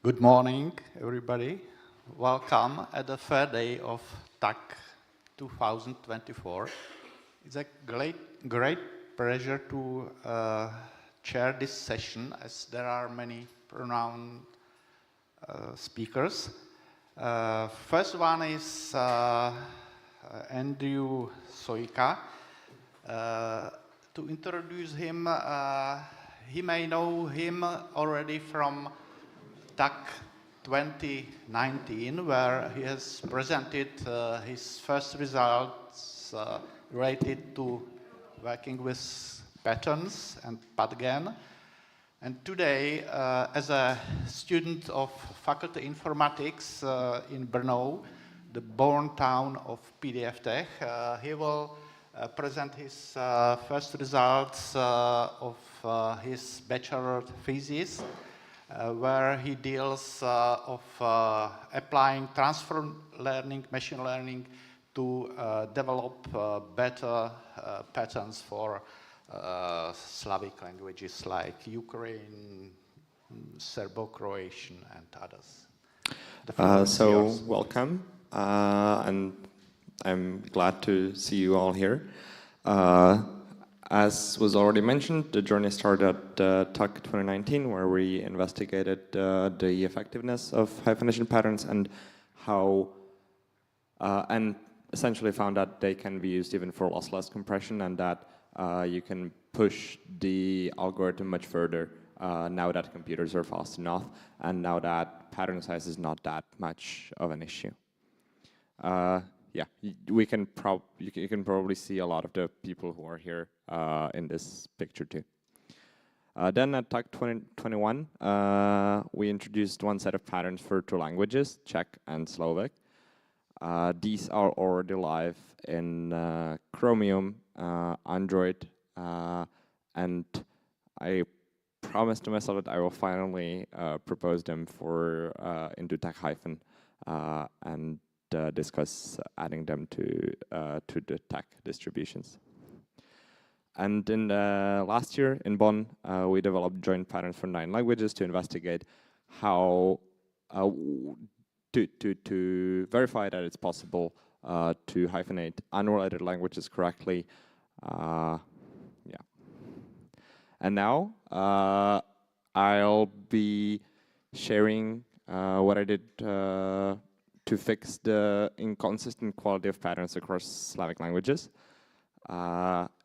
Good morning, everybody. Welcome at the third day of TUG 2024. It's a great pleasure to chair this session, as there are many renowned speakers. First one is Andrew Sojka. To introduce him, he may know him already from TUG 2019, where he has presented his first results related to working with patterns and pathogen. And today, as a student of Faculty Informatics in Brno, the born town of PDF Tech, he will present his first results of his bachelor thesis, where he deals of applying transfer learning, machine learning to develop better patterns for Slavic languages like Ukraine, Serbo-Croatian, and others. Welcome, and I'm glad to see you all here. As was already mentioned, the journey started at TUG 2019, where we investigated the effectiveness of hyphenation patterns and how, and essentially found that they can be used even for lossless compression, and that you can push the algorithm much further now that computers are fast enough, and now that pattern size is not that much of an issue. Yeah, you can probably see a lot of the people who are here in this picture too. Then at TUG 2021, we introduced one set of patterns for two languages, Czech and Slovak. These are already live in Chromium, Android, and I promised to myself that I will finally propose them for into TUG-, and discuss adding them to the TUG distributions. And in last year in Bonn, we developed joint patterns for 9 languages to investigate how to verify that it's possible to hyphenate unrelated languages correctly. Yeah. And now I'll be sharing what I did to fix the inconsistent quality of patterns across Slavic languages.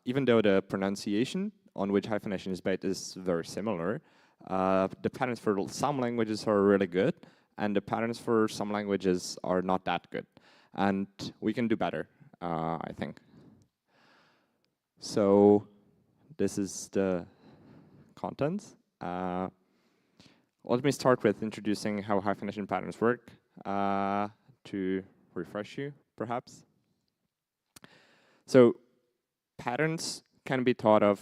Even though the pronunciation on which hyphenation is based is very similar, the patterns for some languages are really good, and the patterns for some languages are not that good. And we can do better, I think. So this is the contents. Let me start with introducing how hyphenation patterns work. To refresh you, perhaps. So patterns can be thought of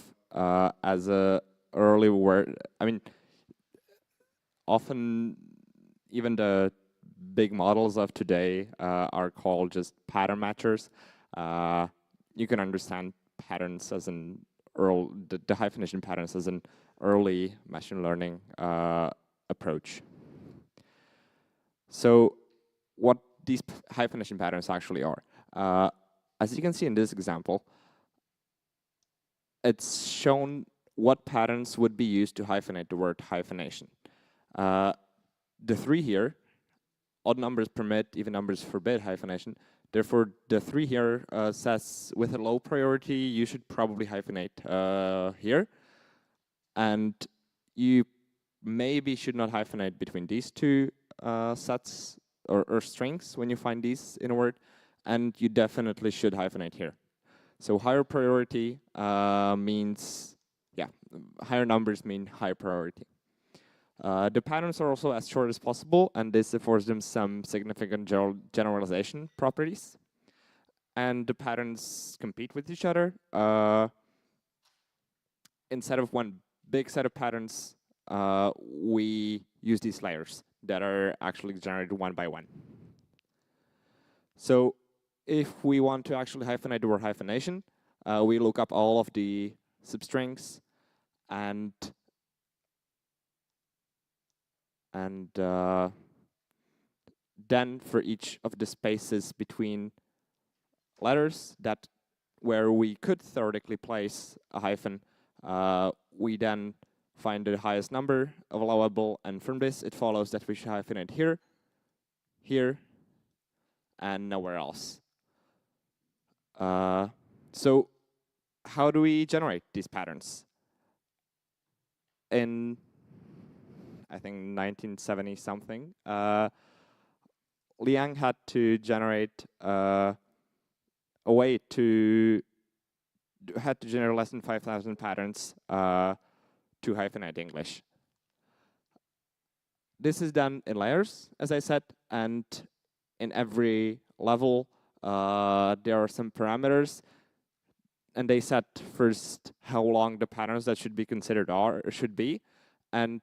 as a early word. I mean, often even the big models of today are called just pattern matchers. You can understand patterns as an the hyphenation patterns as an early machine learning approach. So what these hyphenation patterns actually are. As you can see in this example, it's shown what patterns would be used to hyphenate the word hyphenation. The 3 here, odd numbers permit, even numbers forbid hyphenation. Therefore, the 3 here says with a low priority, you should probably hyphenate here. And you maybe should not hyphenate between these 2 sets or strings when you find these in a word, and you definitely should hyphenate here. So higher priority means, yeah, higher numbers mean high priority. The patterns are also as short as possible, and this affords them some significant generalization properties. And the patterns compete with each other. Instead of one big set of patterns, we use these layers that are actually generated one by one. So if we want to actually hyphenate the word hyphenation, we look up all of the substrings and And then for each of the spaces between letters that where we could theoretically place a hyphen, we then find the highest number of allowable, and from this it follows that we should hyphenate here, here, and nowhere else. So how do we generate these patterns? In, I think, 1970 something, Liang had to generate a way to generate less than 5,000 patterns to hyphenate English. This is done in layers, as I said, and in every level there are some parameters, and they set first how long the patterns that should be considered should be, and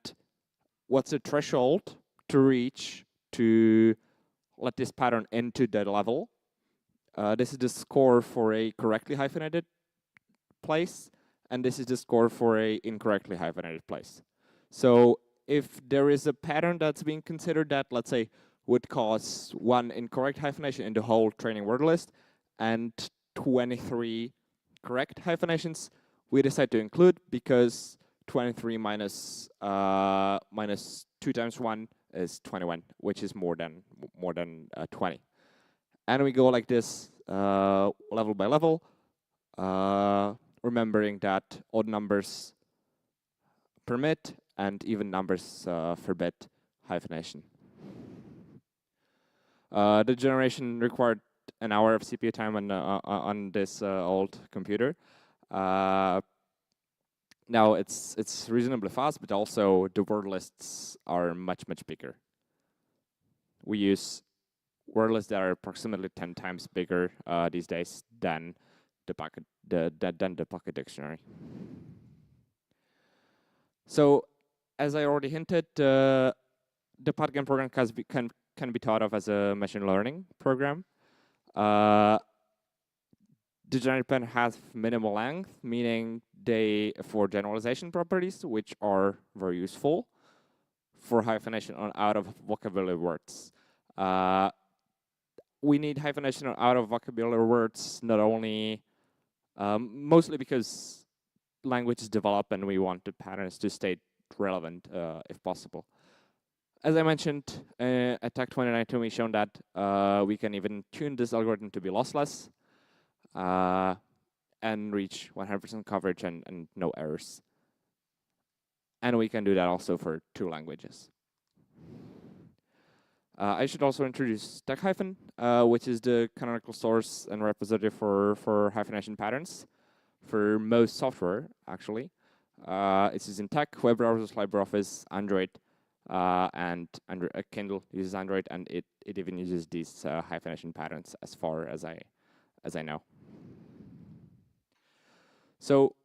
what's the threshold to reach to let this pattern into that level. This is the score for a correctly hyphenated place, and this is the score for a incorrectly hyphenated place. So if there is a pattern that's being considered that, let's say, would cause one incorrect hyphenation in the whole training word list and 23 correct hyphenations, we decide to include, because 23 minus 2 times 1 is 21, which is more than 20. And we go like this level by level, remembering that odd numbers permit and even numbers forbid hyphenation. The generation required an hour of CPU time on this old computer. Now it's reasonably fast, but also the word lists are much bigger. We use word lists that are approximately 10 times bigger these days than the Pocket dictionary. So, as I already hinted, the Pocket program can be thought of as a machine learning program. The generated pattern has minimal length, meaning they afford generalization properties, which are very useful for hyphenation on out-of-vocabulary words. We need hyphenation on out-of-vocabulary words not only, mostly because languages develop and we want the patterns to stay relevant if possible. As I mentioned, at TUG 2019 we shown that we can even tune this algorithm to be lossless and reach 100% coverage and no errors. And we can do that also for 2 languages. I should also introduce TUG-, which is the canonical source and repository for hyphenation patterns for most software, actually. It's used in TUG, web browsers, LibreOffice, Android, and Kindle uses Android, and it even uses these hyphenation patterns as far as I know. So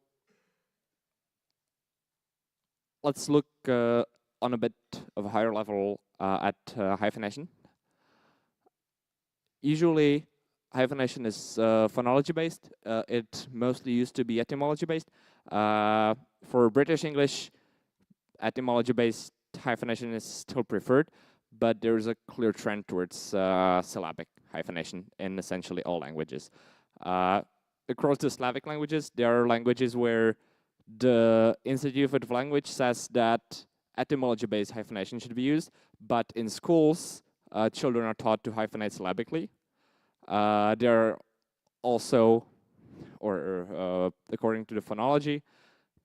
let's look on a bit of a higher level at hyphenation. Usually, hyphenation is phonology-based. It mostly used to be etymology-based. For British English, etymology-based hyphenation is still preferred, but there is a clear trend towards syllabic hyphenation in essentially all languages. Across the Slavic languages, there are languages where the Institute of Language says that etymology-based hyphenation should be used, but in schools, children are taught to hyphenate syllabically. There are also, according to the phonology,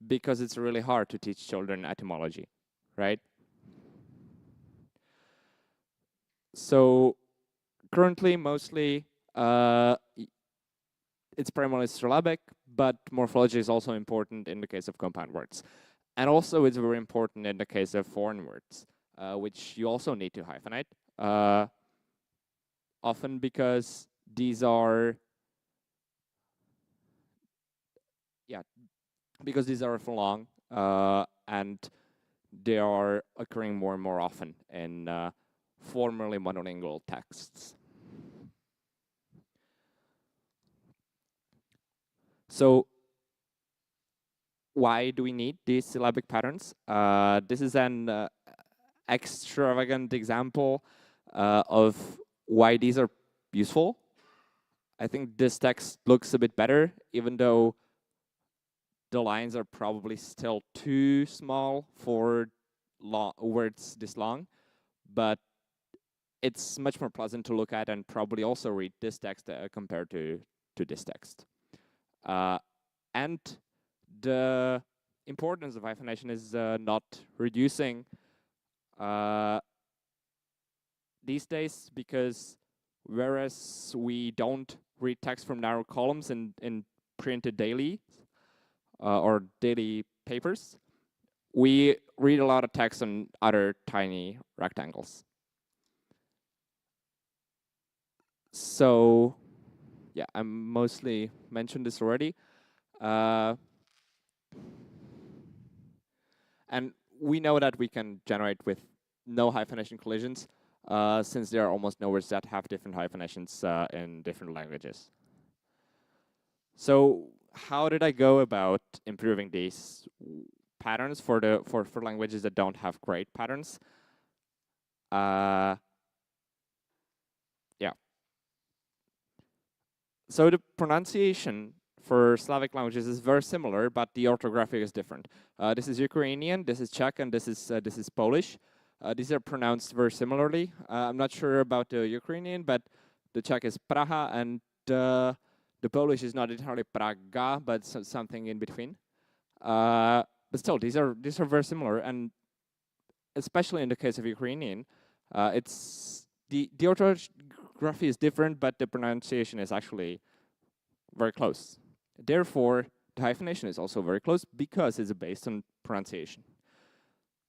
because it's really hard to teach children etymology, right? So currently, mostly, it's primarily syllabic, but morphology is also important in the case of compound words. And also it's very important in the case of foreign words, which you also need to hyphenate, often because these are, because these are for long, and they are occurring more and more often in formerly monolingual texts. So why do we need these syllabic patterns? This is an extravagant example of why these are useful. I think this text looks a bit better, even though the lines are probably still too small for words this long, but it's much more pleasant to look at and probably also read this text compared to this text. And the importance of hyphenation is not reducing these days, because whereas we don't read text from narrow columns in printed daily or daily papers, we read a lot of text on other tiny rectangles. So, yeah, I mostly mentioned this already. And we know that we can generate with no hyphenation collisions, since there are almost no words that have different hyphenations in different languages. So how did I go about improving these patterns for languages that don't have great patterns? Yeah. So the pronunciation for Slavic languages is very similar, but the orthography is different. This is Ukrainian, this is Czech, and this is Polish. These are pronounced very similarly. I'm not sure about the Ukrainian, but the Czech is Praha, and the Polish is not entirely Praga, but something in between. But still, these are very similar, and especially in the case of Ukrainian, it's the orthography is different, but the pronunciation is actually very close. Therefore, the hyphenation is also very close because it's based on pronunciation.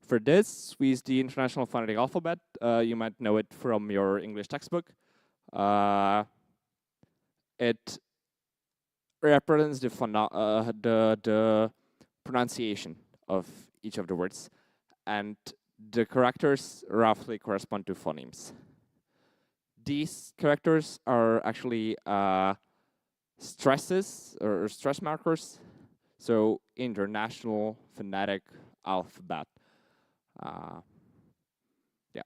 For this, we use the International Phonetic Alphabet. You might know it from your English textbook. It represents the pronunciation of each of the words, and the characters roughly correspond to phonemes. These characters are actually stresses or stress markers, so International Phonetic Alphabet. Yeah.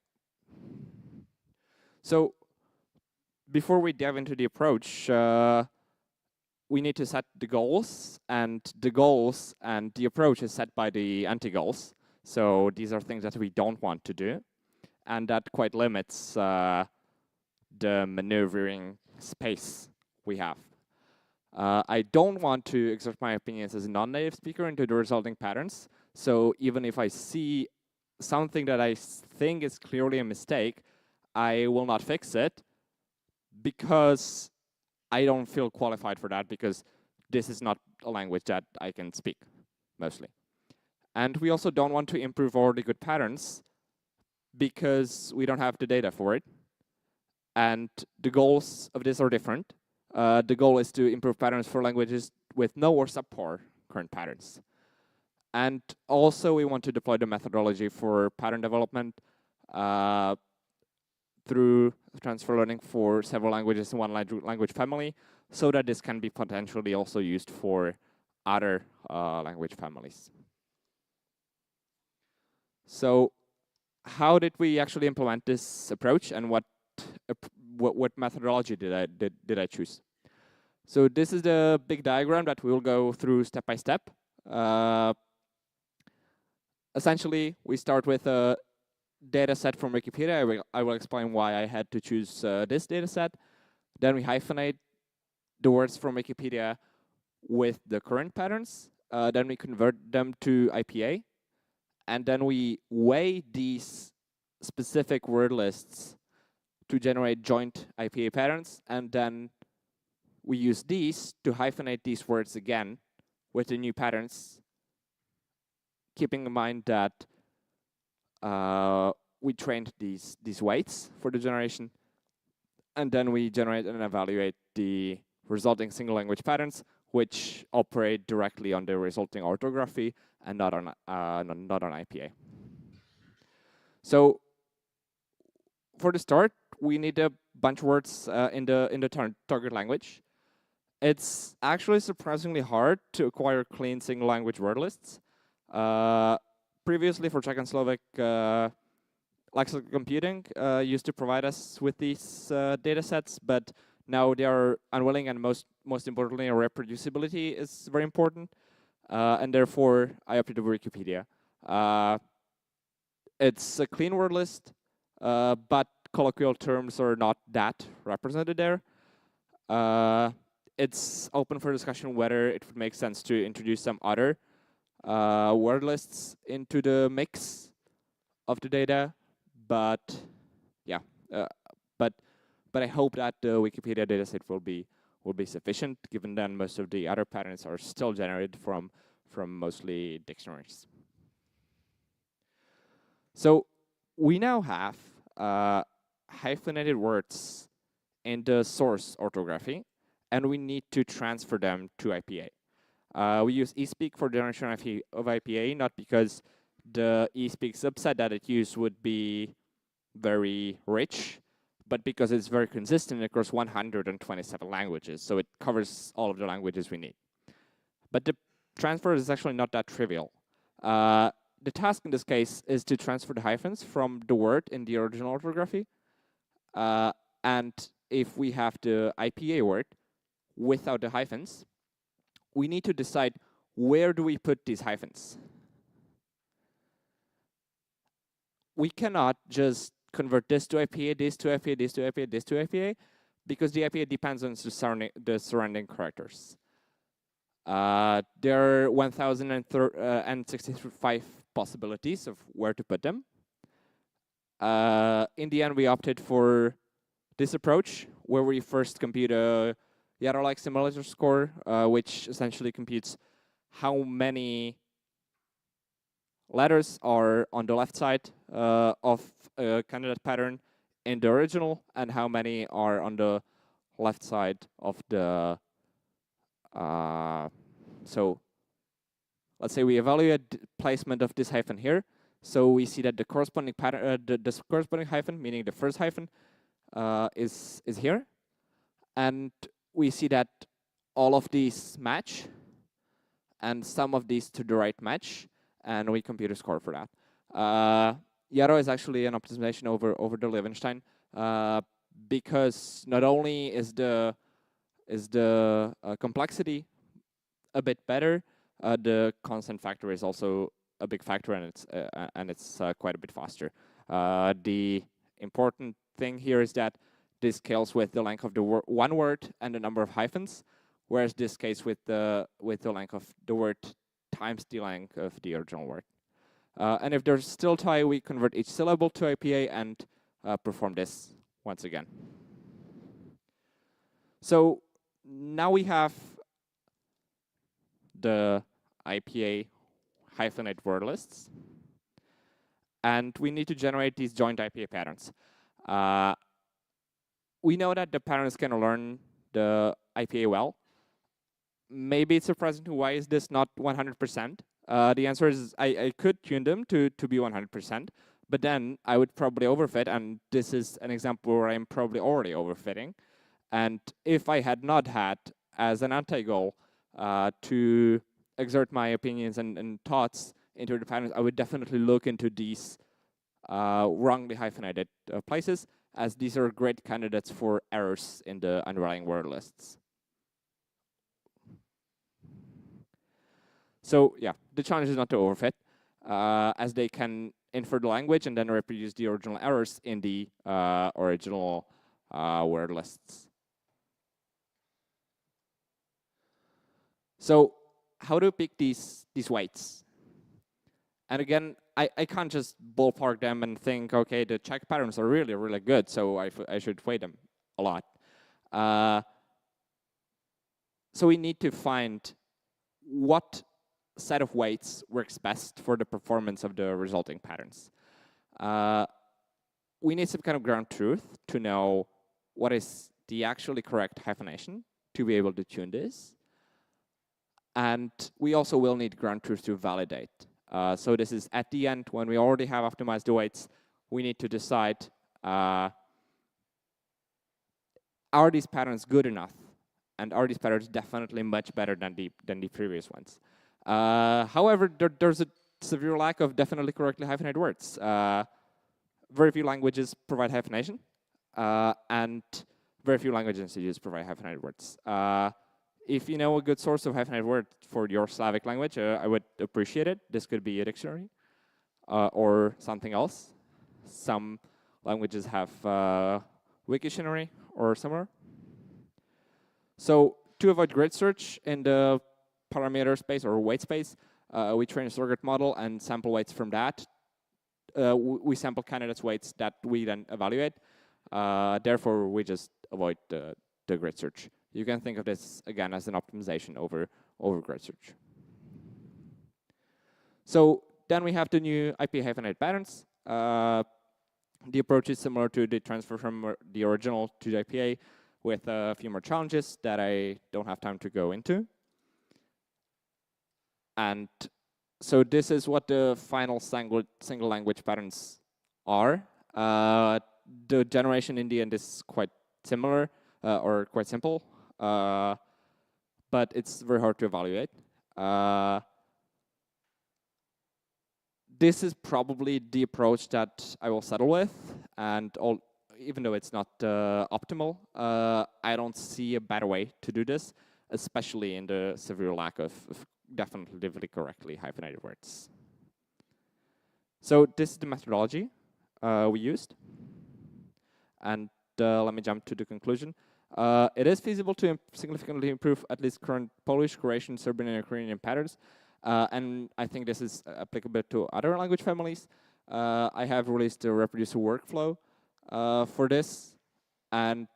So before we dive into the approach, we need to set the goals, and the approach is set by the anti-goals. So these are things that we don't want to do, and that quite limits the maneuvering space we have. I don't want to exert my opinions as a non-native speaker into the resulting patterns. So even if I see something that I think is clearly a mistake, I will not fix it because I don't feel qualified for that, because this is not a language that I can speak, mostly. And we also don't want to improve already good patterns because we don't have the data for it. And the goals of this are different. The goal is to improve patterns for languages with no or subpar current patterns. And also we want to deploy the methodology for pattern development through transfer learning for several languages in one language family, so that this can be potentially also used for other language families. So how did we actually implement this approach, and what methodology did I choose? So this is the big diagram that we will go through step by step. Essentially, we start with a data set from Wikipedia. I will explain why I had to choose this data set. Then we hyphenate the words from Wikipedia with the current patterns. Then we convert them to IPA. And then we weigh these specific word lists to generate joint IPA patterns. And then we use these to hyphenate these words again with the new patterns, keeping in mind that we trained these weights for the generation, and then we generate and evaluate the resulting single language patterns, which operate directly on the resulting orthography and not on IPA. So for the start, we need a bunch of words in the target language. It's actually surprisingly hard to acquire clean single language word lists. Previously for Czech and Slovak, lexical computing used to provide us with these data sets, but now they are unwilling, and most importantly, reproducibility is very important, and therefore I opted for Wikipedia. It's a clean word list, but colloquial terms are not that represented there. It's open for discussion whether it would make sense to introduce some other word lists into the mix of the data, but yeah, but I hope that the Wikipedia dataset will be sufficient, given that most of the other patterns are still generated from mostly dictionaries. So we now have hyphenated words in the source orthography, and we need to transfer them to IPA. We use eSpeak for generation of IPA, not because the eSpeak subset that it used would be very rich, but because it's very consistent across 127 languages, so it covers all of the languages we need. But the transfer is actually not that trivial. The task in this case is to transfer the hyphens from the word in the original orthography, and if we have the IPA word without the hyphens, we need to decide where do we put these hyphens. We cannot just convert this to IPA, this to IPA, this to IPA, this to IPA, because the IPA depends on the surrounding characters. There are 1,065 possibilities of where to put them. In the end, we opted for this approach, where we first compute a Yarrow-like simulator score, which essentially computes how many letters are on the left side of a candidate pattern in the original, and how many are on the left side of the so let's say we evaluate the placement of this hyphen here. So we see that the corresponding pattern, the corresponding hyphen, meaning the first hyphen, is here, and we see that all of these match, and some of these to the right match, and we compute a score for that. Yarrow is actually an optimization over the Levenstein, because not only is the complexity a bit better, the constant factor is also a big factor, and it's quite a bit faster. The important thing here is that this scales with the length of the one word and the number of hyphens, whereas this case with the length of the word times the length of the original word. And if there's still tie, we convert each syllable to IPA and perform this once again. So now we have the IPA hyphenate word lists, and we need to generate these joint IPA patterns. We know that the patterns can learn the IPA well. Maybe it's surprising to why is this not 100%? The answer is I could tune them to be 100%, but then I would probably overfit, and this is an example where I'm probably already overfitting. And if I had not had as an anti-goal to exert my opinions and thoughts into the patterns, I would definitely look into these wrongly hyphenated places, as these are great candidates for errors in the underlying word lists. So yeah, the challenge is not to overfit, as they can infer the language and then reproduce the original errors in the original word lists. So how to pick these weights? And again, I can't just ballpark them and think, okay, the check patterns are really, really good, so I should weight them a lot. So we need to find what set of weights works best for the performance of the resulting patterns. We need some kind of ground truth to know what is the actually correct hyphenation to be able to tune this. And we also will need ground truth to validate. So this is at the end, when we already have optimized the weights, we need to decide, are these patterns good enough? And are these patterns definitely much better than the previous ones? However, there's a severe lack of definitely correctly hyphenated words. very few languages provide hyphenation, and very few language institutes provide hyphenated words. If you know a good source of hyphenated word for your Slavic language, I would appreciate it. This could be a dictionary or something else. Some languages have Wiktionary or similar. So to avoid grid search in the parameter space or weight space, we train a surrogate model and sample weights from that. We sample candidates' weights that we then evaluate. Therefore, we just avoid the grid search. You can think of this, again, as an optimization over grid search. So then we have the new IP hyphenated patterns. The approach is similar to the transfer from the original to the IPA, with a few more challenges that I don't have time to go into. And so this is what the final single language patterns are. The generation in the end is quite similar, or quite simple, but it's very hard to evaluate. This is probably the approach that I will settle with, and even though it's not optimal, I don't see a better way to do this, especially in the severe lack of definitively correctly hyphenated words. So this is the methodology we used, and let me jump to the conclusion. It is feasible to significantly improve at least current Polish, Croatian, Serbian, and Ukrainian patterns, and I think this is applicable to other language families. I have released a reproducer workflow for this, and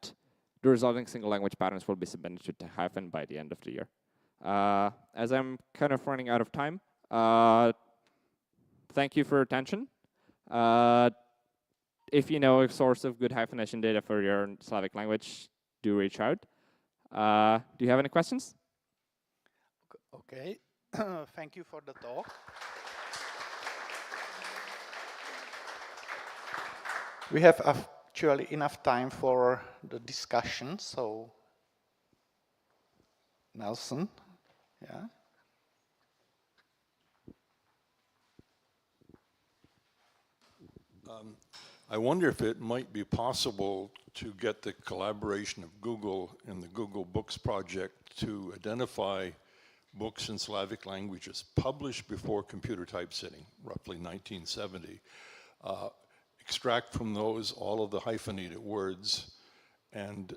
the resulting single language patterns will be submitted to Hyphen by the end of the year. As I'm kind of running out of time, thank you for your attention. If you know a source of good hyphenation data for your Slavic language, do reach out. Do you have any questions? Okay, thank you for the talk. We have actually enough time for the discussion, so Nelson, yeah. I wonder if it might be possible to get the collaboration of Google and the Google Books project to identify books in Slavic languages published before computer typesetting, roughly 1970. Extract from those all of the hyphenated words and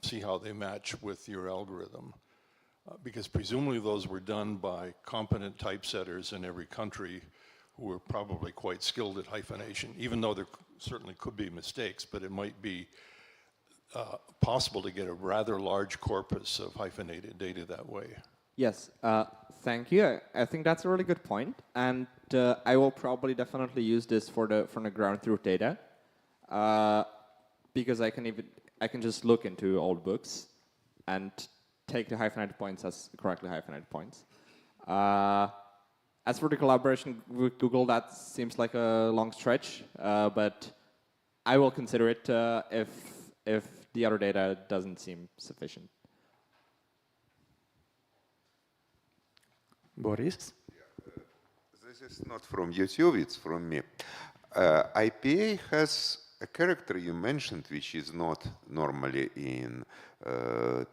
see how they match with your algorithm. Because presumably those were done by competent typesetters in every country who were probably quite skilled at hyphenation, even though there certainly could be mistakes, but it might be possible to get a rather large corpus of hyphenated data that way. Yes, thank you. I think that's a really good point, and I will probably definitely use this for the ground truth data, because I can just look into old books and take the hyphenated points as correctly hyphenated points. As for the collaboration with Google, that seems like a long stretch, but I will consider it if the other data doesn't seem sufficient. Boris? Yeah, this is not from YouTube, it's from me. IPA has a character you mentioned, which is not normally in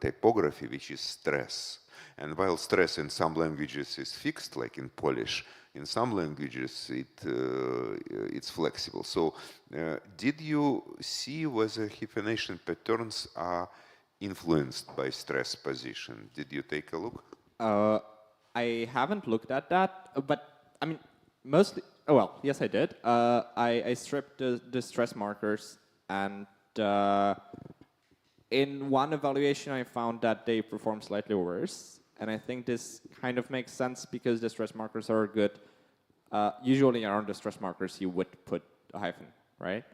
typography, which is stress. And while stress in some languages is fixed, like in Polish, in some languages it's flexible. So did you see whether hyphenation patterns are influenced by stress position? Did you take a look? I haven't looked at that, but I mean, mostly, oh well, yes I did. I stripped the stress markers, and in one evaluation I found that they perform slightly worse, and I think this kind of makes sense because the stress markers are good. Usually around the stress markers you would put a hyphen, right?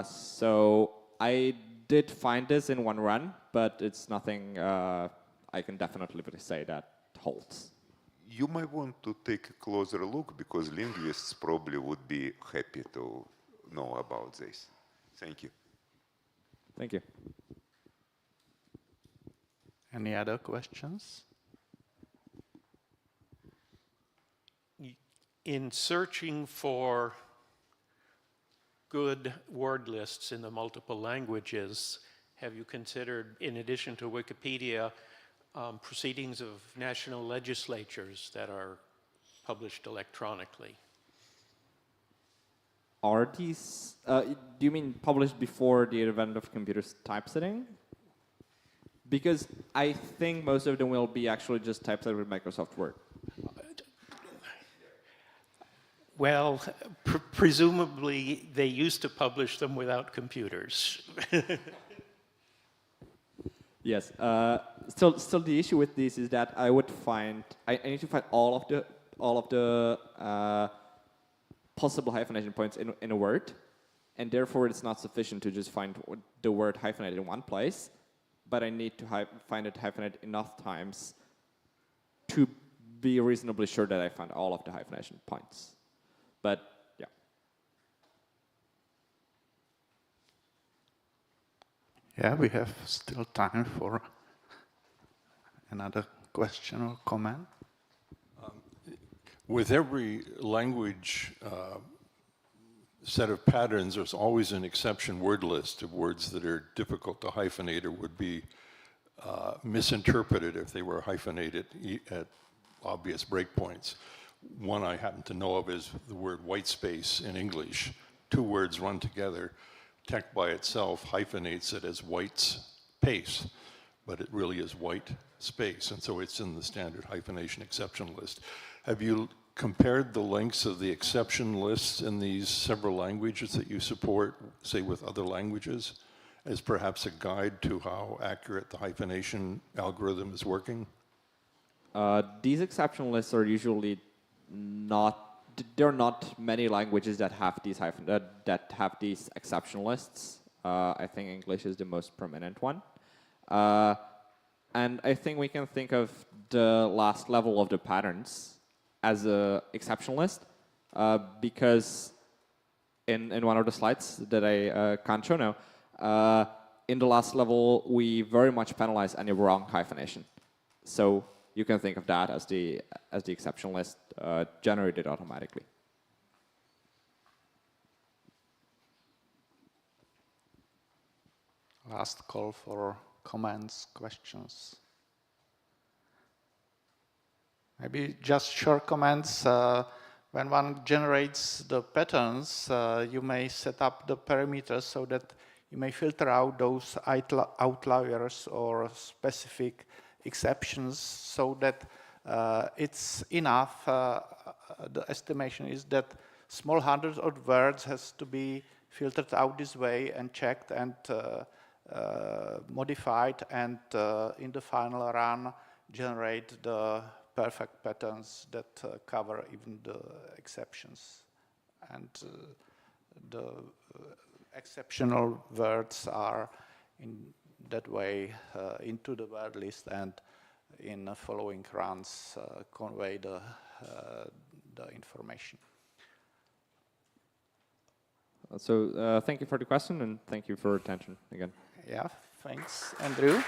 So I did find this in one run, but it's nothing I can definitely say that holds. You might want to take a closer look because linguists probably would be happy to know about this. Thank you. Thank you. Any other questions? In searching for good word lists in the multiple languages, have you considered, in addition to Wikipedia, proceedings of national legislatures that are published electronically? Are these, do you mean published before the advent of computer typesetting? Because I think most of them will be actually just typeset with Microsoft Word. Well, presumably they used to publish them without computers. Yes. Still, the issue with this is that I would find I need to find all of the possible hyphenation points in a word, and therefore it's not sufficient to just find the word hyphenated in one place, but I need to find it hyphenated enough times to be reasonably sure that I find all of the hyphenation points. But yeah. Yeah, we have still time for another question or comment. With every language set of patterns, there's always an exception word list of words that are difficult to hyphenate or would be misinterpreted if they were hyphenated at obvious breakpoints. One I happen to know of is the word white space in English. Two words run together. TeX by itself hyphenates it as white space, but it really is white space, and so it's in the standard hyphenation exception list. Have you compared the lengths of the exception lists in these several languages that you support, say with other languages, as perhaps a guide to how accurate the hyphenation algorithm is working? These exception lists are usually there are not many languages that have these that have these exception lists. I think English is the most prominent one. And I think we can think of the last level of the patterns as a exception list, because in one of the slides that I can't show now, in the last level we very much penalize any wrong hyphenation. So you can think of that as the exception list generated automatically. Last call for comments, questions. Maybe just short comments. When one generates the patterns, you may set up the parameters so that you may filter out those outliers or specific exceptions, so that it's enough. The estimation is that small hundreds of words has to be filtered out this way and checked and modified, and in the final run generate the perfect patterns that cover even the exceptions. And the exceptional words are in that way into the word list, and in following runs convey the information. So thank you for the question, and thank you for your attention again. Yeah, thanks, Andrew.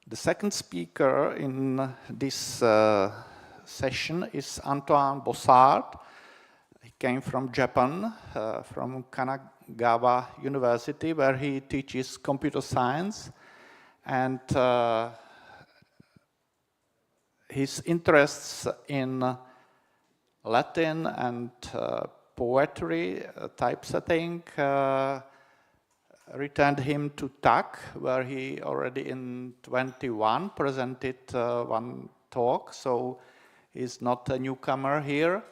The second speaker in this session is Antoine Bossard. He came from Japan, from Kanagawa University, where he teaches computer science, and his interests in Latin and poetry, typesetting, returned him to TUG, where he already in 21 presented one talk, so he's not a newcomer here.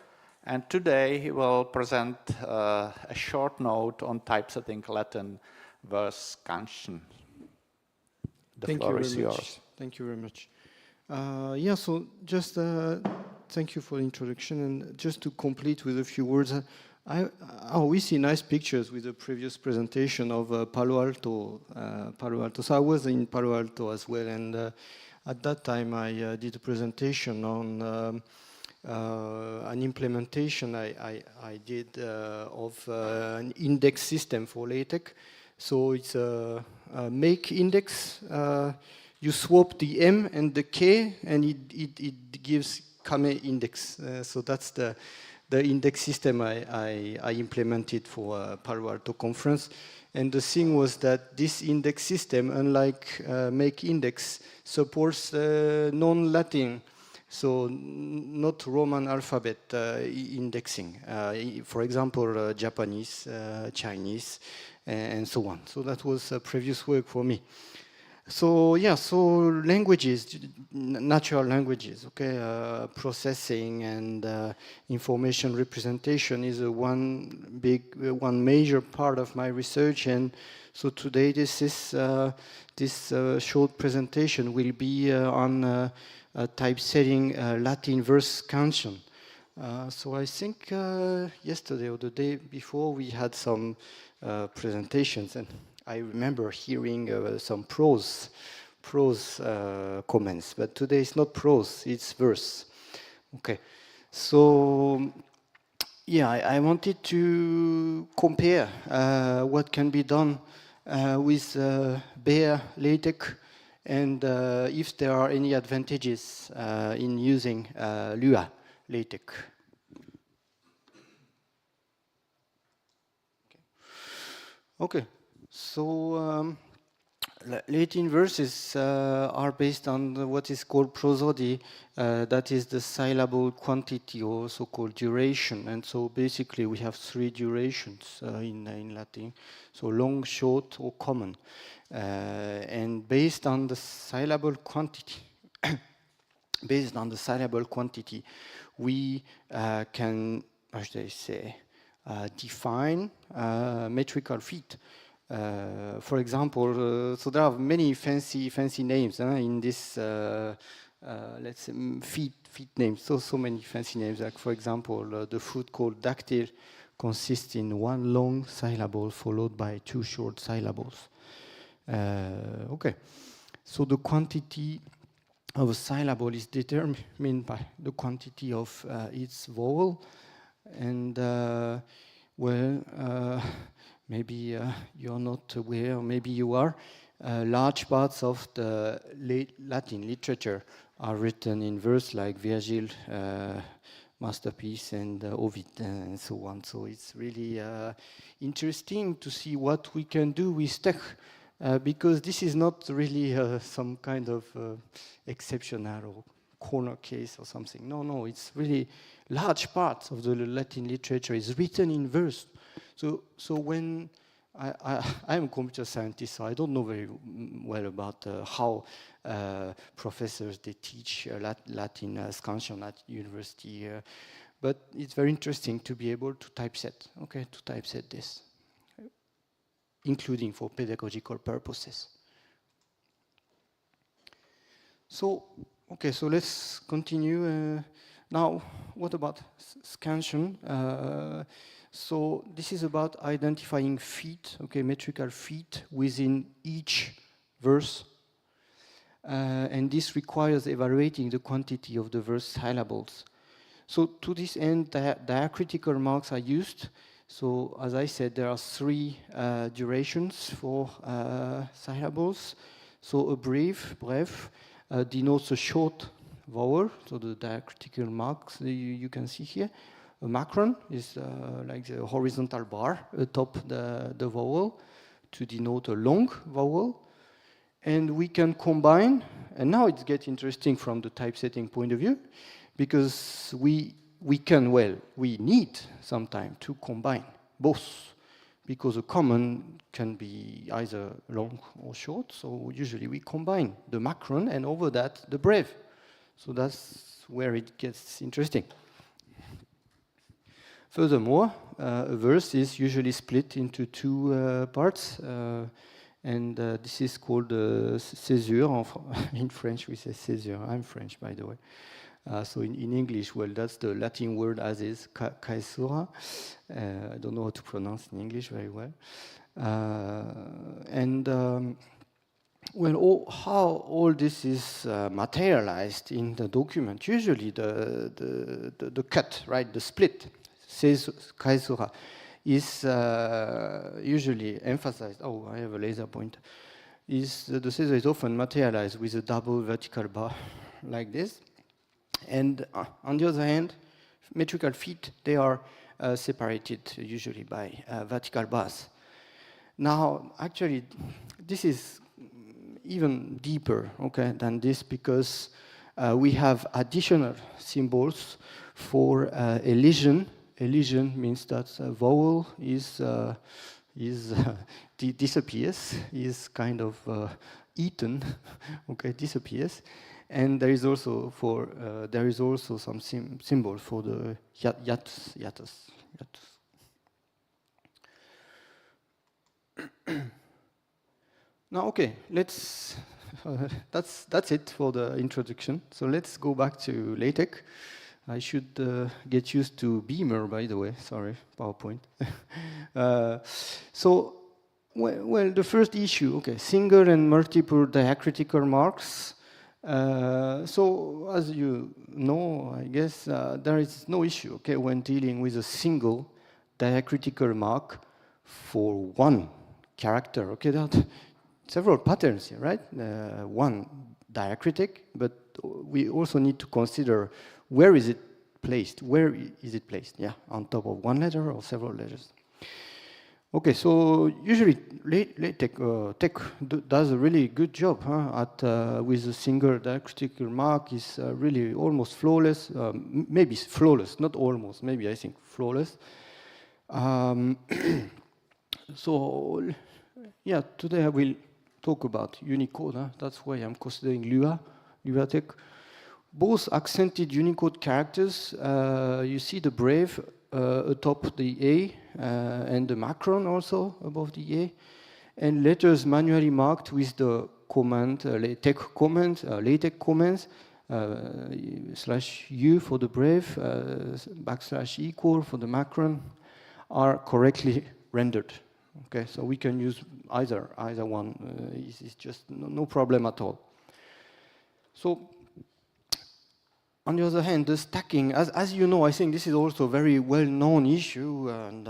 And today he will present a short note on typesetting Latin verse scansion. The floor is yours. Thank you very much. Yeah, so just thank you for the introduction, and just to complete with a few words, we see nice pictures with the previous presentation of Palo Alto. So I was in Palo Alto as well, and at that time I did a presentation on an implementation I did of an index system for LaTeX. So it's a make index. You swap the M and the K, and it gives Kame index. So that's the index system I implemented for Palo Alto conference. And the thing was that this index system, unlike make index, supports non-Latin, so not Roman alphabet indexing. For example, Japanese, Chinese, and so on. So that was previous work for me. So yeah, so languages, natural languages, okay, processing and information representation is one major part of my research. And so today this short presentation will be on typesetting Latin verse scansion. So I think yesterday or the day before we had some presentations, and I remember hearing some prose comments, but today it's not prose, it's verse. Okay, so yeah, I wanted to compare what can be done with bare LaTeX and if there are any advantages in using Lua LaTeX. Okay. So Latin verses are based on what is called prosody, that is the syllable quantity or so-called duration. And so basically we have 3 durations in Latin, so long, short, or common. And based on the syllable quantity, we can, how should I say, define metrical feet. For example, so there are many fancy names in this, let's say, feet names. So many fancy names. Like for example, the fruit called dactyl consists in 1 long syllable followed by 2 short syllables. Okay, so the quantity of a syllable is determined by the quantity of its vowel, and maybe you're not aware, maybe you are. Large parts of the Latin literature are written in verse, like Virgil, masterpiece, and Ovid, and so on. So it's really interesting to see what we can do with TUG, because this is not really some kind of exceptional or corner case or something. No, it's really large parts of the Latin literature is written in verse. So when I'm a computer scientist, so I don't know very well about how professors they teach Latin scansion at university, but it's very interesting to be able to typeset. Okay, to typeset this, including for pedagogical purposes. So okay, so let's continue. Now, what about scansion? So this is about identifying feet, okay, metrical feet within each verse. And this requires evaluating the quantity of the verse syllables. So to this end, diacritical marks are used. So as I said, there are 3 durations for syllables. So a breve denotes a short vowel, so the diacritical marks you can see here. A macron is like the horizontal bar atop the vowel to denote a long vowel. And we can combine, and now it gets interesting from the typesetting point of view, because we need sometime to combine both, because a common can be either long or short, so usually we combine the macron and over that the breve. So that's where it gets interesting. Furthermore, a verse is usually split into 2 parts, and this is called césure. In French, we say césure. I'm French, by the way. So in English, well, that's the Latin word as is, caesura. I don't know how to pronounce in English very well. Well, how all this is materialized in the document? Usually, the cut, right, the split, caesura, is usually emphasized. Oh, I have a laser pointer. The caesura is often materialized with a double vertical bar like this. And on the other hand, metrical feet, they are separated usually by vertical bars. Now, actually, this is even deeper, okay, than this, because we have additional symbols for elision. Elision means that a vowel disappears, is kind of eaten, okay, disappears. And there is also some symbol for the hiatus. Now, okay, let's. That's it for the introduction. So let's go back to LaTeX. I should get used to Beamer, by the way. Sorry, PowerPoint. Well, the first issue, okay, single and multiple diacritical marks. So, as you know, I guess there is no issue, okay, when dealing with a single diacritical mark for one character. Okay, there are several patterns here, right? One diacritic, but we also need to consider where is it placed? Where is it placed? Yeah, on top of one letter or several letters. Okay, so usually LaTeX does a really good job with a single diacritical mark. Is really almost flawless, maybe flawless, not almost, maybe I think flawless. So, yeah, today I will talk about Unicode. That's why I'm considering LuaTeX. Both accented Unicode characters, you see the brave atop the A and the macron also above the A, and letters manually marked with the command, LaTeX commands, /u for the brave, \= for the macron, are correctly rendered. Okay, so we can use either one. It's just no problem at all. So, on the other hand, the stacking, as you know, I think this is also a very well-known issue, and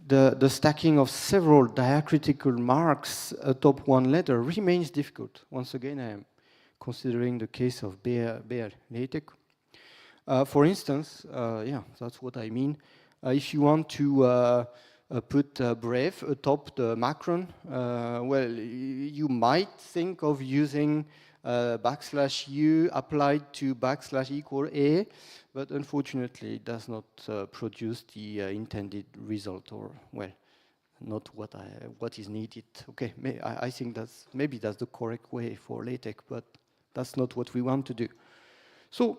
the stacking of several diacritical marks atop one letter remains difficult. Once again, I am considering the case of BR LaTeX. For instance, yeah, that's what I mean. If you want to put brave atop the macron, well, you might think of using \u applied to = a, but unfortunately it does not produce the intended result, or, well, not what is needed. Okay, I think maybe that's the correct way for LaTeX, but that's not what we want to do. So,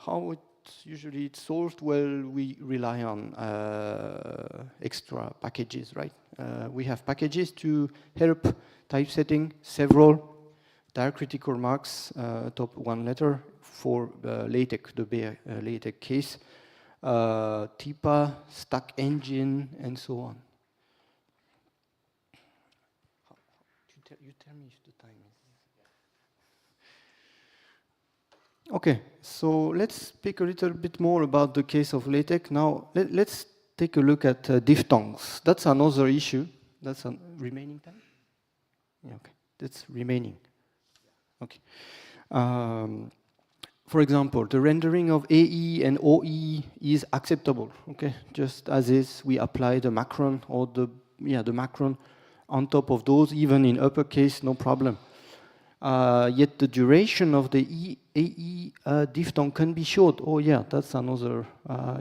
how usually it's solved? Well, we rely on extra packages, right? We have packages to help typesetting several diacritical marks atop one letter for LaTeX, the BR LaTeX case, TIPA, Stack Engine, and so on. You tell me if the time is. Okay, so let's speak a little bit more about the case of LaTeX. Now, let's take a look at diphthongs. That's another issue. That's a remaining time? Yeah, okay, that's remaining. Okay. For example, the rendering of AE and OE is acceptable. Okay, just as is, we apply the macron or the macron on top of those, even in uppercase, no problem. Yet the duration of the AE diphthong can be short. Oh yeah, that's another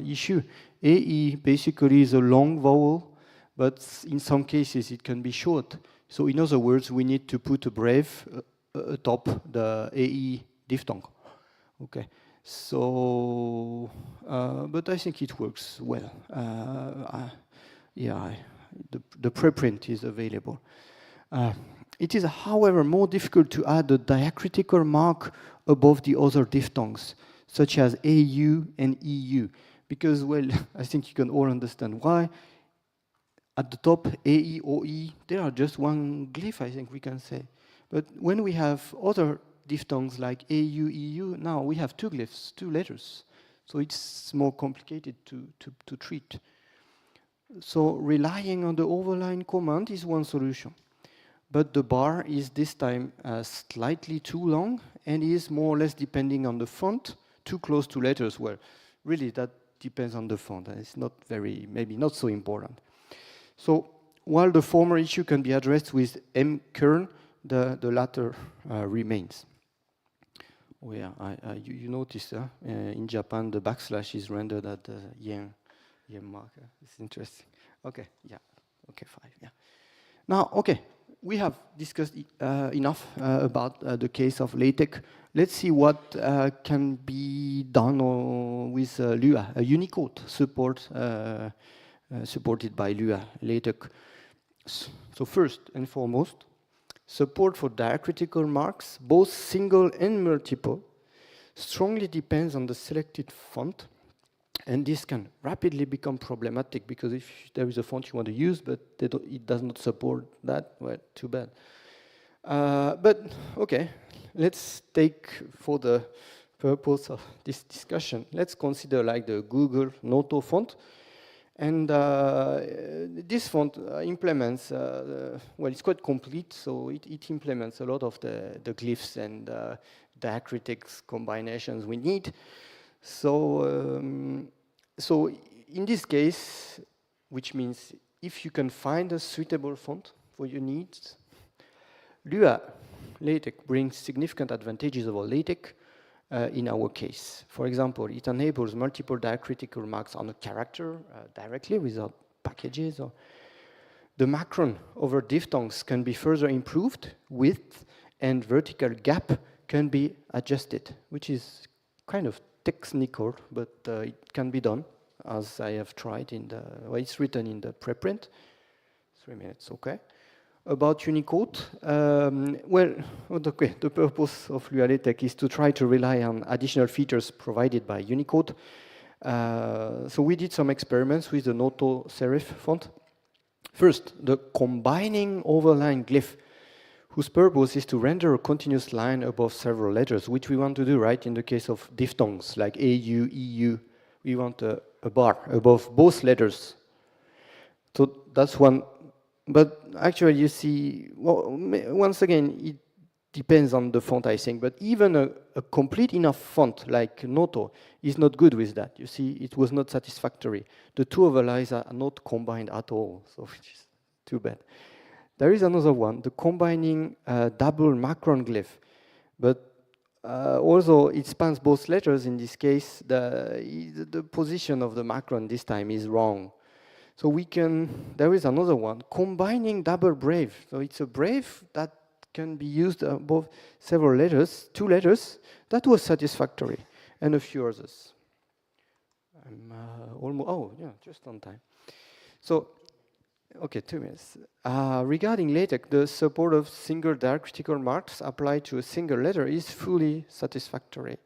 issue. AE basically is a long vowel, but in some cases it can be short. So in other words, we need to put a brave atop the AE diphthong. Okay, so, but I think it works well. Yeah, the preprint is available. It is, however, more difficult to add a diacritical mark above the other diphthongs, such as AU and EU, because, well, I think you can all understand why. At the top, AE, OE, they are just one glyph, I think we can say. But when we have other diphthongs like AU, EU, now we have two glyphs, two letters. So it's more complicated to treat. So relying on the overline command is one solution. But the bar is this time slightly too long and is more or less depending on the font too close to letters, well, really that depends on the font. And it's not very, maybe not so important. So while the former issue can be addressed with mkern, the latter remains. Oh yeah, you notice in Japan the backslash is rendered at the yen mark. It's interesting. Okay, yeah, okay, 5, yeah. Now, okay, we have discussed enough about the case of LaTeX. Let's see what can be done with Lua, a Unicode support supported by Lua LaTeX. So first and foremost, support for diacritical marks, both single and multiple, strongly depends on the selected font. And this can rapidly become problematic because if there is a font you want to use, but it does not support that, well, too bad. But okay, let's take, for the purpose of this discussion, let's consider like the Google Noto font. And this font implements, well, it's quite complete, so it implements a lot of the glyphs and diacritics combinations we need. So, so in this case, which means if you can find a suitable font for your needs, Lua LaTeX brings significant advantages over LaTeX in our case. For example, it enables multiple diacritical marks on a character directly without packages. Or the macron over diphthongs can be further improved. Width and vertical gap can be adjusted, which is kind of technical, but it can be done, as I have tried in the, well, it's written in the preprint. 3 minutes, okay. About Unicode, well, okay, the purpose of Lua LaTeX is to try to rely on additional features provided by Unicode. So we did some experiments with the Noto serif font. First, the combining overline glyph, whose purpose is to render a continuous line above several letters, which we want to do, right? In the case of diphthongs, like AU, EU, we want a bar above both letters. So that's one. But actually, you see, well, once again, it depends on the font, I think. But even a complete enough font like Noto is not good with that. You see, it was not satisfactory. The two overlays are not combined at all, so which is too bad. There is another one, the combining double macron glyph. But also, it spans both letters. In this case, the position of the macron this time is wrong. So we can, there is another one, combining double brave. So it's a brave that can be used above several letters, 2 letters. That was satisfactory, and a few others. I'm almost, oh yeah, just on time. So, okay, 2 minutes. Regarding LaTeX, the support of single diacritical marks applied to a single letter is fully satisfactory.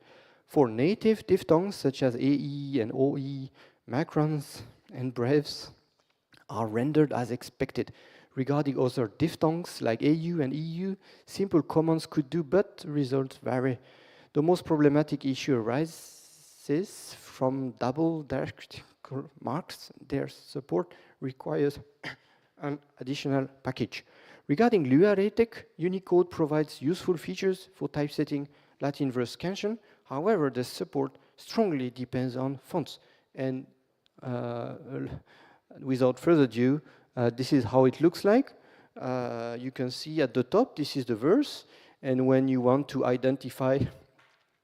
For native diphthongs such as AE and OE, macrons and breves are rendered as expected. Regarding other diphthongs like AU and EU, simple commands could do, but results vary. The most problematic issue arises from double diacritical marks. Their support requires an additional package. Regarding Lua LaTeX, Unicode provides useful features for typesetting Latin verse scansion. However, the support strongly depends on fonts. And without further ado, this is how it looks like. You can see at the top, this is the verse. And when you want to identify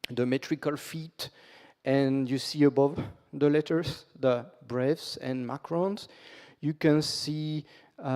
the metrical feet, and you see above the letters, the breves and macrons, you can see, yeah,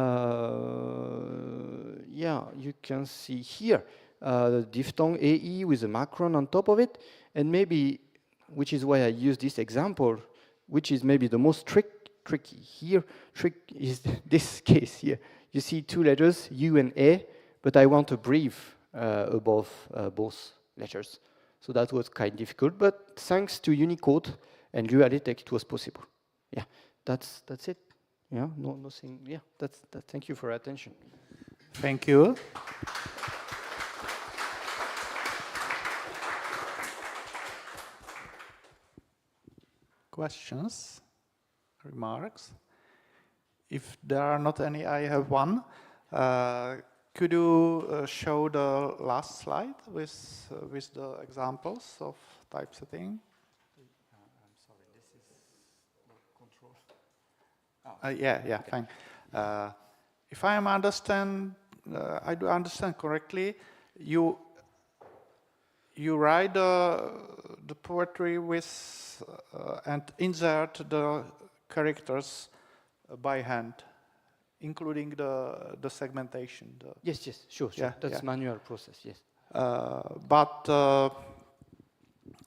you can see here the diphthong AE with a macron on top of it. And maybe, which is why I use this example, which is maybe the most tricky here. Trick is this case here. You see 2 letters, U and A, but I want a breve above both letters. So that was kind of difficult, but thanks to Unicode and Lua LaTeX, it was possible. Yeah, that's it. Yeah, nothing. Yeah, that's that. Thank you for your attention. Thank you. Questions, remarks? If there are not any, I have one. Could you show the last slide with the examples of typesetting? Yeah, fine. If I I do understand correctly, you write the poetry with and insert the characters by hand, including the segmentation. Yes, sure. Yeah, That's yeah. manual process, yes. But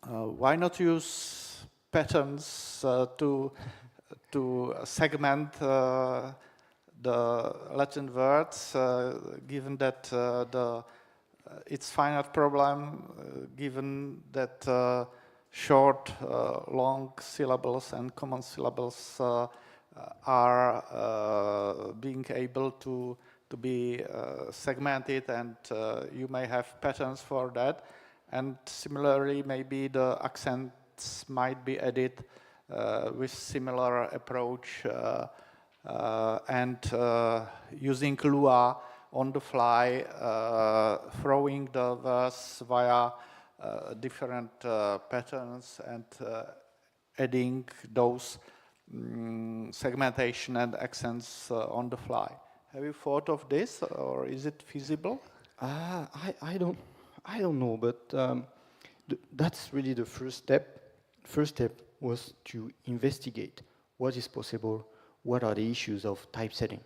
why not use patterns to segment the Latin words, given that it's finite problem, given that short, long syllables and common syllables are being able to be segmented, and you may have patterns for that. And similarly, maybe the accents might be added with similar approach and using Lua on the fly, throwing the verse via different patterns and adding those segmentation and accents on the fly. Have you thought of this, or is it feasible? I don't know, but that's really the first step. First step was to investigate what is possible, what are the issues of typesetting.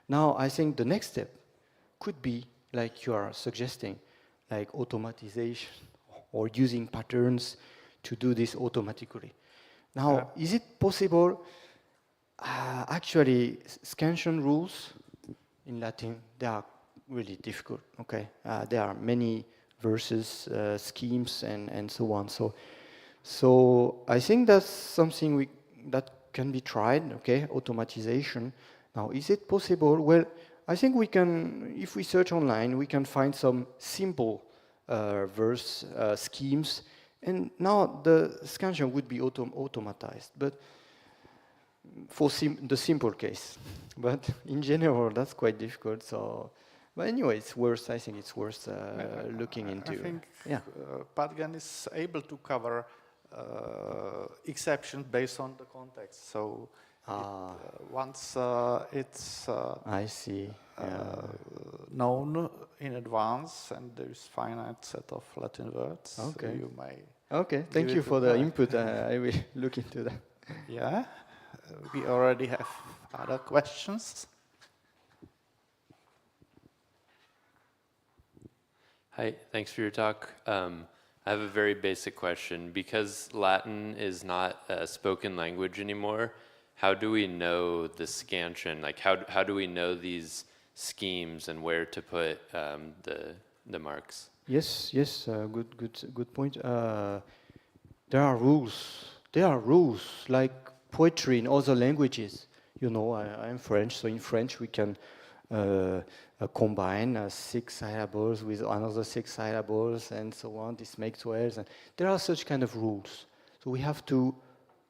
Now, I think the next step could be, like you are suggesting, like automatization or using patterns to do this automatically. Now, is it possible? Actually, scansion rules in Latin, they are really difficult, okay? There are many verses, schemes, and so on. So I think that's something that can be tried, okay? Automatization. Now, is it possible? Well, I think we can, if we search online, we can find some simple verse schemes, and now the scansion would be automatized, but for the simple case. But in general, that's quite difficult. So, but anyway, I think it's worth looking into. I think Patgen is able to cover exceptions based on the context. So once it's I see. known in advance, and there is finite set of Latin words, okay. so you may. Okay, thank you for the input. I will look into that. Yeah, we already have other questions. Hi, thanks for your talk. I have a very basic question. Because Latin is not a spoken language anymore, how do we know the scansion? Like, how do we know these schemes and where to put the marks? Yes, good point. There are rules. There are rules like poetry in other languages. You know, I'm French, so in French we can combine 6 syllables with another 6 syllables and so on. This makes words. And there are such kind of rules. So we have to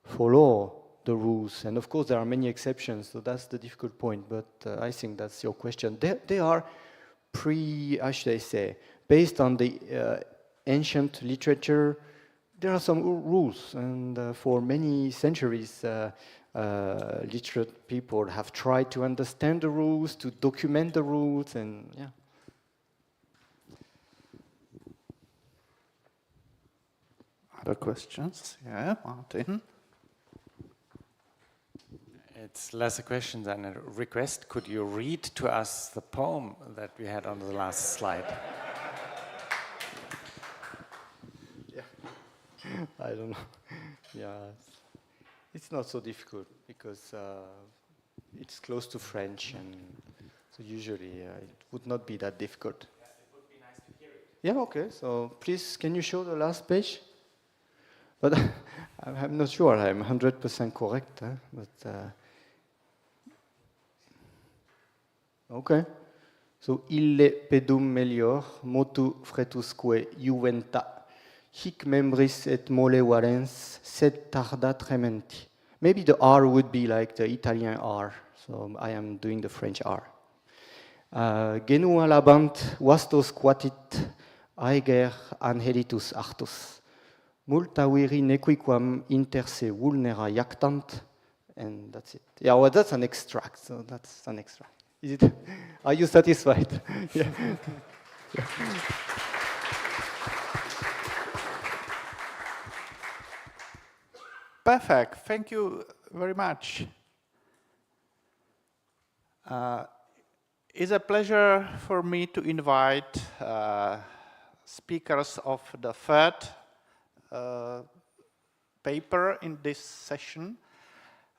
follow the rules. And of course, there are many exceptions. So that's the difficult point. But I think that's your question. They are how should I say, based on the ancient literature. There are some rules. And for many centuries, literate people have tried to understand the rules, to document the rules, and yeah. Other questions? Yeah, Martin. It's less a question than a request. Could you read to us the poem that we had on the last slide? Yeah. I don't know. Yeah. It's not so difficult because it's close to French, and so usually it would not be that difficult. Yes, it would be nice to hear it. Yeah, okay. So please, can you show the last page? But I'm not sure I'm 100% correct. But okay. So ille pedum melior motu fretusque juventa. Hic membris et mole valens, sed tarda trementi. Maybe the R would be like the Italian R, so I am doing the French R. Genua labant vastos quatit aeger angelitus artus. Multa viri nequiquam inter se vulnera iactant, and that's it. Yeah, well, that's an extract, so that's an extract. Is it? Are you satisfied? Yeah. Perfect. Thank you very much. It's a pleasure for me to invite speakers of the third paper in this session,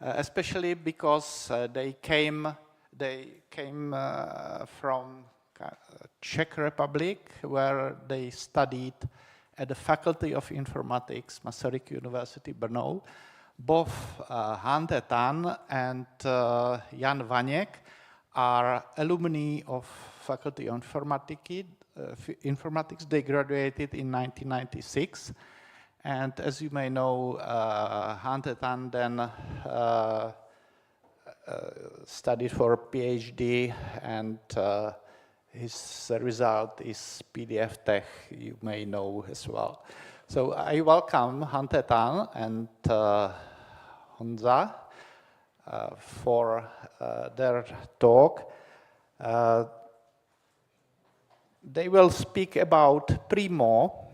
especially because they came from Czech Republic, where they studied at the Faculty of Informatics, Masaryk University, Brno. Both Hante Tan and Jan Vaněk are alumni of Faculty of Informatics. They graduated in 1996. And as you may know, Hante Tan then studied for a PhD, and his result is PDF Tech, you may know as well. So I welcome Hante Tan and Honza for their talk. They will speak about Primo.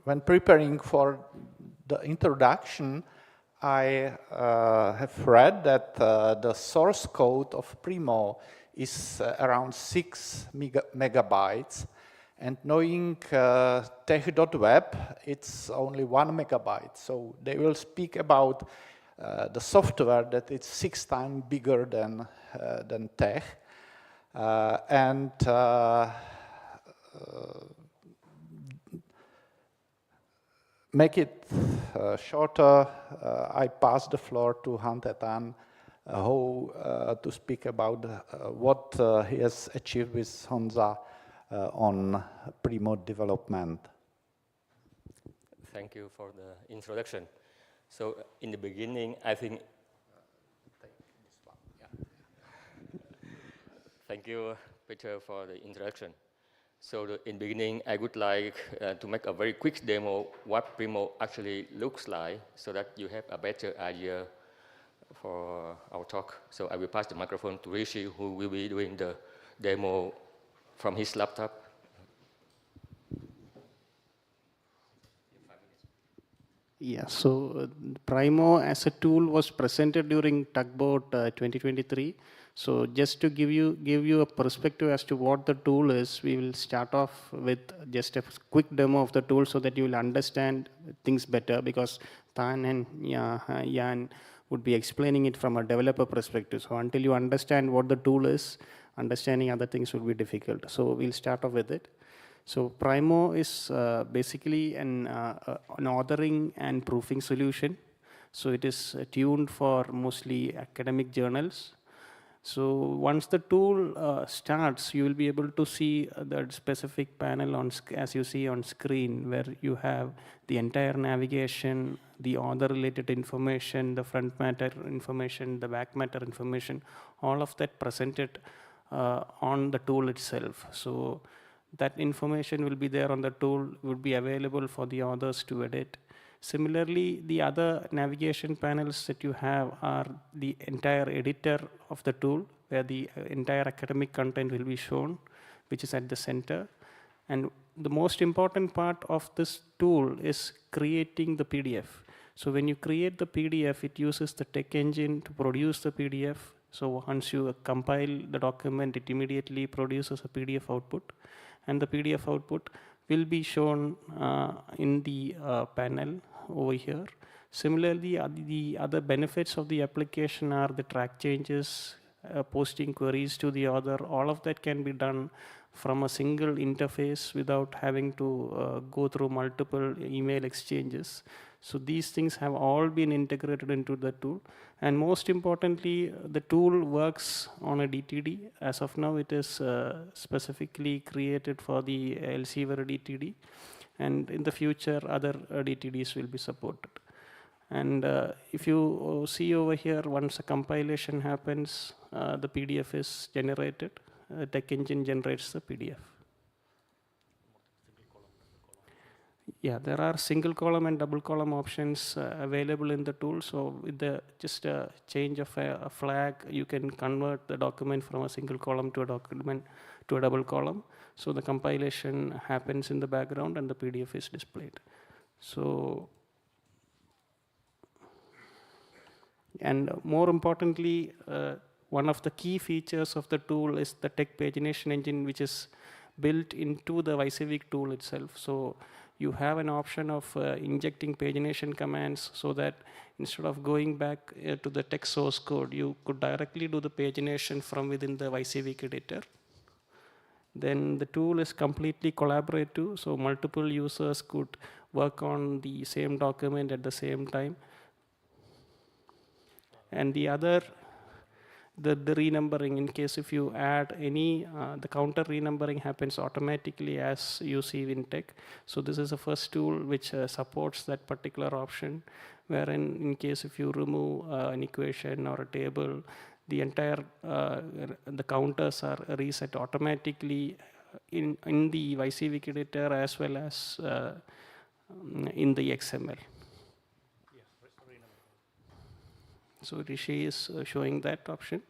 When preparing for the introduction, I have read that the source code of Primo is around 6 megabytes, and knowing tech.web, it's only 1 megabyte. So they will speak about the software that is 6 times bigger than tech, and make it shorter, I pass the floor to Hante Tan, to speak about what he has achieved with Honza on Primo development. Thank you for the introduction. So in the beginning, I think... Thank you, Peter, for the introduction. So in the beginning, I would like to make a very quick demo what Primo actually looks like, so that you have a better idea for our talk. So I will pass the microphone to Rishi, who will be doing the demo from his laptop. Yeah, so Primo as a tool was presented during Tugboat 2023. So just to give you a perspective as to what the tool is, we will start off with just a quick demo of the tool so that you will understand things better, because Tan and Jan would be explaining it from a developer perspective. So until you understand what the tool is, understanding other things would be difficult. So we'll start off with it. So Primo is basically an authoring and proofing solution. So it is tuned for mostly academic journals. So once the tool starts, you will be able to see that specific panel on, as you see on screen, where you have the entire navigation, the author related information, the front matter information, the back matter information, all of that presented on the tool itself. So that information will be there on the tool, would be available for the authors to edit. Similarly, the other navigation panels that you have are the entire editor of the tool, where the entire academic content will be shown, which is at the center. And the most important part of this tool is creating the PDF. So when you create the PDF, it uses the tech engine to produce the PDF. So once you compile the document, it immediately produces a PDF output. And the PDF output will be shown in the panel over here. Similarly, the other benefits of the application are the track changes, posting queries to the author. All of that can be done from a single interface without having to go through multiple email exchanges. So these things have all been integrated into the tool. And most importantly, the tool works on a DTD. As of now, it is specifically created for the Elsevier DTD. And in the future, other DTDs will be supported. And if you see over here, once a compilation happens, the PDF is generated. Tech engine generates the PDF. Yeah, there are single column and double column options available in the tool. So with the just a change of a flag, you can convert the document from a single column to a document to a double column. So the compilation happens in the background and the PDF is displayed. So, and more importantly, one of the key features of the tool is the text pagination engine, which is built into the Vysevic tool itself. So you have an option of injecting pagination commands so that instead of going back to the text source code, you could directly do the pagination from within the Vysevic editor. Then the tool is completely collaborative, so multiple users could work on the same document at the same time. And the other, the renumbering, in case if you add any, the counter renumbering happens automatically as you see in tech. So this is the first tool which supports that particular option, wherein in case if you remove an equation or a table, the entire, the counters are reset automatically in the Vysevic editor as well as in the XML. So Rishi is showing that option.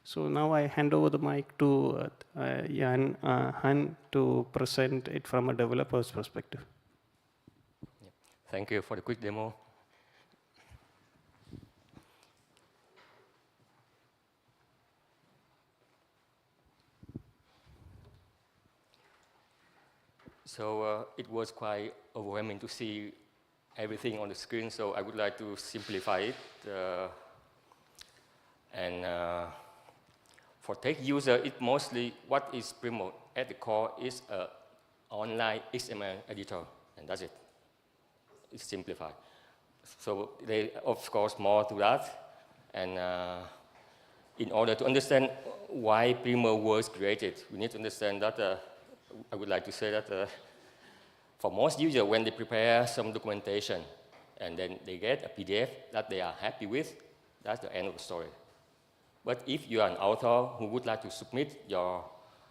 So now I hand over the mic to Jan Han to present it from a developer's perspective. Thank you for the quick demo. So it was quite overwhelming to see everything on the screen, so I would like to simplify it. For tech user, it mostly, what is Primo at the core is an online XML editor, and that's it. It's simplified. So there, of course, more to that. And in order to understand why Primo was created, we need to understand that, I would like to say that for most users, when they prepare some documentation and then they get a PDF that they are happy with, that's the end of the story. But if you are an author who would like to submit your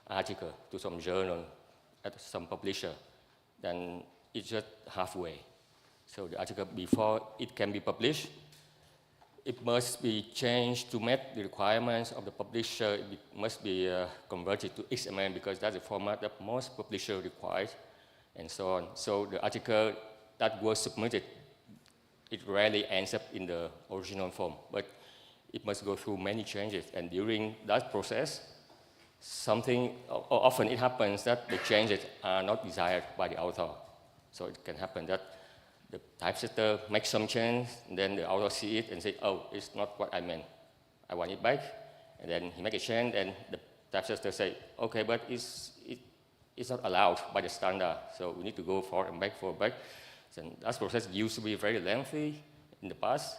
article to some journal, at some publisher, then it's just halfway. So the article, before it can be published, it must be changed to meet the requirements of the publisher. It must be converted to XML because that's the format that most publishers require, and so on. So the article that was submitted, it rarely ends up in the original form, but it must go through many changes. And during that process, often it happens that the changes are not desired by the author. So it can happen that the typesetter makes some change, and then the author sees it and says, oh, it's not what I meant. I want it back. And then he makes a change, and the typesetter says, okay, but it's not allowed by the standard. So we need to go forward and back, forward, back. So that process used to be very lengthy in the past.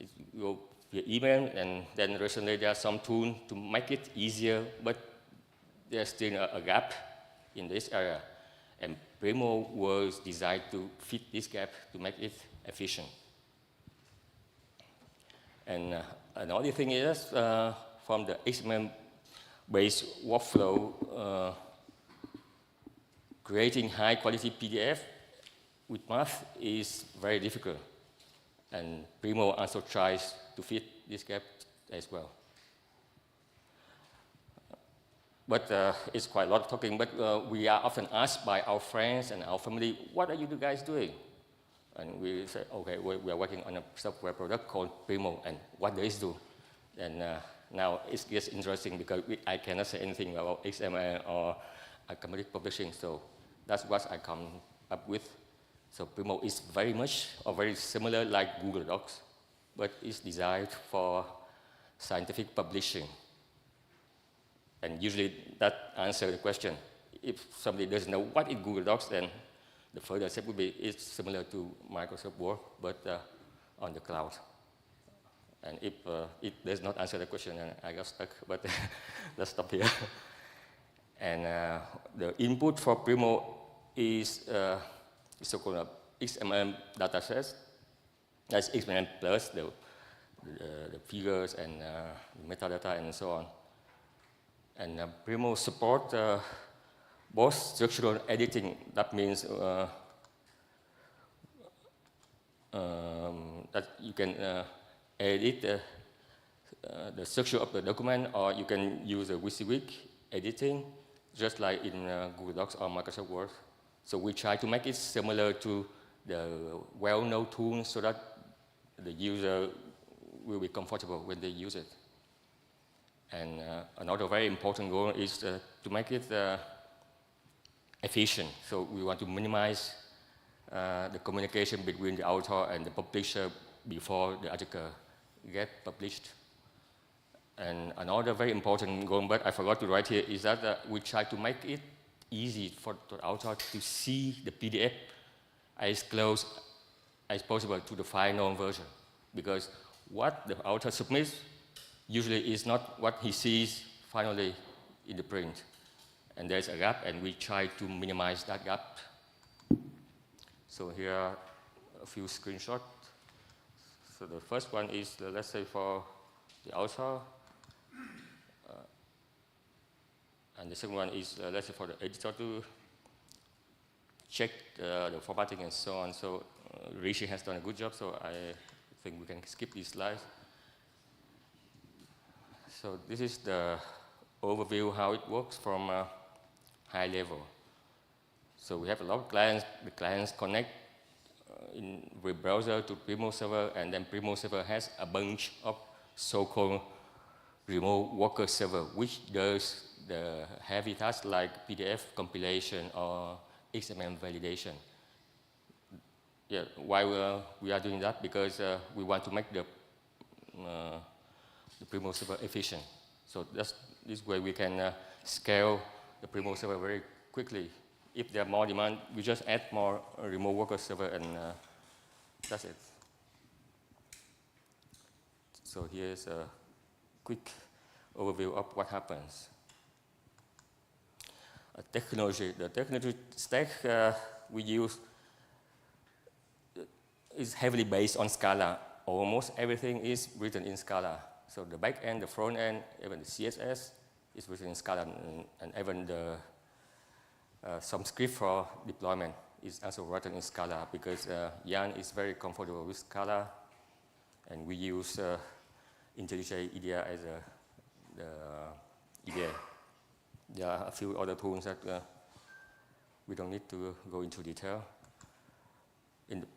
It go via email, and then recently there are some tools to make it easier, but there's still a gap in this area. And Primo was designed to fit this gap to make it efficient. And another thing is, from the XML-based workflow, creating high-quality PDF with math is very difficult. And Primo also tries to fit this gap as well. But it's quite a lot of talking, but we are often asked by our friends and our family, what are you guys doing? And we say, okay, we are working on a software product called Primo, and what does it do? And now it gets interesting because I cannot say anything about XML or academic publishing, so that's what I come up with. So Primo is very much or very similar like Google Docs, but it's designed for scientific publishing. And usually that answers the question. If somebody doesn't know what is Google Docs, then the further step would be it's similar to Microsoft Word, but on the cloud. And if it does not answer the question, then I got stuck, but let's stop here. And the input for Primo is so-called XML dataset. That's XML plus the the figures and metadata and so on. And Primo support both structural editing. That means that you can edit the structure of the document, or you can use a WYSIWYG editing, just like in Google Docs or Microsoft Word. So we try to make it similar to the well-known tools so that the user will be comfortable when they use it. And another very important goal is to make it efficient. So we want to minimize the communication between the author and the publisher before the article gets published. And another very important goal, but I forgot to write here, is that we try to make it easy for the author to see the PDF as close as possible to the final version. Because what the author submits usually is not what he sees finally in the print. And there's a gap, and we try to minimize that gap. So here are a few screenshots. So the first one is, let's say, for the author. And the second one is, let's say, for the editor to check the formatting and so on. So Rishi has done a good job, so I think we can skip these slides. So this is the overview how it works from high level. So we have a lot of clients. The clients connect in web browser to Primo server, and then Primo server has a bunch of so-called remote worker server, which does the heavy tasks like PDF compilation or XML validation. Yeah, why we are doing that? Because we want to make the Primo server efficient. So that's this way we can scale the Primo server very quickly. If there are more demand, we just add more remote worker server, and that's it. So here's a quick overview of what happens. Technology. The technology stack we use is heavily based on Scala. Almost everything is written in Scala. So the back end, the front end, even the CSS is written in Scala, and even the some script for deployment is also written in Scala, because Jan is very comfortable with Scala, and we use IntelliJ IDEA as the IDEA. There are a few other tools that we don't need to go into detail.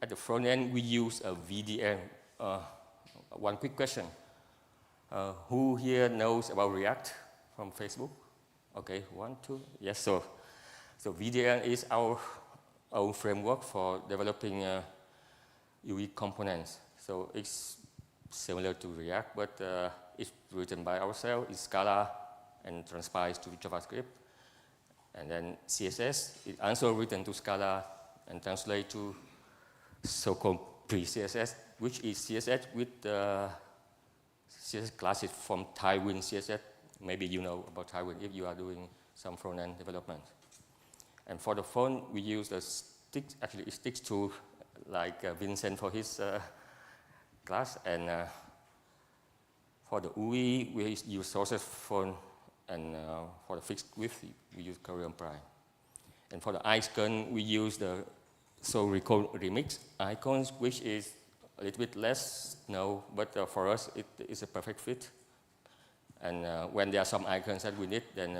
At the front end, we use a VDN. One quick question. Who here knows about React from Facebook? Okay, 1, 2, yes. So VDN is our own framework for developing UI components. So it's similar to React, but it's written by ourselves. It's Scala and transpiled to JavaScript. And then CSS is also written to Scala and translated to so-called pre-CSS, which is CSS with CSS classes from Tailwind CSS. Maybe you know about Tailwind if you are doing some front-end development. And for the font, we use the sticks. Actually, it sticks to like Vincent for his class. And for the UI, we use sources font. And for the fixed width, we use Korean Prime. And for the icon, we use the so-called remix icons, which is a little bit less known, but for us, it is a perfect fit. And when there are some icons that we need, then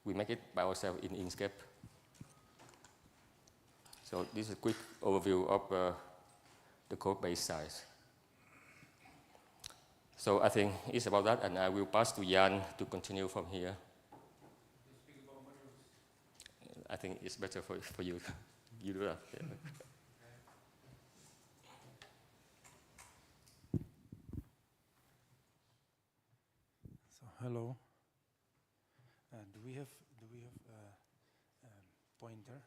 we make it by ourselves in Inkscape. So this is a quick overview of the code base size. So I think it's about that, and I will pass to Jan to continue from here. I think it's better for you. You do that. Yeah. So hello. Do we have pointer?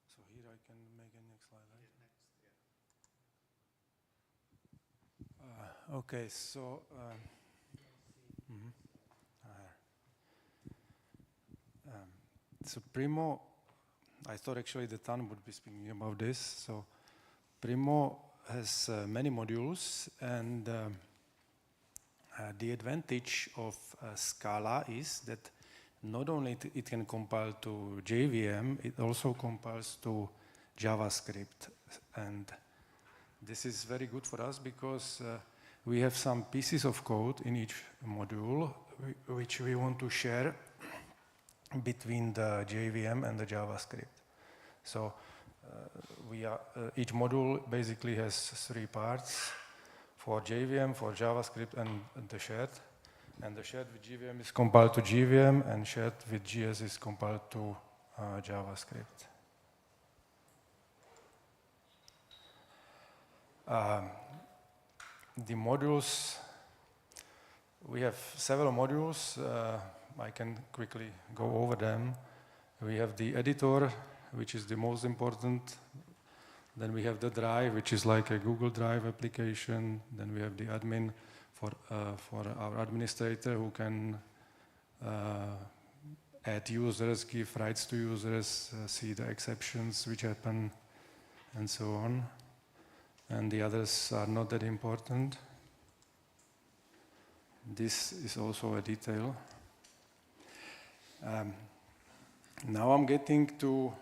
So here I can make a next slide, right? Okay, so so Primo, I thought actually that Tan would be speaking about this. So Primo has many modules, and the advantage of Scala is that not only it can compile to JVM, it also compiles to JavaScript. And this is very good for us because we have some pieces of code in each module which we want to share between the JVM and the JavaScript. So each module basically has 3 parts: for JVM, for JavaScript, and the shared. And the shared with JVM is compiled to JVM, and shared with JS is compiled to JavaScript. The modules, we have several modules. I can quickly go over them. We have the editor, which is the most important. Then we have the drive, which is like a Google Drive application. Then we have the admin for our administrator, who can add users, give rights to users, see the exceptions which happen, and so on. And the others are not that important. This is also a detail. Now I'm getting to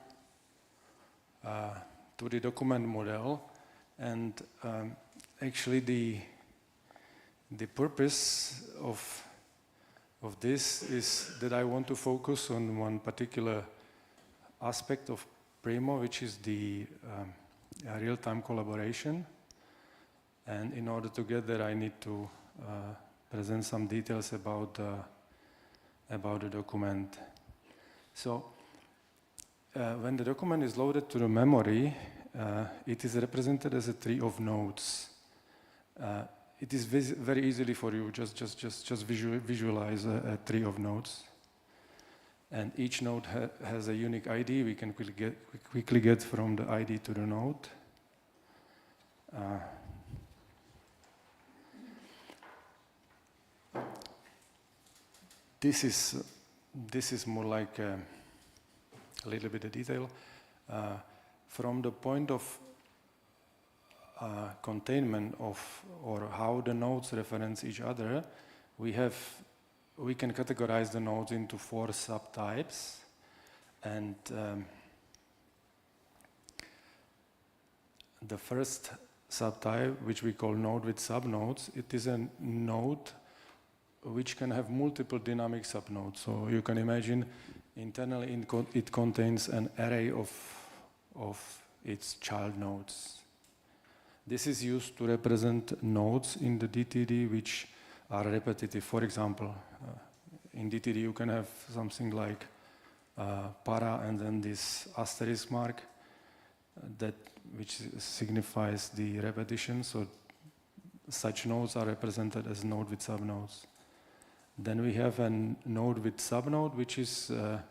the document model, and actually the purpose of this is that I want to focus on one particular aspect of Primo, which is the real-time collaboration. And in order to get there, I need to present some details about the document. So when the document is loaded to the memory, it is represented as a tree of nodes. It is very easily for you just visualize a tree of nodes, and each node has a unique ID. We can quickly get from the ID to the node. This is more like a little bit of detail. From the point of containment of, or how the nodes reference each other, we can categorize the nodes into 4 subtypes. And the first subtype, which we call node with subnodes, it is a node which can have multiple dynamic subnodes. So you can imagine internally it contains an array of its child nodes. This is used to represent nodes in the DTD which are repetitive. For example, in DTD you can have something like para and then this asterisk mark which signifies the repetition. So such nodes are represented as node with subnodes. Then we have a node with subnode, which is a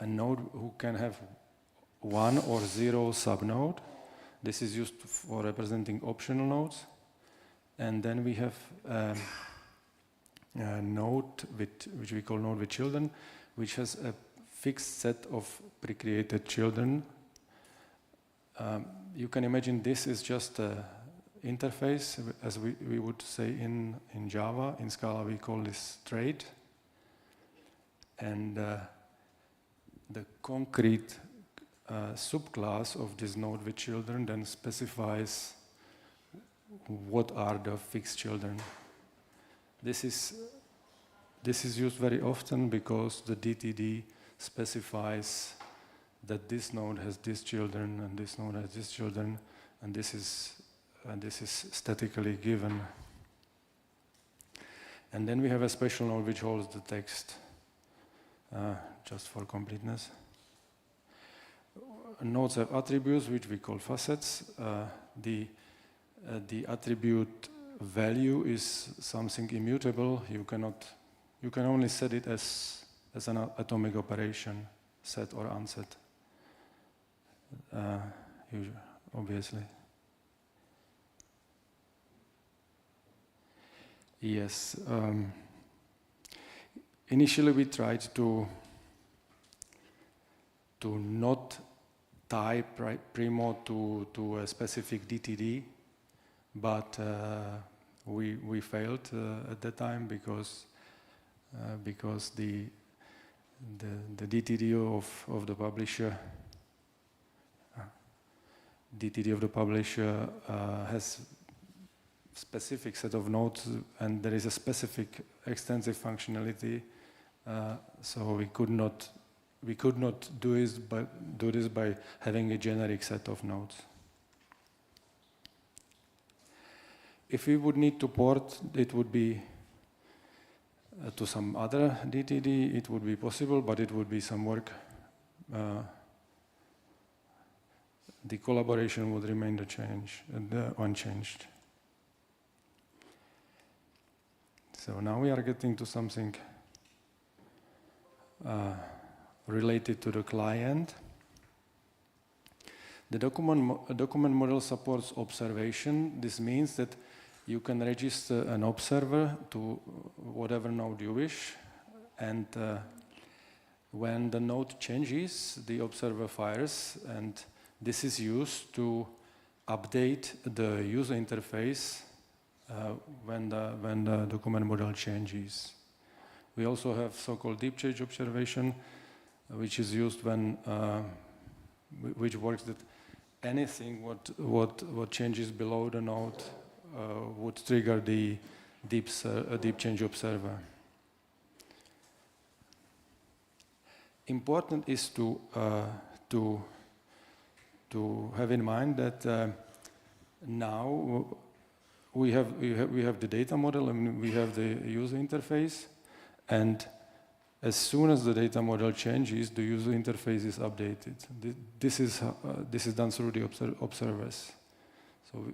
node who can have 1 or 0 subnode. This is used for representing optional nodes. And then we have a node which we call node with children, which has a fixed set of pre-created children. You can imagine this is just a interface, as we would say in Java. In Scala we call this trait. And the concrete subclass of this node with children then specifies what are the fixed children. This is used very often because the DTD specifies that this node has these children and this node has these children, and this is statically given. And then we have a special node which holds the text, just for completeness. Nodes have attributes which we call facets. The attribute value is something immutable. You can only set it as an atomic operation, set or unset, obviously. Yes. Initially we tried to not tie Primo to a specific DTD, but we failed at that time because the DTD of the publisher has specific set of nodes, and there is a specific extensive functionality. So we could not do this by having a generic set of nodes. If we would need to port, it would be to some other DTD. It would be possible, but it would be some work. The collaboration would remain unchanged. So now we are getting to something related to the client. The document model supports observation. This means that you can register an observer to whatever node you wish, and when the node changes, the observer fires, and this is used to update the user interface when the document model changes. We also have so-called deep change observation, which is used when, which works that anything what changes below the node would trigger the deep change observer. Important is to have in mind that now we have the data model and we have the user interface, and as soon as the data model changes, the user interface is updated. This is done through the observers. So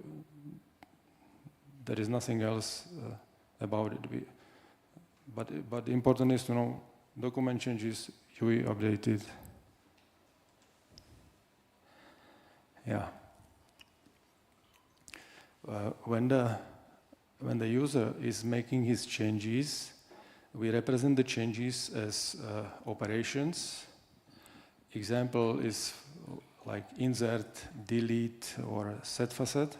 there is nothing else about it. But important is to know document changes, UI updated. Yeah. When the user is making his changes, we represent the changes as operations. Example is like insert, delete, or set facet.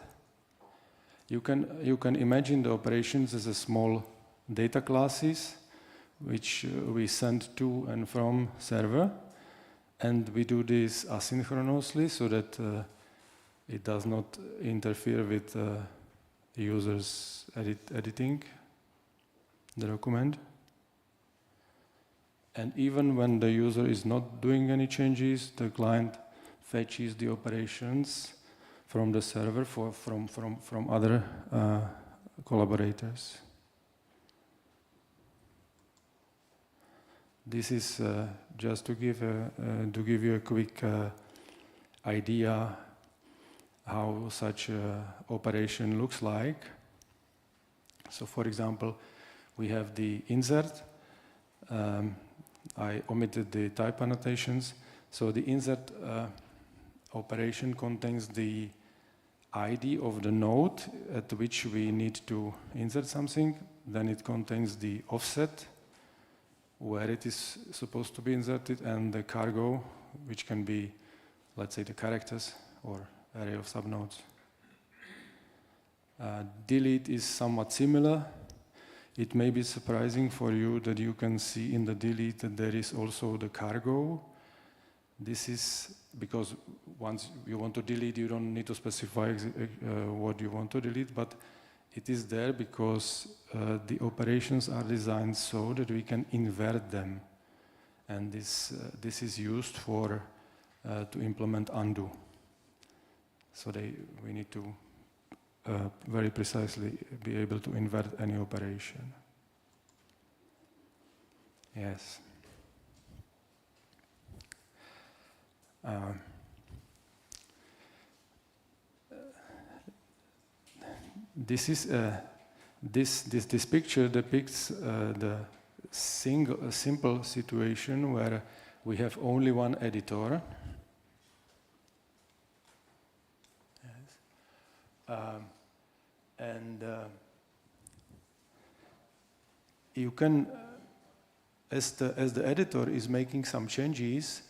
You can imagine the operations as a small data classes, which we send to and from server, and we do this asynchronously so that it does not interfere with users editing the document. And even when the user is not doing any changes, the client fetches the operations from the server from other collaborators. This is just to give you a quick idea how such operation looks like. So, for example, we have the insert. I omitted the type annotations. So the insert operation contains the ID of the node at which we need to insert something. Then it contains the offset where it is supposed to be inserted, and the cargo, which can be, let's say, the characters or array of subnodes. Delete is somewhat similar. It may be surprising for you that you can see in the delete that there is also the cargo. This is because once you want to delete, you don't need to specify what you want to delete, but it is there because the operations are designed so that we can invert them. And this is used for to implement undo. So we need to very precisely be able to invert any operation. Yes. This picture depicts the simple situation where we have only one editor. You can, as the editor is making some changes,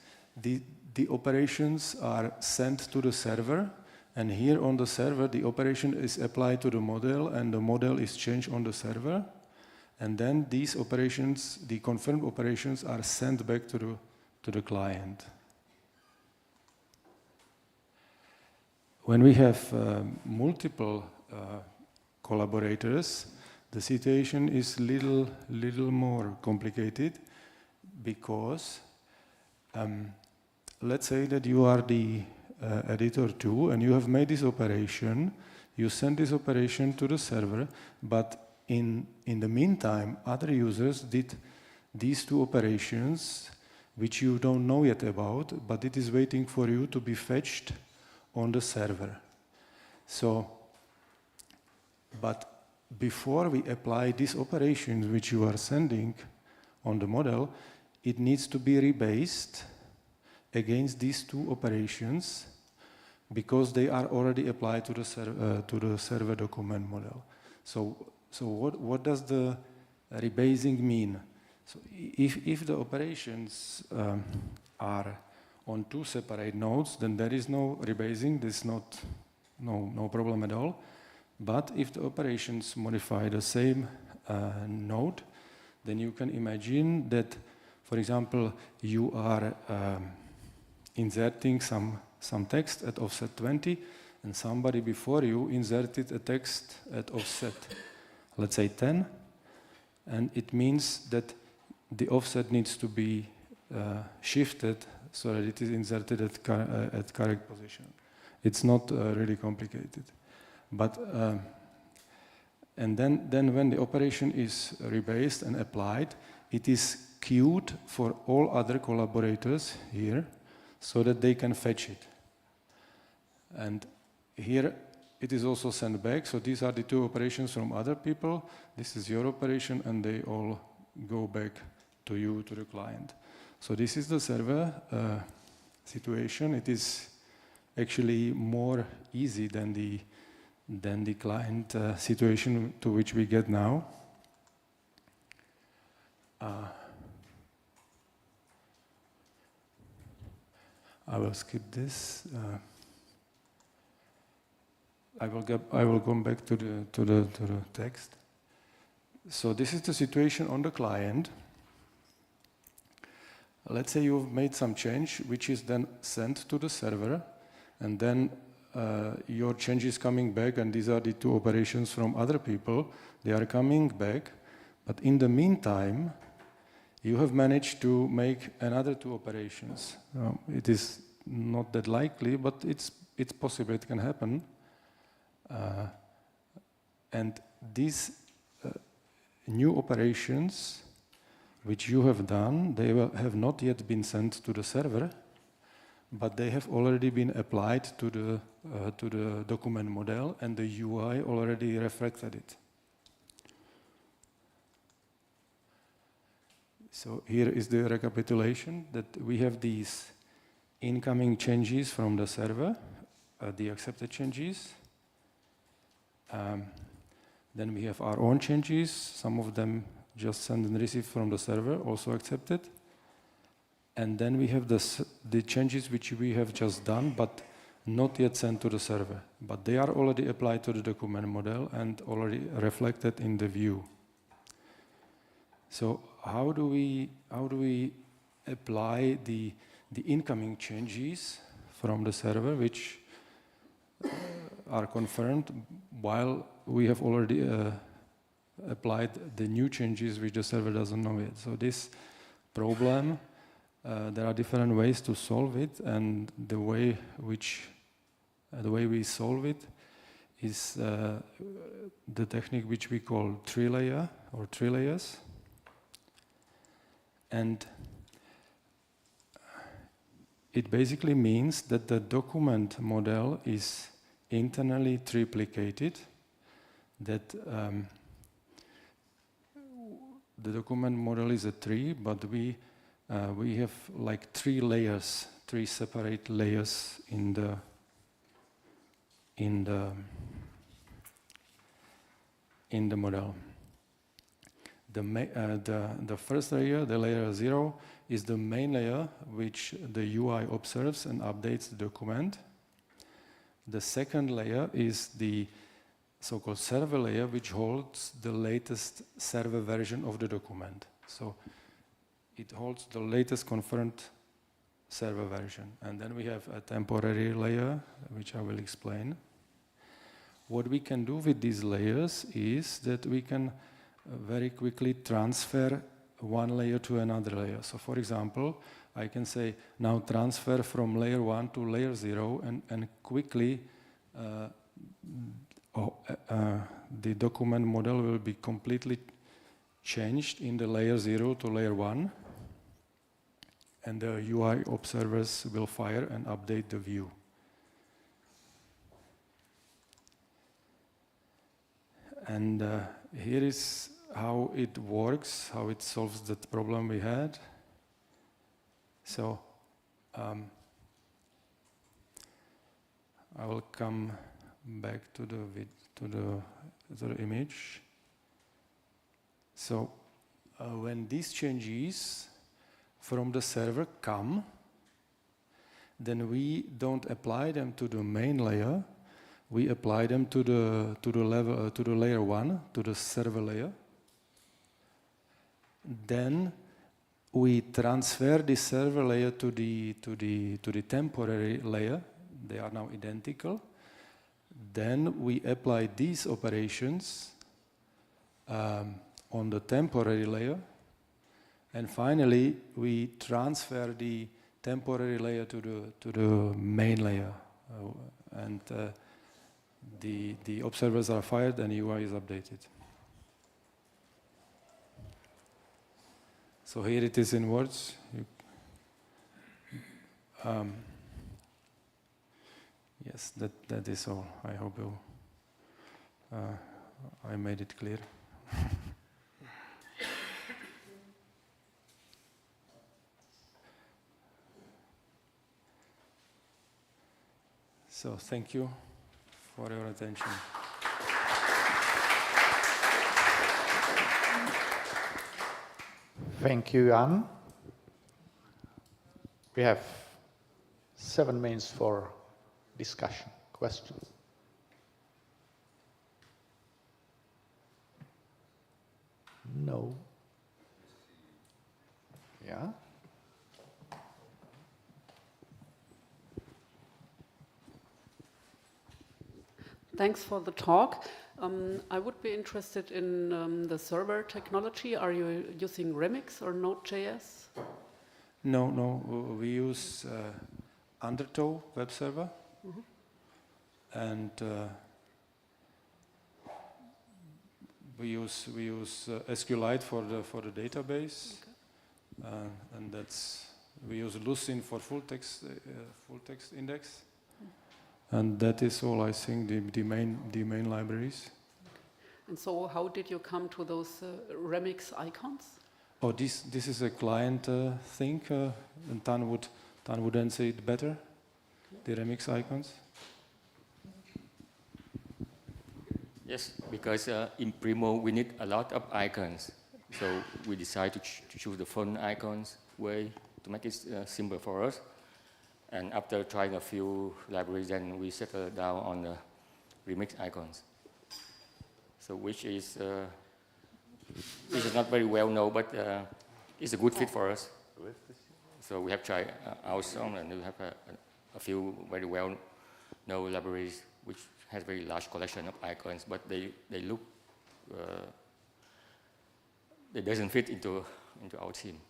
the operations are sent to the server, and here on the server the operation is applied to the model and the model is changed on the server, and then these operations, the confirmed operations, are sent back to the client. When we have multiple collaborators, the situation is little more complicated, because let's say that you are the editor too, and you have made this operation, you send this operation to the server, but in the meantime, other users did these two operations, which you don't know yet about, but it is waiting for you to be fetched on the server. So, but before we apply these operations which you are sending on the model, it needs to be rebased against these two operations, because they are already applied to the server document model. So what does the rebasing mean? So if the operations are on two separate nodes, then there is no rebasing. There's no problem at all. But if the operations modify the same node, then you can imagine that, for example, you are inserting some text at offset 20, and somebody before you inserted a text at offset, let's say 10, and it means that the offset needs to be shifted so that it is inserted at correct position. It's not really complicated. But and then when the operation is rebased and applied, it is queued for all other collaborators here, so that they can fetch it. And here it is also sent back. So these are the two operations from other people. This is your operation, and they all go back to you, to the client. So this is the server situation. It is actually more easy than the client situation to which we get now. I will skip this. I will come back to the text. So this is the situation on the client. Let's say you've made some change, which is then sent to the server, and then your change is coming back, and these are the two operations from other people. They are coming back, but in the meantime, you have managed to make another two operations. It is not that likely, but it's possible, it can happen. And these new operations which you have done, they have not yet been sent to the server, but they have already been applied to the document model, and the UI already reflected it. So here is the recapitulation, that we have these incoming changes from the server, the accepted changes. Then we have our own changes, some of them just sent and received from the server, also accepted. And then we have the changes which we have just done, but not yet sent to the server. But they are already applied to the document model and already reflected in the view. So how do we apply the incoming changes from the server, which are confirmed, while we have already applied the new changes which the server doesn't know yet? So this problem, there are different ways to solve it, and the way we solve it is the technique which we call three-layer or three layers. And it basically means that the document model is internally triplicated, that the document model is a tree, but we have like three layers, three separate layers in the model. The first layer, the layer 0, is the main layer which the UI observes and updates the document. The second layer is the so-called server layer, which holds the latest server version of the document. So it holds the latest confirmed server version. And then we have a temporary layer, which I will explain. What we can do with these layers is that we can very quickly transfer one layer to another layer. So for example, I can say now transfer from layer 1 to layer 0 and quickly the document model will be completely changed in the layer 0 to layer 1, and the UI observers will fire and update the view. And here is how it works, how it solves that problem we had. So I will come back to the image. So when these changes from the server come, then we don't apply them to the main layer. We apply them to the layer 1, to the server layer. Then we transfer the server layer to the temporary layer. They are now identical. Then we apply these operations on the temporary layer. And finally, we transfer the temporary layer to the main layer. The observers are fired and UI is updated. So here it is in words. Yes, that is all. I hope I made it clear. So thank you for your attention. Thank you, Jan. We have 7 minutes for discussion, questions. No. Yeah? Thanks for the talk. I would be interested in the server technology. Are you using Remix or Node.js? No. We use Undertow web server, and we use SQLite for the database, and we use Lucene for full text index. And that is all, I think, the main libraries. And so how did you come to those Remix icons? Oh, this is a client thing, and Tan would answer it better, the Remix icons. Yes, because in Primo we need a lot of icons. So we decided to choose the font icons way to make it simple for us. And after trying a few libraries, then we settled down on the Remix icons. So which is not very well known, but it's a good fit for us. So we have tried our song, and we have a few very well known libraries which has very large collection of icons, but they look they doesn't fit into our team.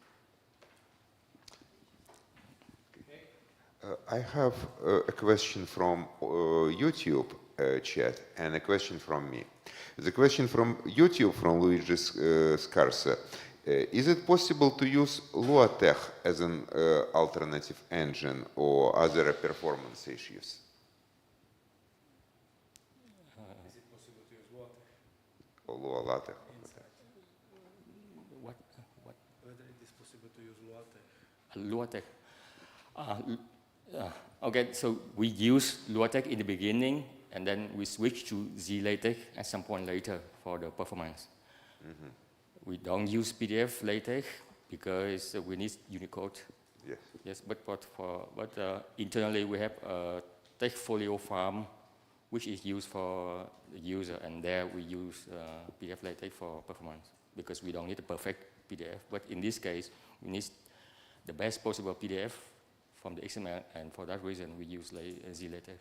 I have a question from YouTube chat and a question from me. The question from YouTube from Luigi Scarsa. Is it possible to use LuaTech as an alternative engine, or are there performance issues? Is it possible to use LuaTech? Or LuaTech? What? Whether it is possible to use LuaTech? LuaTech. Okay, so we used LuaTech in the beginning, and then we switched to ZLaTeX at some point later for the performance. we don't use PDF LaTeX because we need Unicode. Yes. Yes, but internally we have a text folio farm which is used for the user, and there we use PDF LaTeX for performance because we don't need a perfect PDF. But in this case, we need the best possible PDF from the XML, and for that reason we use ZLaTeX.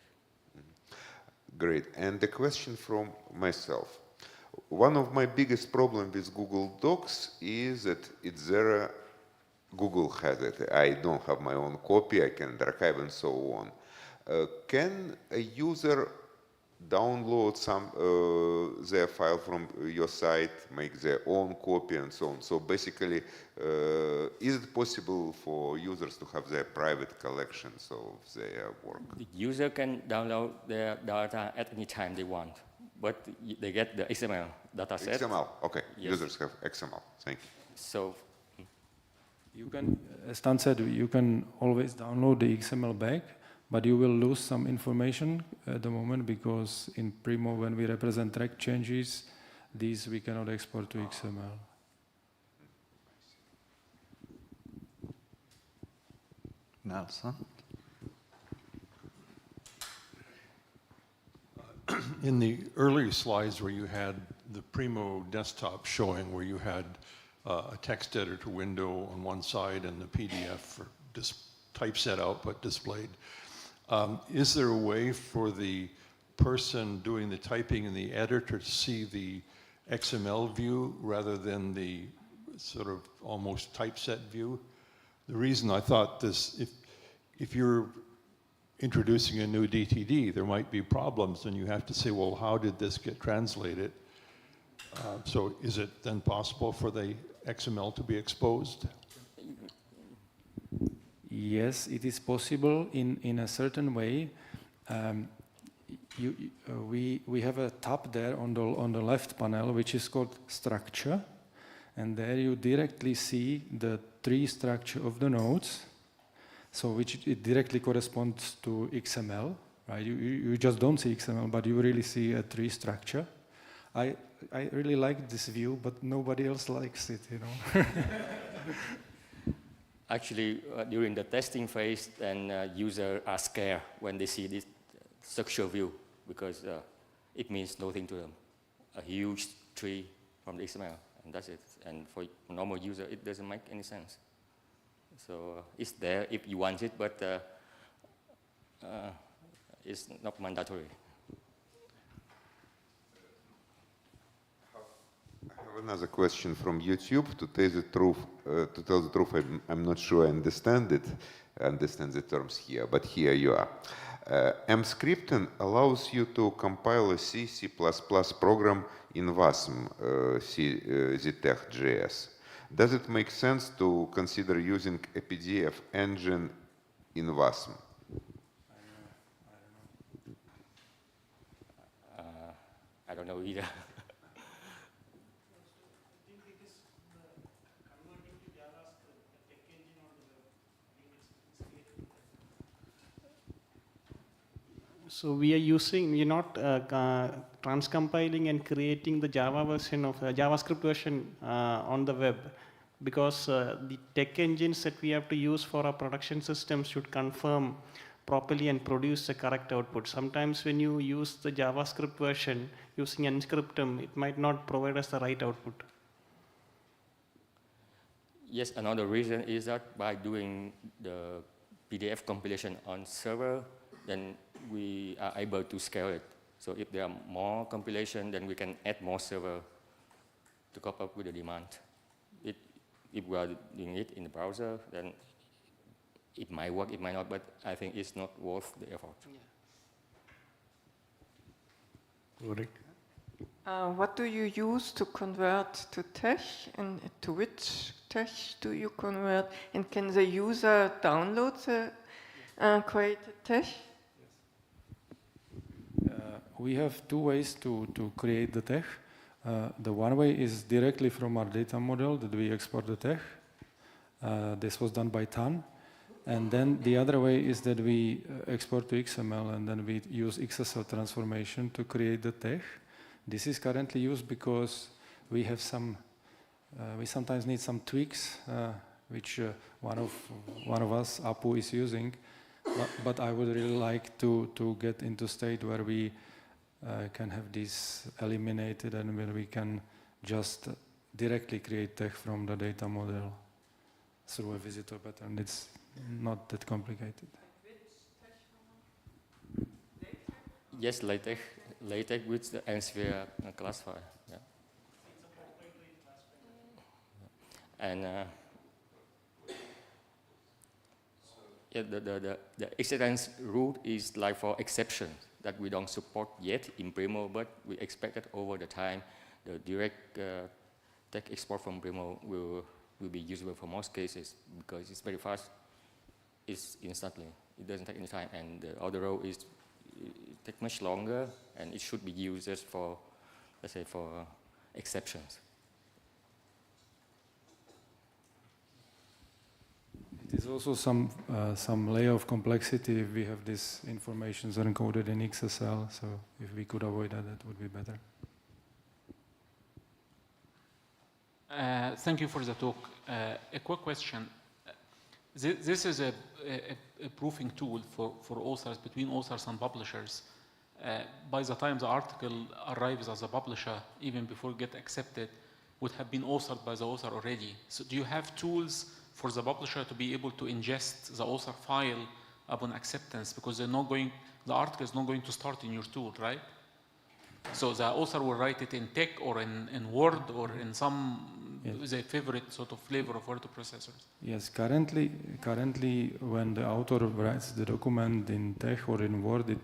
Great. And the question from myself. One of my biggest problems with Google Docs is that it's there. Google has it. I don't have my own copy. I can archive and so on. Can a user download their file from your site, make their own copy and so on? So basically, is it possible for users to have their private collections of their work? The user can download their data at any time they want, but they get the XML data set. XML, okay. Yes. Users have XML. Thank you. So you can, as Stan said, you can always download the XML back, but you will lose some information at the moment because in Primo, when we represent track changes, these we cannot export to XML. Nelson? In the earlier slides where you had the Primo desktop showing, where you had a text editor window on one side and the PDF for typeset output displayed, is there a way for the person doing the typing in the editor to see the XML view rather than the sort of almost typeset view? The reason I thought this, if you're introducing a new DTD, there might be problems, and you have to say, well, how did this get translated? So is it then possible for the XML to be exposed? Yes, it is possible in a certain way. We have a tab there on the left panel, which is called structure, and there you directly see the tree structure of the nodes, so which it directly corresponds to XML, right? You just don't see XML, but you really see a tree structure. I really like this view, but nobody else likes it, you know. actually, during the testing phase, then users are scared when they see this structure view because it means nothing to them. A huge tree from the XML, and that's it. And for a normal user, it doesn't make any sense. So it's there if you want it, but it's not mandatory. I have another question from YouTube. To tell the truth, I'm not sure I understand the terms here, but here you are. mscripting allows you to compile a C program in WASM, ZTech.js. Does it make sense to consider using a PDF engine in WASM? I don't know either. So we're not transcompiling and creating the Java version of JavaScript version on the web, because the tech engines that we have to use for our production systems should confirm properly and produce the correct output. Sometimes when you use the JavaScript version using Nscriptum, it might not provide us the right output. Yes, another reason is that by doing the PDF compilation on server, then we are able to scale it. So if there are more compilation, then we can add more server to cope up with the demand. If we are doing it in the browser, then it might work, it might not, but I think it's not worth the effort. Yeah. What do you use to convert to TeX, and to which TeX do you convert? And can the user download the created TeX? We have two ways to create the TeX. The one way is directly from our data model that we export the TeX. This was done by Tan. And then the other way is that we export to XML, and then we use XSL transformation to create the TeX. This is currently used because we have some we sometimes need some tweaks, which one of us, Apu, is using. But I would really like to get into state where we can have this eliminated and where we can just directly create tech from the data model through a visitor pattern. It's not that complicated. Yes, LaTeX with the Elsevier classifier. Yeah. And yeah, the acceptance route is like for exceptions that we don't support yet in Primo, but we expect that over the time, the direct tech export from Primo will be usable for most cases because it's very fast. It's instantly. It doesn't take any time, and the other road is it takes much longer, and it should be used just for, let's say, for exceptions. It is also some layer of complexity if we have these informations encoded in XSL. So if we could avoid that, that would be better. Thank you for the talk. A quick question. This is a proofing tool for authors, between authors and publishers. By the time the article arrives as a publisher, even before it gets accepted, would have been authored by the author already. So do you have tools for the publisher to be able to ingest the author file upon acceptance? Because the article is not going to start in your tool, right? So the author will write it in TeX or in Word or in some the favorite sort of flavor of word processors. Yes, currently when the author writes the document in TeX or in Word, it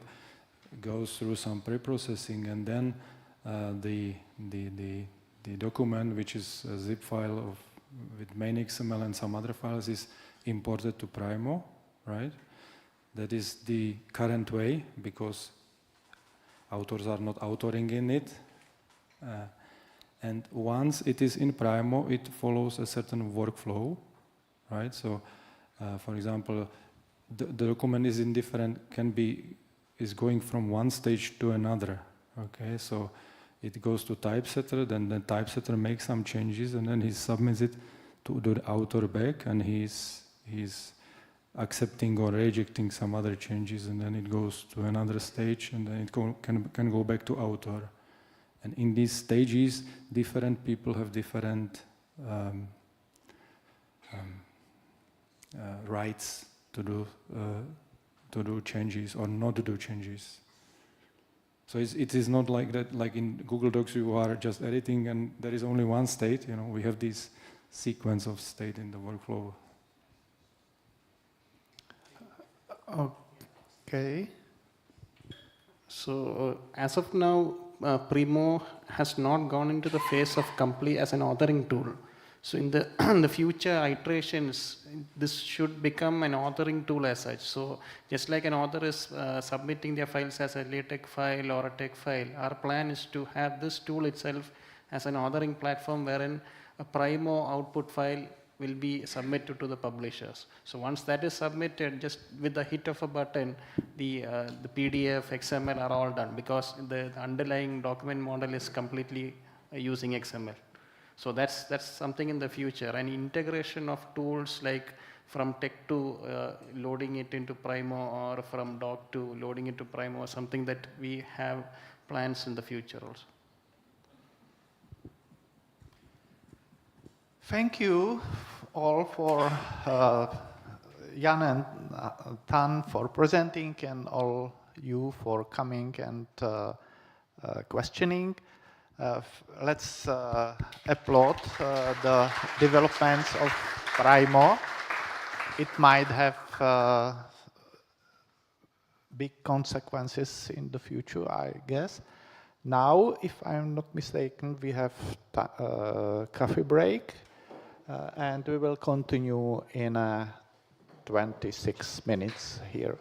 goes through some pre-processing, and then the document, which is a zip file with main XML and some other files, is imported to Primo, right? That is the current way because authors are not authoring in it. And once it is in Primo, it follows a certain workflow, right? So, for example, the document is is going from one stage to another, okay? So it goes to typesetter, then the typesetter makes some changes, and then he submits it to the author back, and he's accepting or rejecting some other changes, and then it goes to another stage, and then it can go back to author. And in these stages, different people have different rights to do changes or not to do changes. So it is not like that, like in Google Docs you are just editing and there is only one state. You know, we have this sequence of state in the workflow. Okay. So as of now, Primo has not gone into the phase of complete as an authoring tool. So in the future iterations, this should become an authoring tool as such. So just like an author is submitting their files as a LaTeX file or a TeX file, our plan is to have this tool itself as an authoring platform wherein a Primo output file will be submitted to the publishers. So once that is submitted, just with the hit of a button, the PDF, XML are all done because the underlying document model is completely using XML. So that's something in the future. And integration of tools like from TeX to loading it into Primo or from Doc to loading into Primo, something that we have plans in the future also. Thank you all for Jan and Tan for presenting and all you for coming and questioning. Let's applaud the developments of Primo. It might have big consequences in the future, I guess. Now, if I'm not mistaken, we have coffee break. And we will continue in 26 minutes here.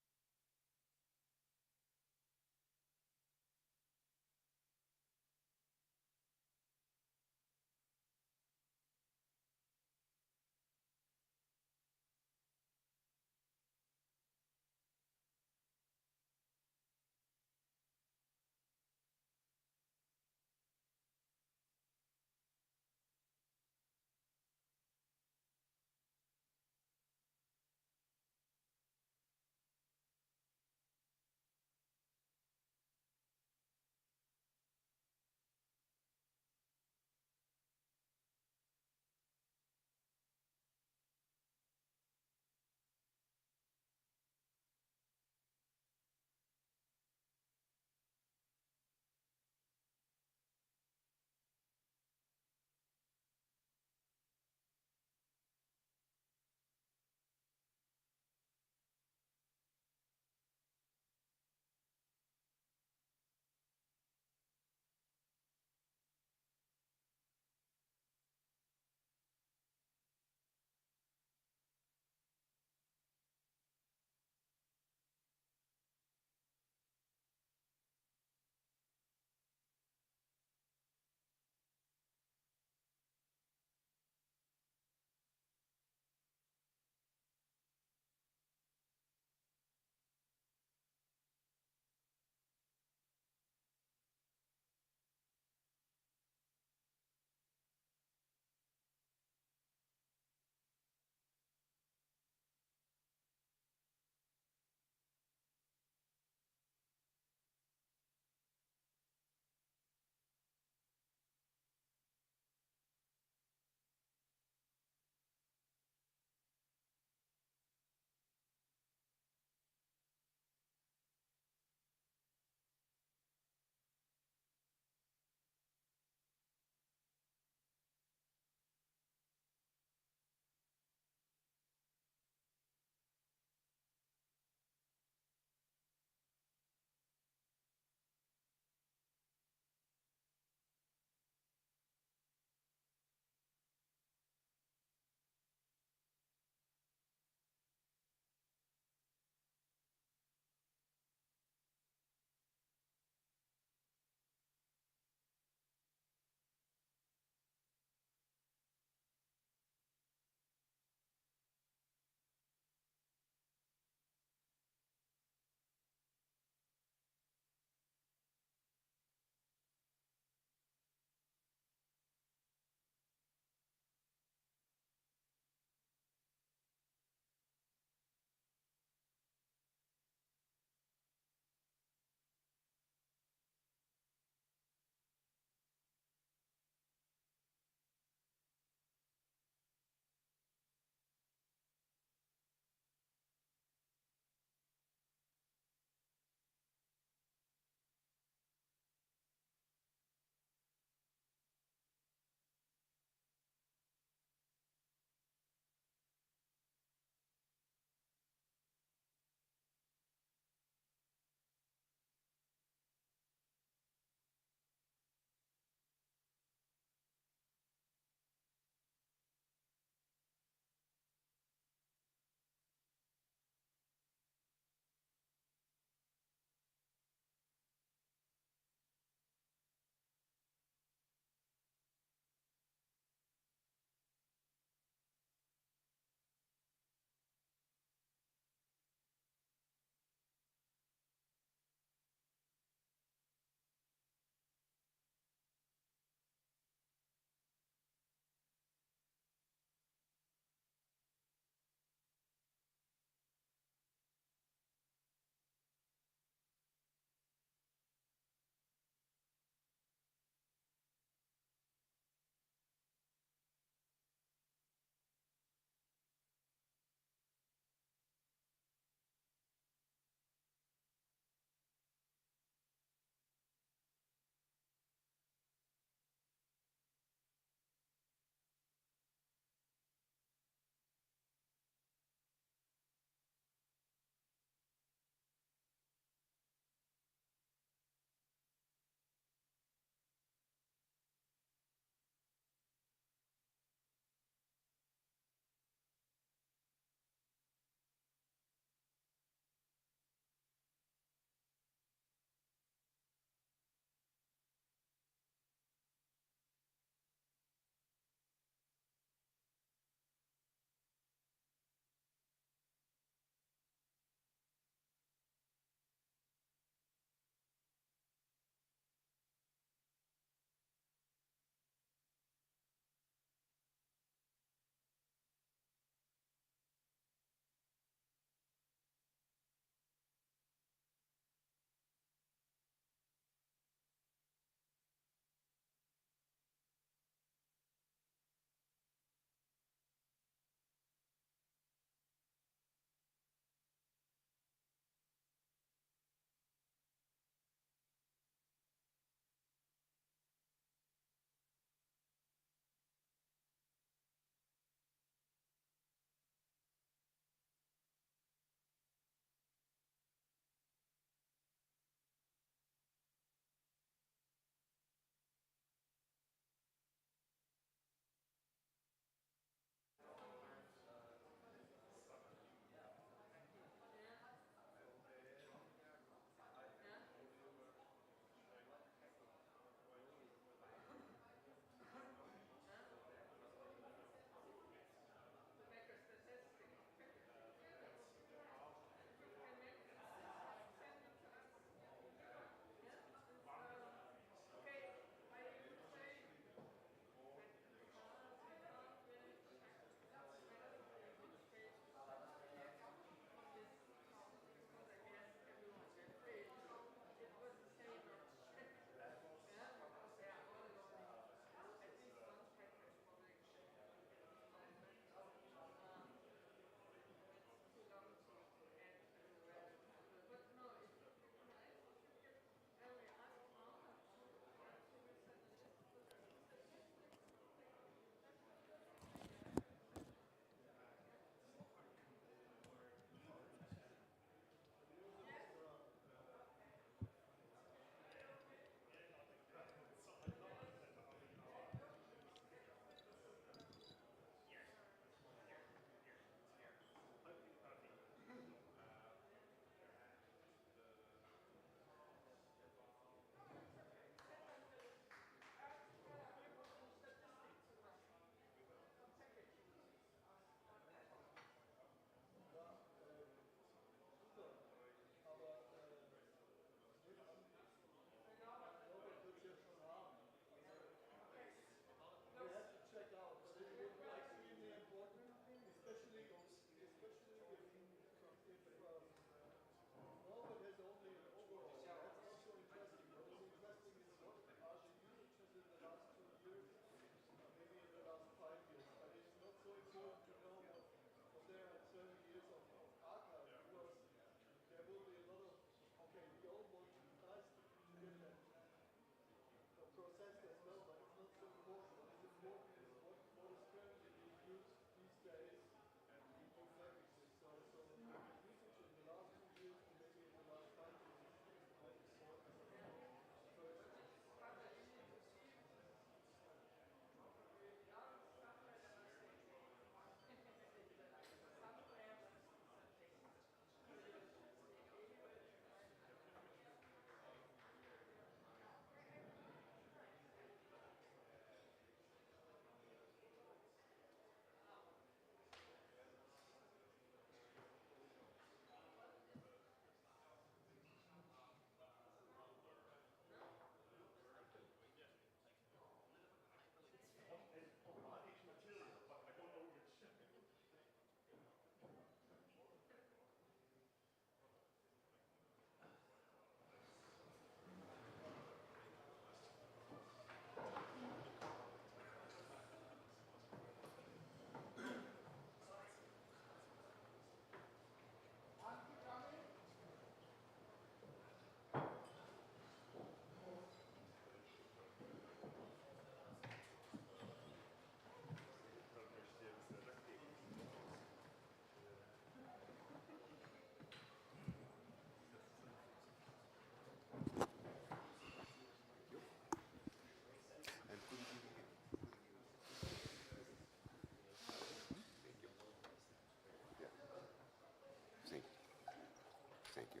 Thank you.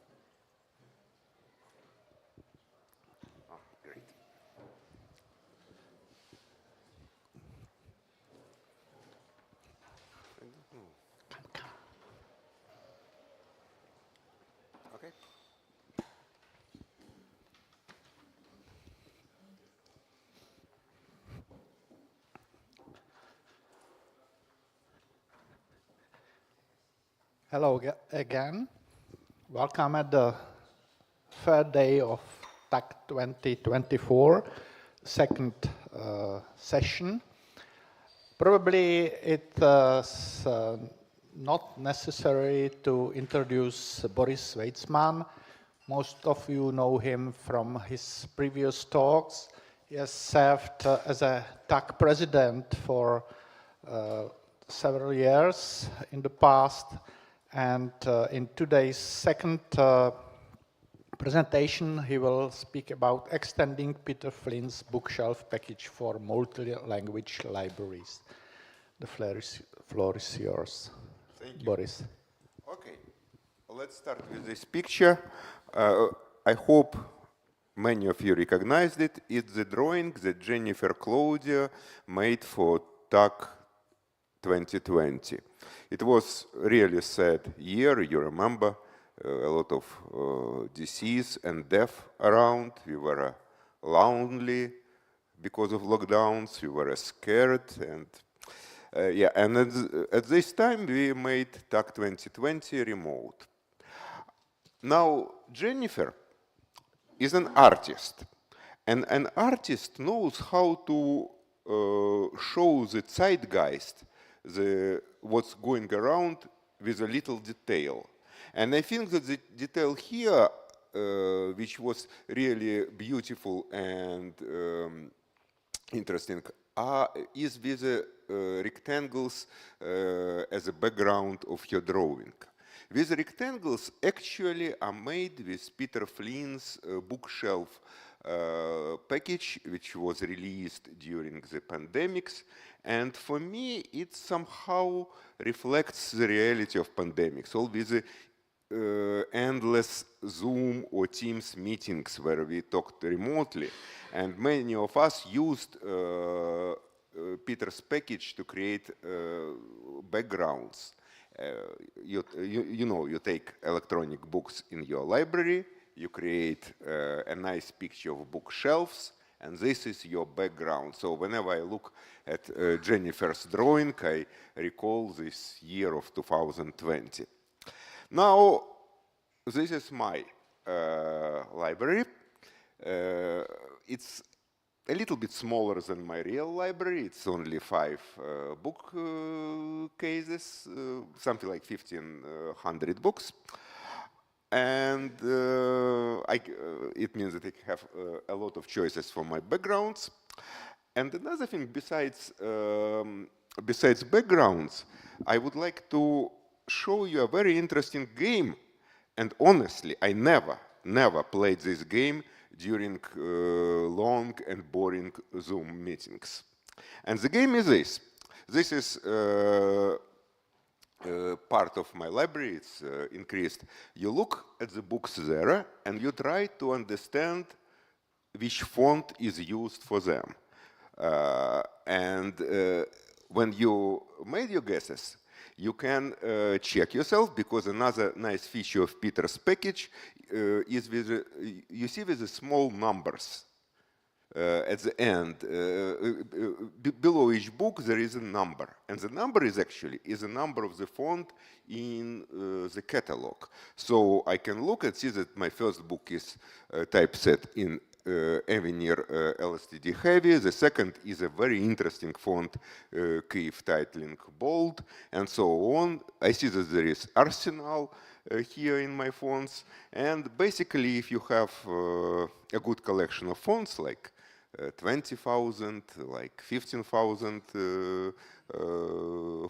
Oh, great. Okay. Hello again. Welcome at the third day of TUG 2024, second session. Probably it's not necessary to introduce Boris Weitzman. Most of you know him from his previous talks. He has served as a TUG president for several years in the past, and in today's second presentation he will speak about extending Peter Flynn's bookshelf package for multi-language libraries. The floor is yours. Thank you. Boris. Okay, let's start with this picture. I hope many of you recognized it. It's the drawing that Jennifer Claudia made for TUG 2020. It was really sad year, you remember, a lot of disease and death around. We were lonely because of lockdowns, we were scared, and yeah, and at this time we made TUG 2020 remote. Now, Jennifer is an artist, and an artist knows how to show the zeitgeist, what's going around with a little detail. And I think that the detail here, which was really beautiful and interesting, is with the rectangles as a background of your drawing. These rectangles actually are made with Peter Flynn's bookshelf package, which was released during the pandemics. And for me, it somehow reflects the reality of pandemics. All these endless Zoom or Teams meetings where we talked remotely. And many of us used Peter's package to create backgrounds. You know, you take electronic books in your library, you create a nice picture of bookshelves, and this is your background. So whenever I look at Jennifer's drawing, I recall this year of 2020. Now, this is my library. It's a little bit smaller than my real library. It's only 5 book cases, something like 1,500 books. And it means that I have a lot of choices for my backgrounds. And another thing, besides backgrounds, I would like to show you a very interesting game. And honestly, I never played this game during long and boring Zoom meetings. And the game is this. This is part of my library. It's increased. You look at the books there and you try to understand which font is used for them. And when you made your guesses, you can check yourself, because another nice feature of Peter's package is with you see with the small numbers at the end. Below each book there is a number, and the number is actually the number of the font in the catalog. So I can look and see that my first book is typeset in Avenir LSTD Heavy. The second is a very interesting font, Kyiv Titling Bold, and so on. I see that there is Arsenal here in my fonts, and basically if you have a good collection of fonts, like 20,000, like 15,000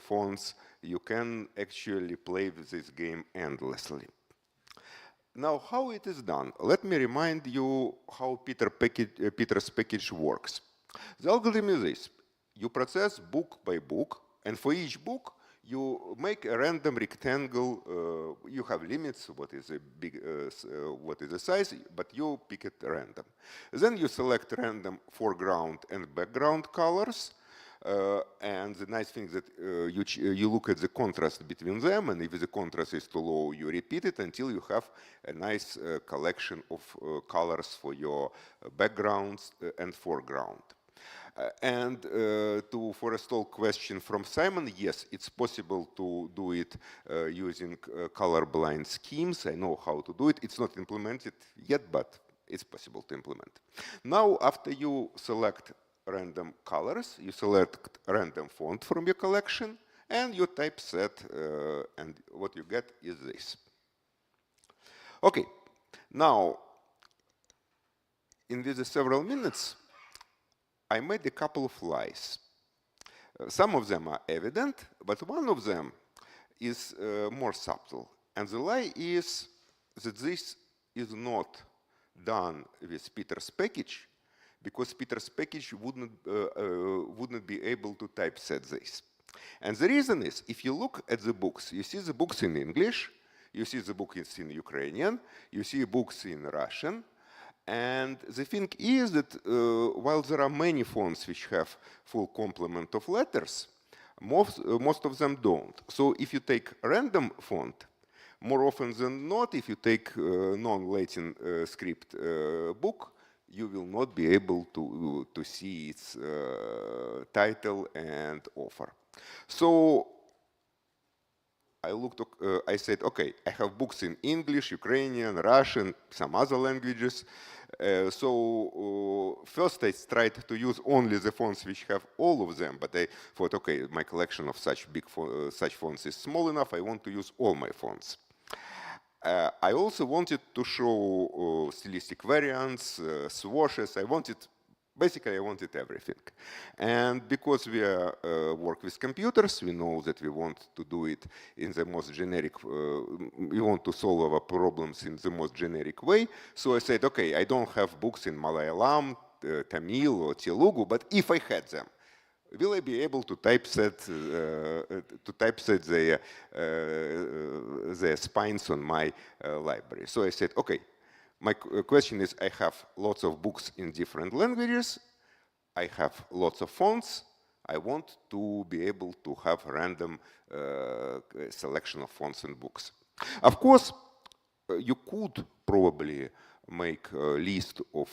fonts, you can actually play with this game endlessly. Now, how it is done? Let me remind you how Peter's package works. The algorithm is this. You process book by book, and for each book, you make a random rectangle. You have limits, what is what is the size, but you pick it random. Then you select random foreground and background colors. And the nice thing is that you look at the contrast between them, and if the contrast is too low, you repeat it until you have a nice collection of colors for your backgrounds and foreground. And to forestall question from Simon, yes, it's possible to do it using colorblind schemes. I know how to do it. It's not implemented yet, but it's possible to implement. Now, after you select random colors, you select random font from your collection, and you typeset, and what you get is this. Okay, now, in these several minutes, I made a couple of lies. Some of them are evident, but one of them is more subtle. And the lie is that this is not done with Peter's package, because Peter's package wouldn't be able to typeset this. And the reason is, if you look at the books, you see the books in English, you see the books in Ukrainian, you see books in Russian, and the thing is that while there are many fonts which have full complement of letters, most of them don't. So if you take random font, more often than not, if you take non-Latin script book, you will not be able to see its title and offer. So I said, okay, I have books in English, Ukrainian, Russian, some other languages. So first I tried to use only the fonts which have all of them, but I thought, okay, my collection of such fonts is small enough, I want to use all my fonts. I also wanted to show stylistic variants, swashes. Basically, I wanted everything. And because we work with computers, we know that we want to do it in the most generic, we want to solve our problems in the most generic way. So I said, okay, I don't have books in Malayalam, Tamil, or Telugu, but if I had them, will I be able to typeset the spines on my library? So I said, okay, my question is, I have lots of books in different languages, I have lots of fonts, I want to be able to have a random selection of fonts and books. Of course, you could probably make a list of,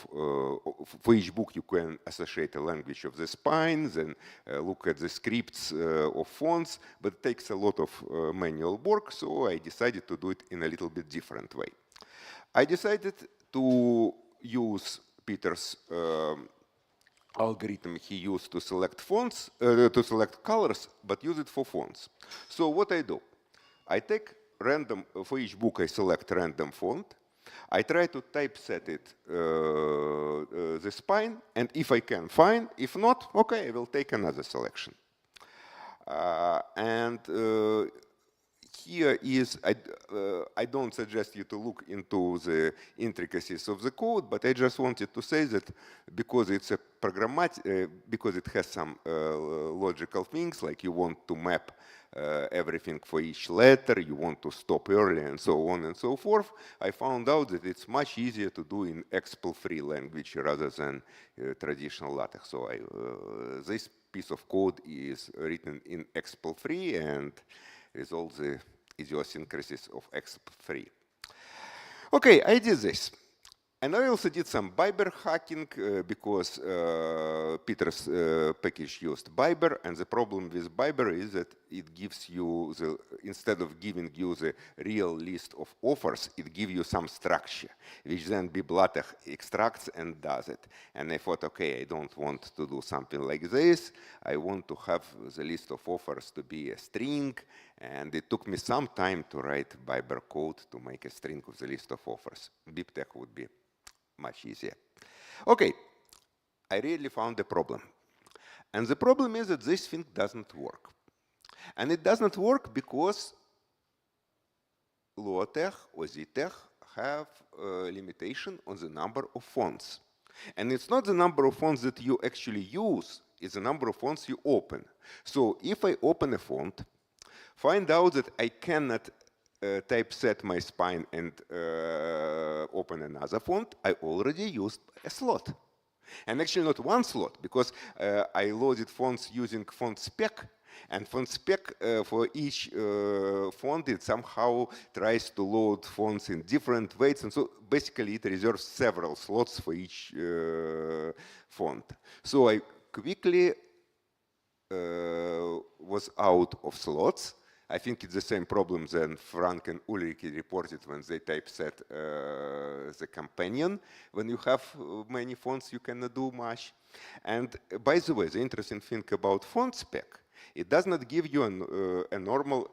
for each book you can associate a language of the spines and look at the scripts of fonts, but it takes a lot of manual work, so I decided to do it in a little bit different way. I decided to use Peter's algorithm he used to select fonts, to select colors, but use it for fonts. So what I do, I take random, for each book I select random font, I try to typeset it, the spine, and if I can, fine. If not, okay, I will take another selection. Here is, I don't suggest you to look into the intricacies of the code, but I just wanted to say that because it's a programmatic, because it has some logical things, like you want to map everything for each letter, you want to stop early, and so on and so forth, I found out that it's much easier to do in expl-free language rather than traditional LaTeX. So this piece of code is written in expl-free and with all the idiosyncrasies of expl-free. Okay, I did this. And I also did some Biber hacking because Peter's package used Biber, and the problem with Biber is that it gives you, instead of giving you the real list of offers, it gives you some structure, which then BibLaTeX extracts and does it. And I thought, okay, I don't want to do something like this. I want to have the list of offers to be a string, and it took me some time to write Biber code to make a string of the list of offers. BibTeX would be much easier. Okay, I really found a problem. And the problem is that this thing doesn't work. And it doesn't work because LuaTeX or ZTeX have a limitation on the number of fonts. And it's not the number of fonts that you actually use, it's the number of fonts you open. So if I open a font, find out that I cannot typeset my spine and open another font, I already used a slot. And actually not one slot, because I loaded fonts using font spec, and font spec for each font, it somehow tries to load fonts in different weights, and so basically it reserves several slots for each font. So I quickly was out of slots. I think it's the same problem that Frank and Ulrike reported when they typeset the companion. When you have many fonts, you cannot do much. And by the way, the interesting thing about font spec, it does not give you a normal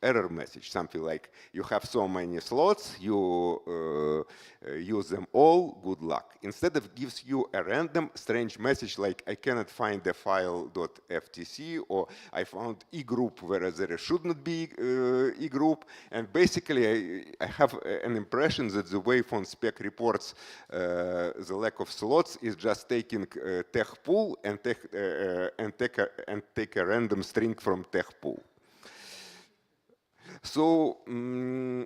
error message, something like you have so many slots, you use them all, good luck. Instead, it gives you a random strange message like I cannot find the file.ftc, or I found E group where there should not be E group. And basically, I have an impression that the way font spec reports the lack of slots is just taking tech pool and take a random string from tech pool. So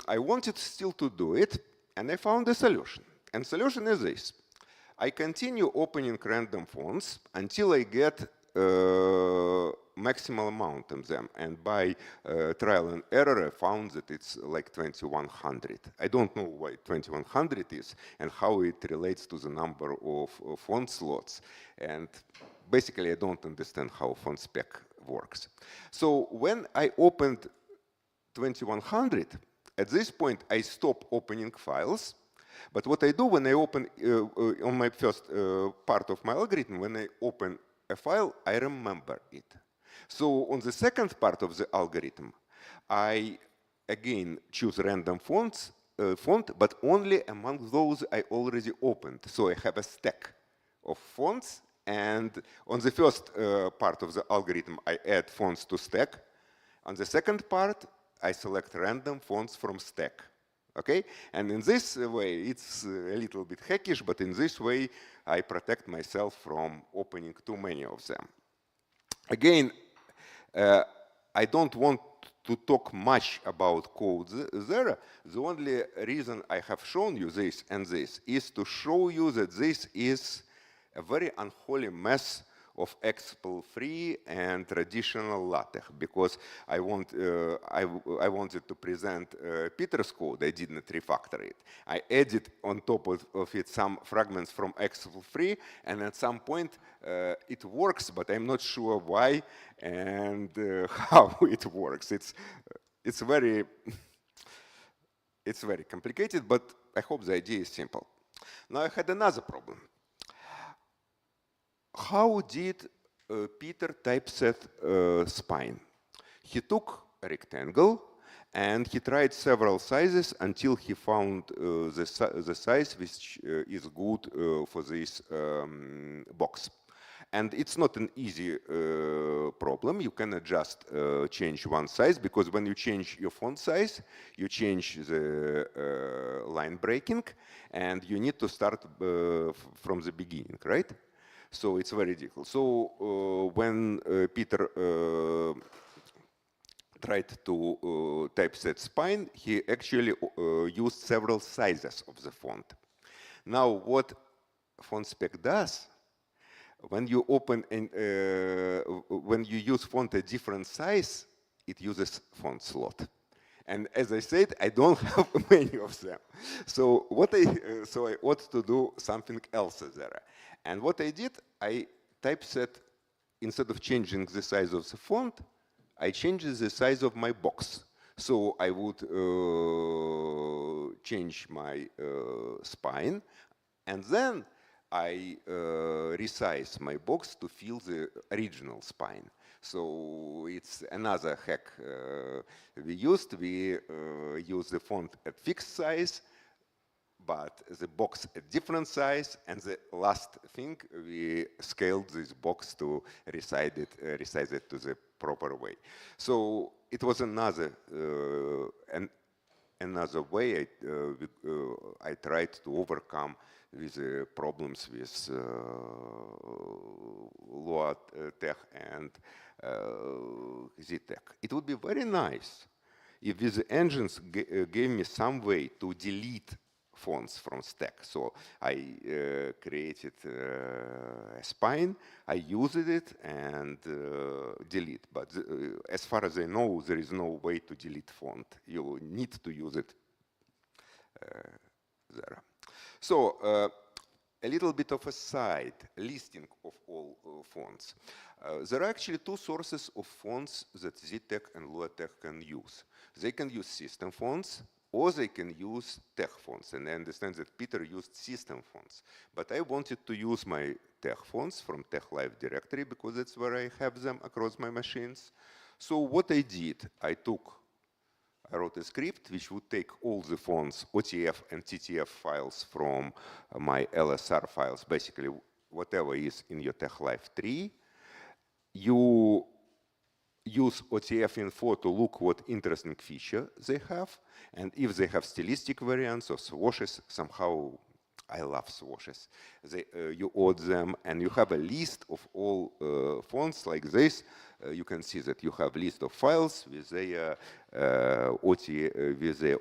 I wanted still to do it, and I found a solution. And solution is this. I continue opening random fonts until I get maximal amount of them. And by trial and error, I found that it's like 2100. I don't know why 2100 is and how it relates to the number of font slots. And basically, I don't understand how font spec works. So when I opened 2100, at this point, I stop opening files. But what I do when I open, on my first part of my algorithm, when I open a file, I remember it. So on the second part of the algorithm, I again choose random font, but only among those I already opened. So I have a stack of fonts. And on the first part of the algorithm, I add fonts to stack. On the second part, I select random fonts from stack. Okay? And in this way, it's a little bit hackish, but in this way, I protect myself from opening too many of them. Again, I don't want to talk much about code there. The only reason I have shown you this and this is to show you that this is a very unholy mess of expl-free and traditional LaTeX, because I wanted to present Peter's code. I didn't refactor it. I added on top of it some fragments from expl-free, and at some point it works, but I'm not sure why and how it works. It's very complicated, but I hope the idea is simple. Now I had another problem. How did Peter typeset spine? He took a rectangle and he tried several sizes until he found the size which is good for this box. And it's not an easy problem. You cannot just change one size, because when you change your font size, you change the line breaking, and you need to start from the beginning, right? So it's very difficult. So when Peter tried to typeset spine, he actually used several sizes of the font. Now, what font spec does, when you open when you use font a different size, it uses font slot. And as I said, I don't have many of them. So I ought to do something else there. And what I did, I typeset, instead of changing the size of the font, I changed the size of my box. So I would change my spine, and then I resize my box to fill the original spine. So it's another hack we used. We use the font at fixed size, but the box at different size. And the last thing, we scaled this box to resize it to the proper way. So it was another way I tried to overcome with problems with low Lua Tech and Z-Tech. It would be very nice if these engines gave me some way to delete fonts from stack. So I created a spine, I used it and delete. But as far as I know, there is no way to delete font. You need to use it there. So a little bit of a side listing of all fonts. There are actually two sources of fonts that Z-Tech and Lua-Tech can use. They can use system fonts, or they can use tech fonts. And I understand that Peter used system fonts. But I wanted to use my tech fonts from Tech Live directory because that's where I have them across my machines. So what I did, I wrote a script which would take all the fonts, OTF and TTF files from my LSR files, basically whatever is in your Tech Live tree. You use OTF info to look what interesting feature they have, and if they have stylistic variants or swashes, somehow I love swashes. You add them, and you have a list of all fonts like this. You can see that you have a list of files with their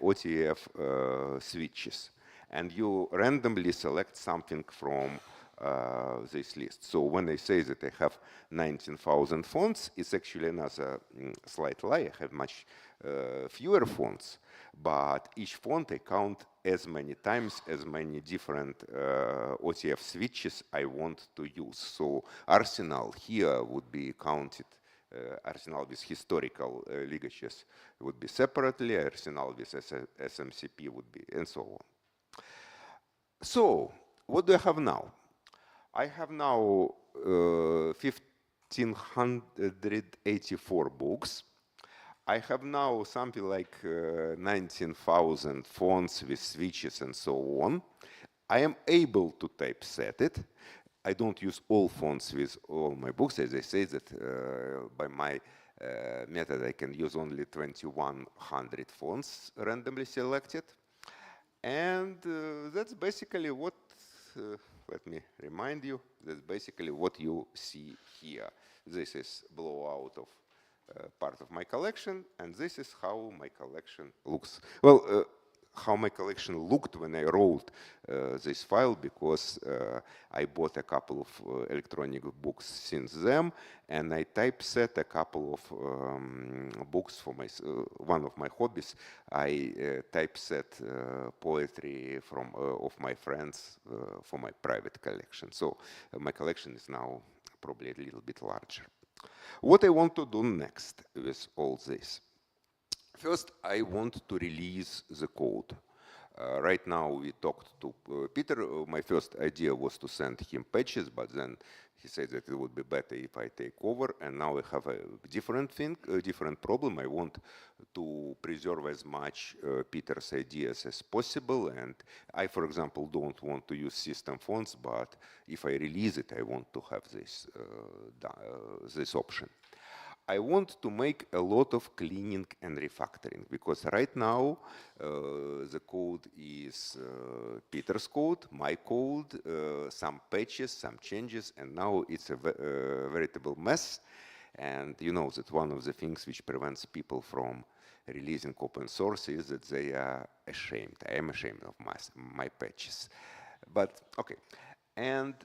OTF switches, and you randomly select something from this list. So when I say that I have 19,000 fonts, it's actually another slight lie. I have much fewer fonts, but each font I count as many times as many different OTF switches I want to use. So Arsenal here would be counted. Arsenal with historical ligatures would be separately. Arsenal with SMCP would be, and so on. So what do I have now? I have now 1,584 books. I have now something like 19,000 fonts with switches and so on. I am able to typeset it. I don't use all fonts with all my books. As I say that by my method, I can use only 2,100 fonts randomly selected. And that's basically what let me remind you, that's basically what you see here. This is blowout of part of my collection, and this is how my collection looks. Well, how my collection looked when I wrote this file, because I bought a couple of electronic books since then, and I typeset a couple of books for my one of my hobbies. I typeset poetry from of my friends for my private collection. So my collection is now probably a little bit larger. What I want to do next with all this? First, I want to release the code. Right now, we talked to Peter. My first idea was to send him patches, but then he said that it would be better if I take over. And now I have a different thing, a different problem. I want to preserve as much Peter's ideas as possible. And I, for example, don't want to use system fonts, but if I release it, I want to have this, this option. I want to make a lot of cleaning and refactoring, because right now the code is Peter's code, my code, some patches, some changes, and now it's a veritable mess. And you know that one of the things which prevents people from releasing open source is that they are ashamed. I am ashamed of my patches. But okay. And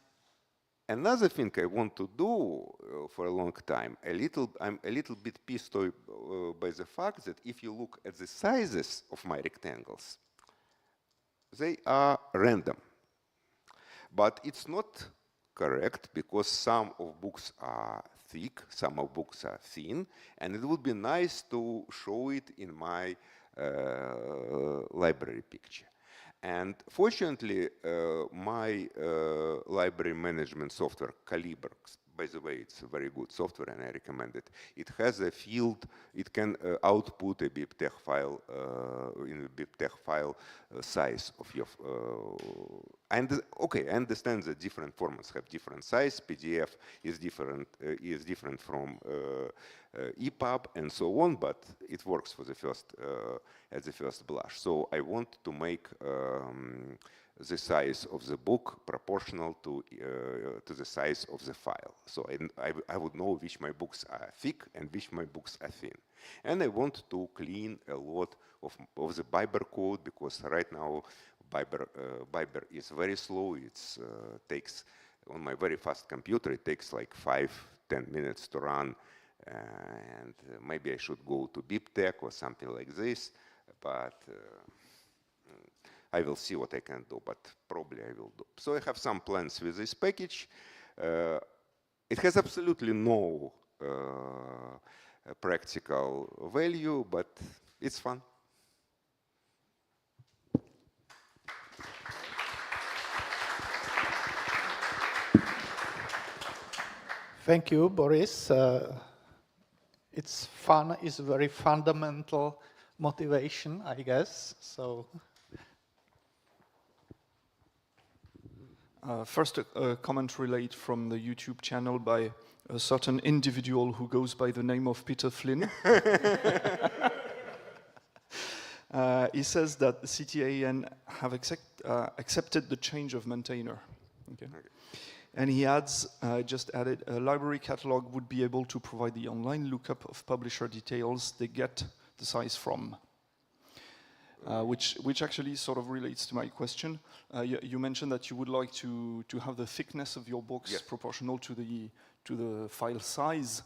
another thing I want to do for a long time, I'm a little bit pissed by the fact that if you look at the sizes of my rectangles, they are random. But it's not correct, because some of books are thick, some of books are thin, and it would be nice to show it in my library picture. And fortunately, my library management software, Calibre, by the way, it's a very good software and I recommend it. It has a field, it can output a BibTeX file in a BibTeX file size of your, and okay, I understand that different formats have different size. PDF is different from EPUB and so on, but it works for the first, at the first blush. So I want to make the size of the book proportional to the size of the file. So I would know which my books are thick and which my books are thin. And I want to clean a lot of the Biber code, because right now Biber is very slow. It takes, on my very fast computer, it takes like 5-10 minutes to run. And maybe I should go to BibTeX or something like this, but I will see what I can do, but probably I will do. So I have some plans with this package. It has absolutely no practical value, but it's fun. Thank you, Boris. It's fun is a very fundamental motivation, I guess. So, first, a comment relayed from the YouTube channel by a certain individual who goes by the name of Peter Flynn. He says that the CTAN have accepted the change of maintainer. Okay. And he adds, just added, a library catalog would be able to provide the online lookup of publisher details they get the size from. Which actually sort of relates to my question. You mentioned that you would like to have the thickness of your books proportional to the file size.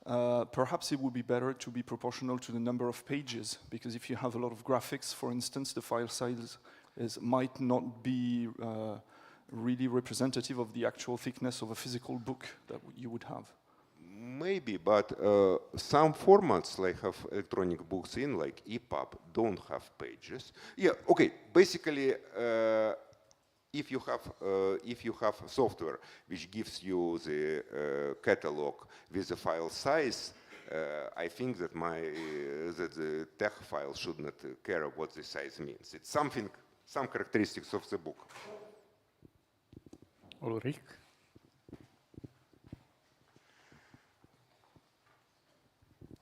Perhaps it would be better to be proportional to the number of pages, because if you have a lot of graphics, for instance, the file size might not be really representative of the actual thickness of a physical book that you would have. Maybe, but some formats like have electronic books in, like EPUB, don't have pages. Yeah, okay. Basically, if you have software which gives you the catalog with the file size, I think that that the TUG file should not care what the size means. It's some characteristics of the book. Ulrich?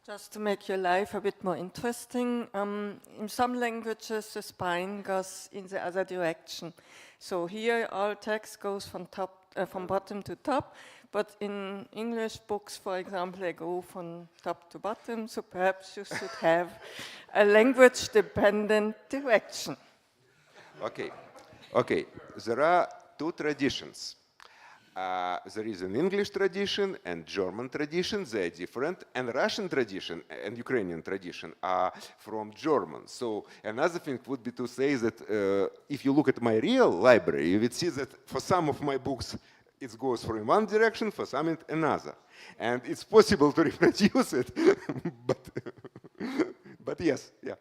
Just to make your life a bit more interesting, in some languages the spine goes in the other direction. So here all text goes from bottom to top, but in English books, for example, they go from top to bottom, so perhaps you should have a language-dependent direction. Okay. There are two traditions. There is an English tradition and German tradition. They are different. And Russian tradition and Ukrainian tradition are from German. So another thing would be to say that if you look at my real library, you would see that for some of my books, it goes in one direction, for some in another. And it's possible to reproduce it, but yes, yeah.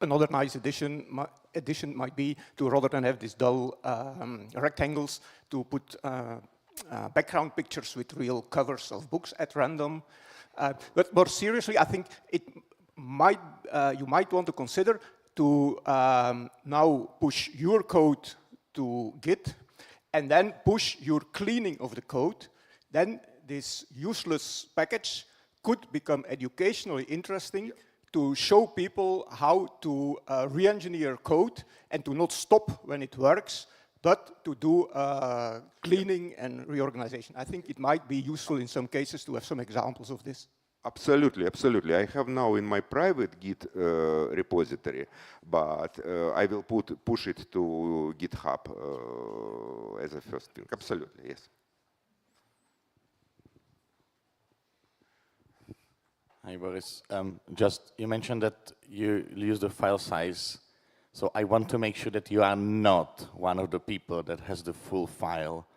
Another nice addition might be to, rather than have these dull rectangles, to put background pictures with real covers of books at random. But more seriously, I think you might want to consider to now push your code to Git and then push your cleaning of the code. Then this useless package could become educationally interesting to show people how to re-engineer code and to not stop when it works, but to do cleaning and reorganization. I think it might be useful in some cases to have some examples of this. Absolutely, absolutely. I have now in my private Git repository, but I will push it to GitHub as a first thing. Absolutely, yes. Hi, Boris. Just, you mentioned that you use the file size. So I want to make sure that you are not one of the people that has the full file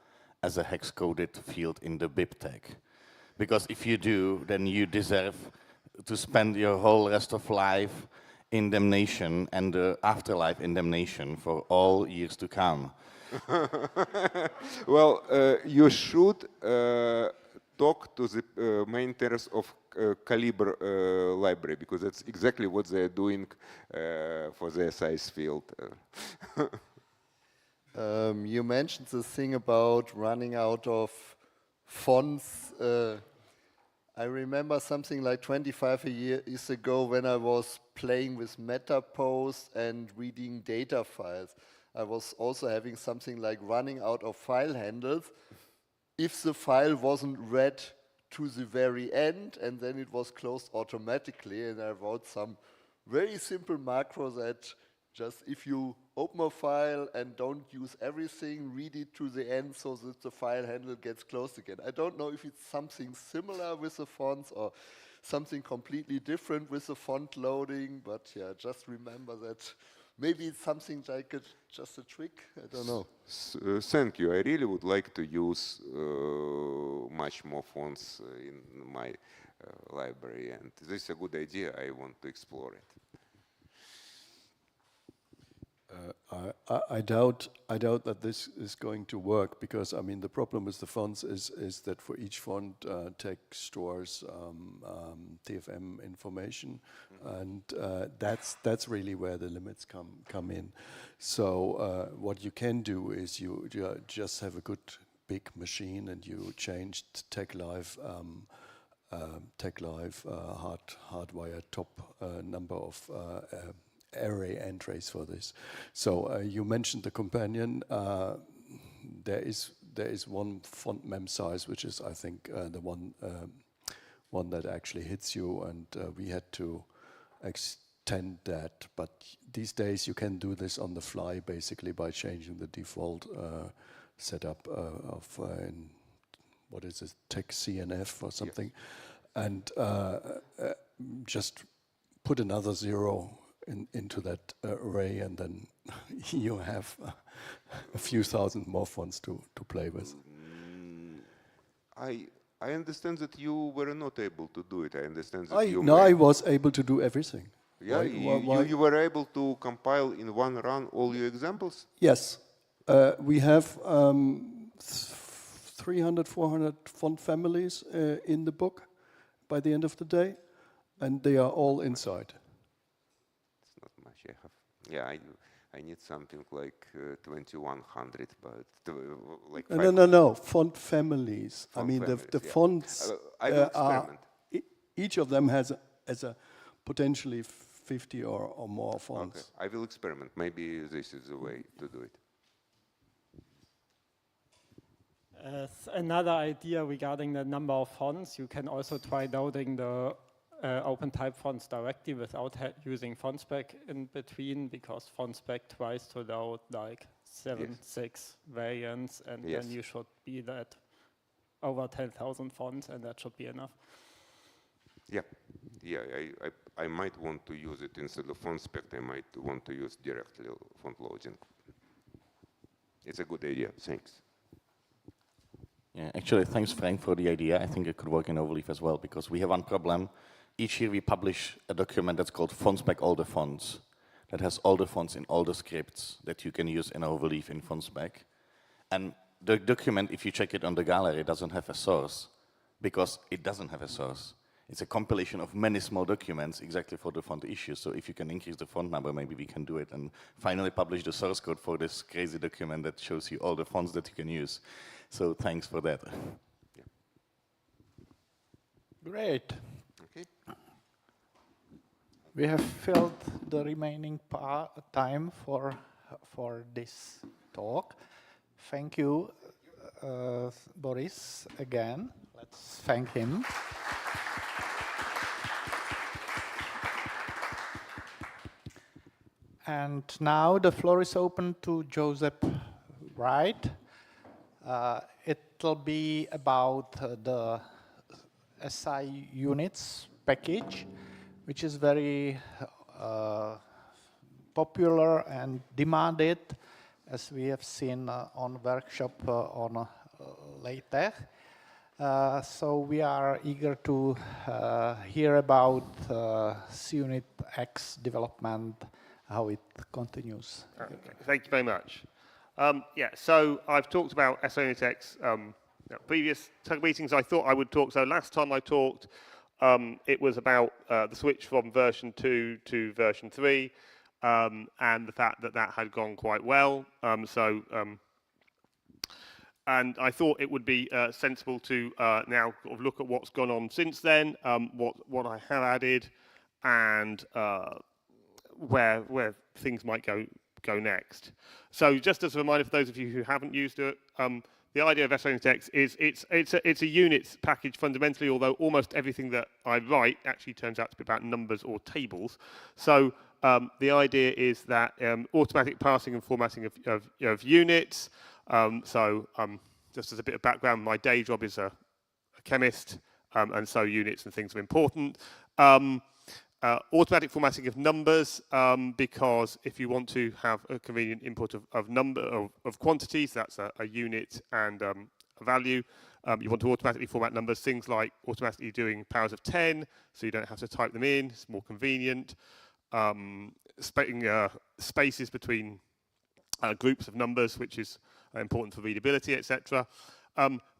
as a hex-coded field in the BibTeX. Because if you do, then you deserve to spend your whole rest of life in damnation and the afterlife in damnation for all years to come. Well, you should talk to the maintainers of Calibre library, because that's exactly what they're doing for their size field. You mentioned the thing about running out of fonts. I remember something like 25 years ago when I was playing with meta posts and reading data files. I was also having something like running out of file handles if the file wasn't read to the very end, and then it was closed automatically. And I wrote some very simple macro that just if you open a file and don't use everything, read it to the end so that the file handle gets closed again. I don't know if it's something similar with the fonts or something completely different with the font loading, but yeah, just remember that maybe it's something like just a trick, I don't know. Thank you. I really would like to use much more fonts in my library, and this is a good idea. I want to explore it. I doubt that this is going to work, because I mean the problem with the fonts is that for each font TEG stores TFM information, and that's really where the limits come in. So what you can do is you just have a good big machine and you change TEG Live hardwire top number of array entries for this. So you mentioned the companion. There is one font mem size which is, I think, the one that actually hits you, and we had to extend that. But these days you can do this on the fly, basically by changing the default setup of what is it, TEG CNF or something, yes. And just put another 0 into that array, and then you have a few thousand more fonts to play with. I understand that you were not able to do it. I understand that I was able to do everyeverything. Yeah, you were able to compile in one run all your examples? Yes. We have 300, 400 font families in the book by the end of the day, and they are all inside. I need something like 2100, but like no, font families. I mean, families, the fonts I will experiment. Each of them has a potentially 50 or more fonts. Okay, I will experiment. Maybe this is the way to do it. Another idea regarding the number of fonts, you can also try loading the open type fonts directly without using FontSpec in between, because FontSpec tries to load like 6 variants, and then you should be at over 10,000 fonts, and that should be enough. Yeah, I might want to use it instead of FontSpec. I might want to use directly font loading. It's a good idea. Thanks. Yeah, actually, thanks, Frank, for the idea. I think it could work in Overleaf as well, because we have one problem. Each year we publish a document that's called FontSpec All the Fonts, that has all the fonts in all the scripts that you can use in Overleaf in FontSpec. And the document, if you check it on the gallery, doesn't have a source, because it doesn't have a source. It's a compilation of many small documents exactly for the font issues. So if you can increase the font number, maybe we can do it and finally publish the source code for this crazy document that shows you all the fonts that you can use. So thanks for that. Yeah. Great. Okay. We have filled the remaining time for this talk. Thank you, Boris, again. Let's thank him. And now the floor is open to Joseph Wright. It'll be about the SI units package, which is very popular and demanded, as we have seen on workshop on later. So we are eager to hear about CUnit X development, how it continues. Okay. Thank you very much. So I've talked about SUnit X previous TUG meetings. I thought I would talk. So last time I talked, it was about the switch from version 2 to version 3, and the fact that had gone quite well. And I thought it would be sensible to now sort of look at what's gone on since then, what I have added, and where things might go next. So just as a reminder for those of you who haven't used it, the idea of SONITX is it's a units package fundamentally, although almost everything that I write actually turns out to be about numbers or tables. So the idea is that automatic parsing and formatting of units. Just as a bit of background, my day job is a chemist, and so units and things are important. Automatic formatting of numbers, because if you want to have a convenient input of quantities, that's a unit and a value. You want to automatically format numbers, things like automatically doing powers of 10, so you don't have to type them in, it's more convenient. Spaces between groups of numbers, which is important for readability, etc.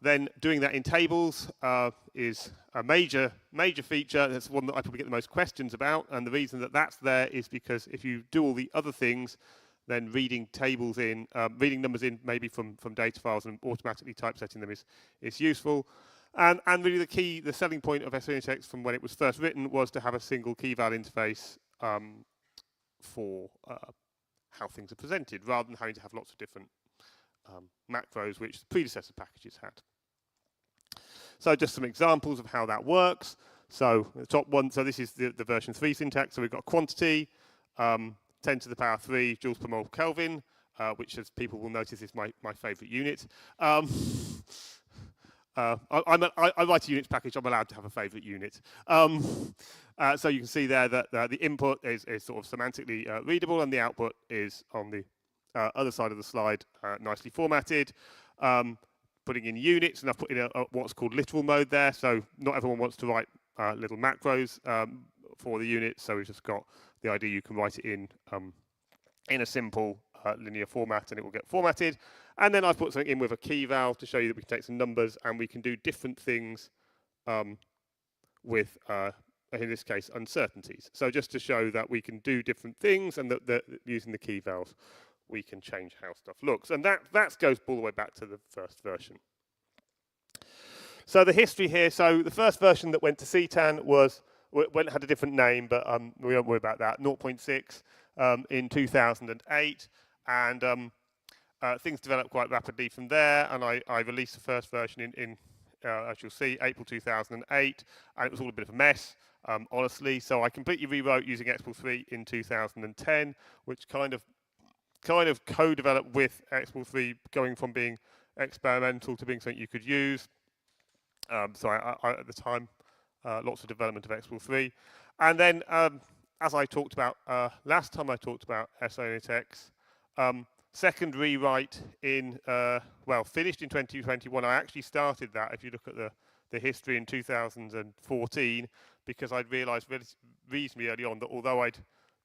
Then doing that in tables is a major feature. That's one that I probably get the most questions about, and the reason that that's there is because if you do all the other things, then reading tables in, reading numbers in maybe from data files and automatically typesetting them is useful. And really the selling point of SONITX from when it was first written was to have a single key-val interface for how things are presented, rather than having to have lots of different macros, which the predecessor packages had. So just some examples of how that works. So the top one, so this is the version 3 syntax. So we've got a quantity, 10 to the power 3 joules per mole Kelvin, which, as people will notice, is my favorite unit. I write a units package, I'm allowed to have a favorite unit. So you can see there that the input is sort of semantically readable, and the output is on the other side of the slide, nicely formatted. Putting in units, and I've put in what's called literal mode there, so not everyone wants to write little macros for the units, so we've just got the idea you can write it in a simple linear format and it will get formatted. And then I've put something in with a key val to show you that we can take some numbers and we can do different things with, in this case, uncertainties. So just to show that we can do different things, and that using the key vals we can change how stuff looks. And that goes all the way back to the first version. So the history here, so the first version that went to CTAN had a different name, but we won't worry about that, 0.6 in 2008. And things developed quite rapidly from there, and I released the first version in as you'll see, April 2008, and it was all a bit of a mess, honestly. So I completely rewrote using Expo 3 in 2010, which kind of co-developed with Expo 3, going from being experimental to being something you could use. So I at the time, lots of development of Expo 3. And then, as I talked about last time I talked about SONITX, second rewrite in, finished in 2021. I actually started that, if you look at the history, in 2014, because I'd realized reasonably early on that although I'd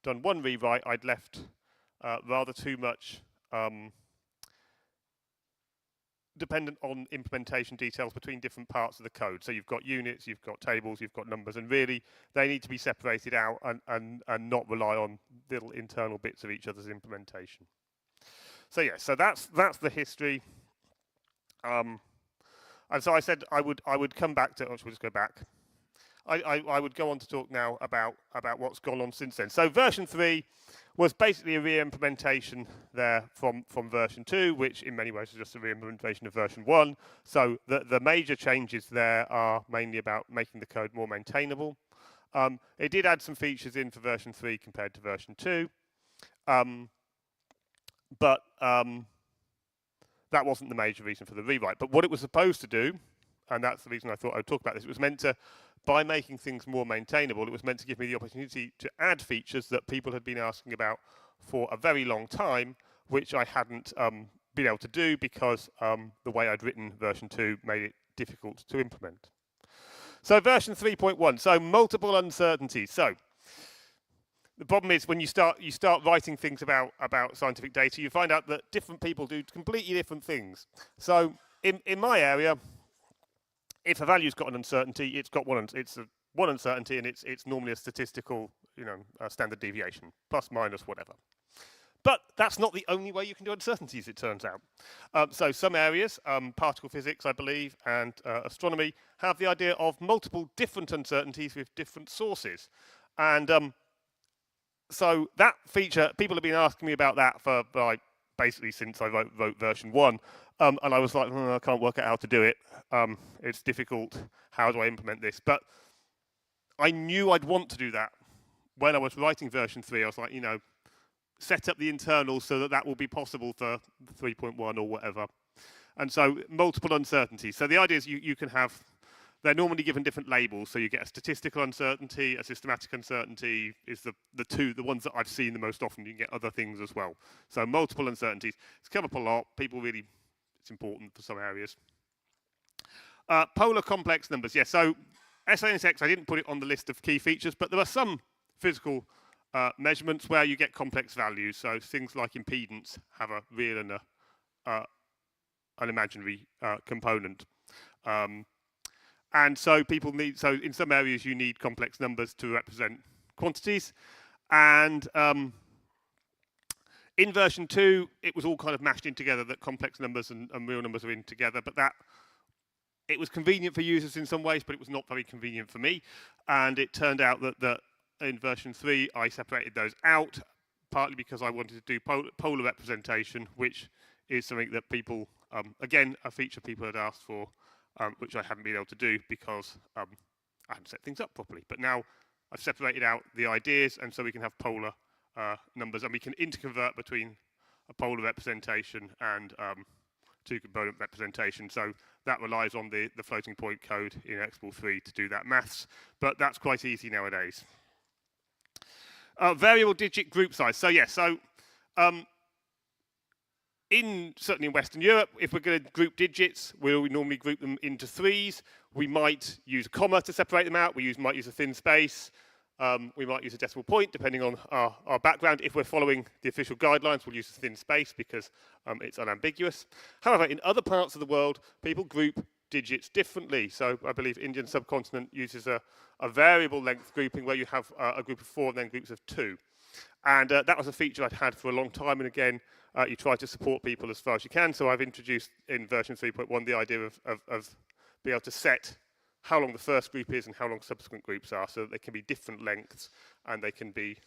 done one rewrite, I'd left rather too much dependent on implementation details between different parts of the code. So you've got units, you've got tables, you've got numbers, and really they need to be separated out and not rely on little internal bits of each other's implementation. So yeah, so that's the history. And so I said I would come back to, we'll just go back. I would go on to talk now about what's gone on since then. So version 3 was basically a re-implementation there from version 2, which in many ways is just a re-implementation of version 1. So the major changes there are mainly about making the code more maintainable. It did add some features in for version 3 compared to version 2. But that wasn't the major reason for the rewrite. But what it was supposed to do, and that's the reason I thought I would talk about this, it was meant to, by making things more maintainable, it was meant to give me the opportunity to add features that people had been asking about for a very long time, which I hadn't been able to do because the way I'd written version 2 made it difficult to implement. So version 3.1, so multiple uncertainties. So the problem is when you start writing things about scientific data, you find out that different people do completely different things. So in my area, if a value's got an uncertainty, it's got one uncertainty, and it's normally a statistical, a standard deviation, plus, minus, whatever. But that's not the only way you can do uncertainties, it turns out. So some areas, particle physics, I believe, and astronomy, have the idea of multiple different uncertainties with different sources. And so that feature, people have been asking me about that for like basically since I wrote version 1. And I was like, I can't work out how to do it. It's difficult. How do I implement this? But I knew I'd want to do that. When I was writing version 3, I was like, set up the internals so that will be possible for 3.1 or whatever. And so multiple uncertainties. So the idea is you can have, they're normally given different labels. So you get a statistical uncertainty, a systematic uncertainty is the ones that I've seen the most often. You can get other things as well. So multiple uncertainties. It's come up a lot. People really, it's important for some areas. Polar complex numbers. Yeah, so SNSX, I didn't put it on the list of key features, but there are some physical measurements where you get complex values. So things like impedance have a real and an imaginary component. And so people need, so in some areas you need complex numbers to represent quantities. And in version 2, it was all kind of mashed in together, that complex numbers and real numbers are in together, but it was convenient for users in some ways, but it was not very convenient for me. And it turned out that in version 3, I separated those out, partly because I wanted to do polar representation, which is something that people, again, a feature people had asked for, which I haven't been able to do because I hadn't set things up properly. But now I've separated out the ideas, and so we can have polar numbers, and we can interconvert between a polar representation and two-component representation. So that relies on the floating point code in Export 3 to do that maths, but that's quite easy nowadays. Variable digit group size. So yeah, certainly in Western Europe, if we're going to group digits, we normally group them into 3s. We might use a comma to separate them out. We might use a thin space. We might use a decimal point, depending on our background. If we're following the official guidelines, we'll use a thin space because it's unambiguous. However, in other parts of the world, people group digits differently. So I believe Indian subcontinent uses a variable length grouping where you have a group of 4 and then groups of 2. And that was a feature I'd had for a long time. And again, you try to support people as far as you can. So I've introduced in version 3.1 the idea of being able to set how long the first group is and how long subsequent groups are, so that they can be different lengths and they can be,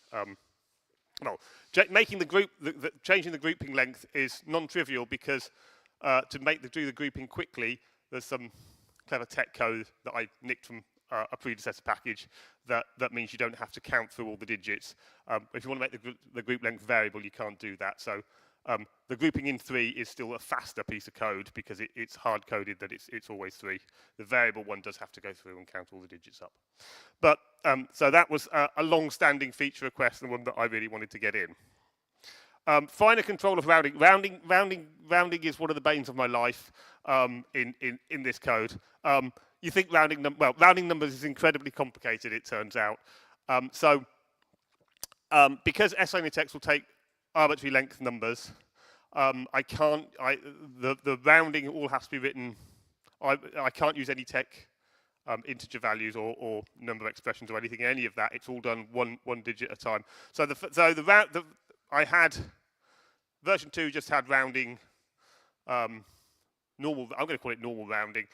making the group, changing the grouping length is non-trivial because to do the grouping quickly, there's some clever tech code that I nicked from a predecessor package that means you don't have to count through all the digits. If you want to make the group length variable, you can't do that. So the grouping in 3 is still a faster piece of code because it's hard-coded that it's always 3. The variable one does have to go through and count all the digits up. But so that was a long-standing feature request and one that I really wanted to get in. Finer control of rounding. Rounding is one of the banes of my life in this code. You think rounding numbers is incredibly complicated, it turns out. Because SNSX will take arbitrary length numbers, the rounding all has to be written. I can't use any tech integer values or number expressions or anything, any of that. It's all done one digit at a time. I had version 2 just had rounding, normal. I'm going to call it normal rounding,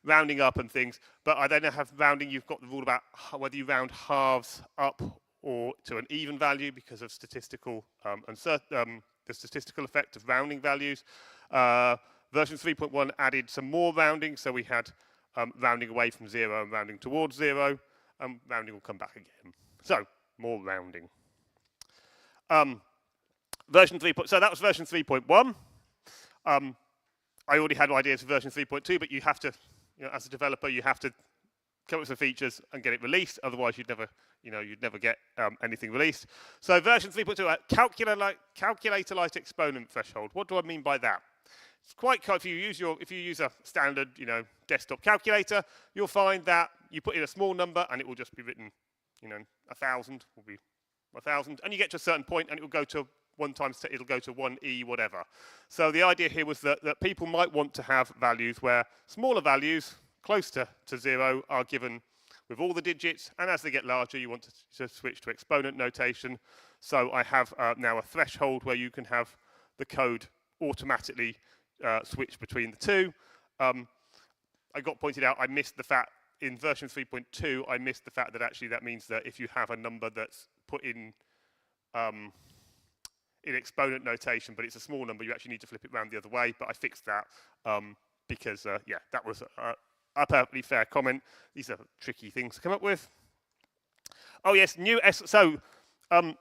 rounding up and things. But I then have rounding. You've got the rule about whether you round halves up or to an even value because of statistical the statistical effect of rounding values. Version 3.1 added some more rounding, so we had rounding away from 0 and rounding towards 0. Rounding will come back again. So more rounding. Version 3. So that was version 3.1. I already had ideas for version 3.2, but you have to, as a developer, you have to come up with some features and get it released. Otherwise, you'd never get anything released. So version 3.2, calculator-like exponent threshold. What do I mean by that? It's quite cool. If you use a standard, desktop calculator, you'll find that you put in a small number and it will just be written, 1,000 will be 1,000, and you get to a certain point and it will go to 1 times 10, it'll go to 1e whatever. So the idea here was that people might want to have values where smaller values close to 0 are given with all the digits, and as they get larger, you want to switch to exponent notation. So I have now a threshold where you can have the code automatically switch between the two. I got pointed out I missed the fact in version 3.2, I missed the fact that actually that means that if you have a number that's put in exponent notation, but it's a small number, you actually need to flip it around the other way. But I fixed that because, yeah, that was a perfectly fair comment. These are tricky things to come up with. Oh yes, so as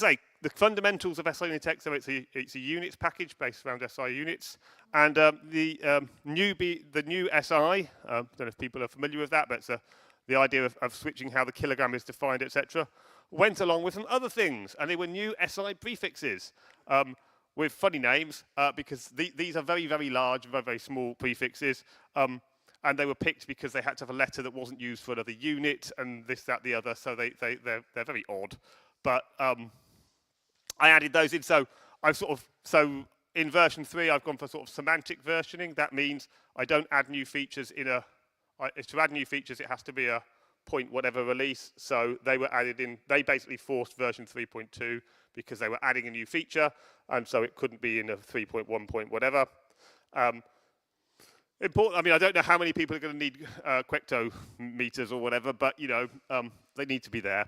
I say, the fundamentals of SI Unit X, so it's a units package based around SI units, and the new SI, I don't know if people are familiar with that, but it's the idea of switching how the kilogram is defined, etc., went along with some other things, and they were new SI prefixes with funny names because these are very, very large, very, very small prefixes. And they were picked because they had to have a letter that wasn't used for another unit, and this, that, the other. So they're very odd. But I added those in. So in version 3, I've gone for sort of semantic versioning. That means I don't add new features to add new features, it has to be a point whatever release. So they were added in. They basically forced version 3.2 because they were adding a new feature, and so it couldn't be in a 3.1 point whatever. Important. I mean, I don't know how many people are going to need quectometers or whatever, but you know, they need to be there.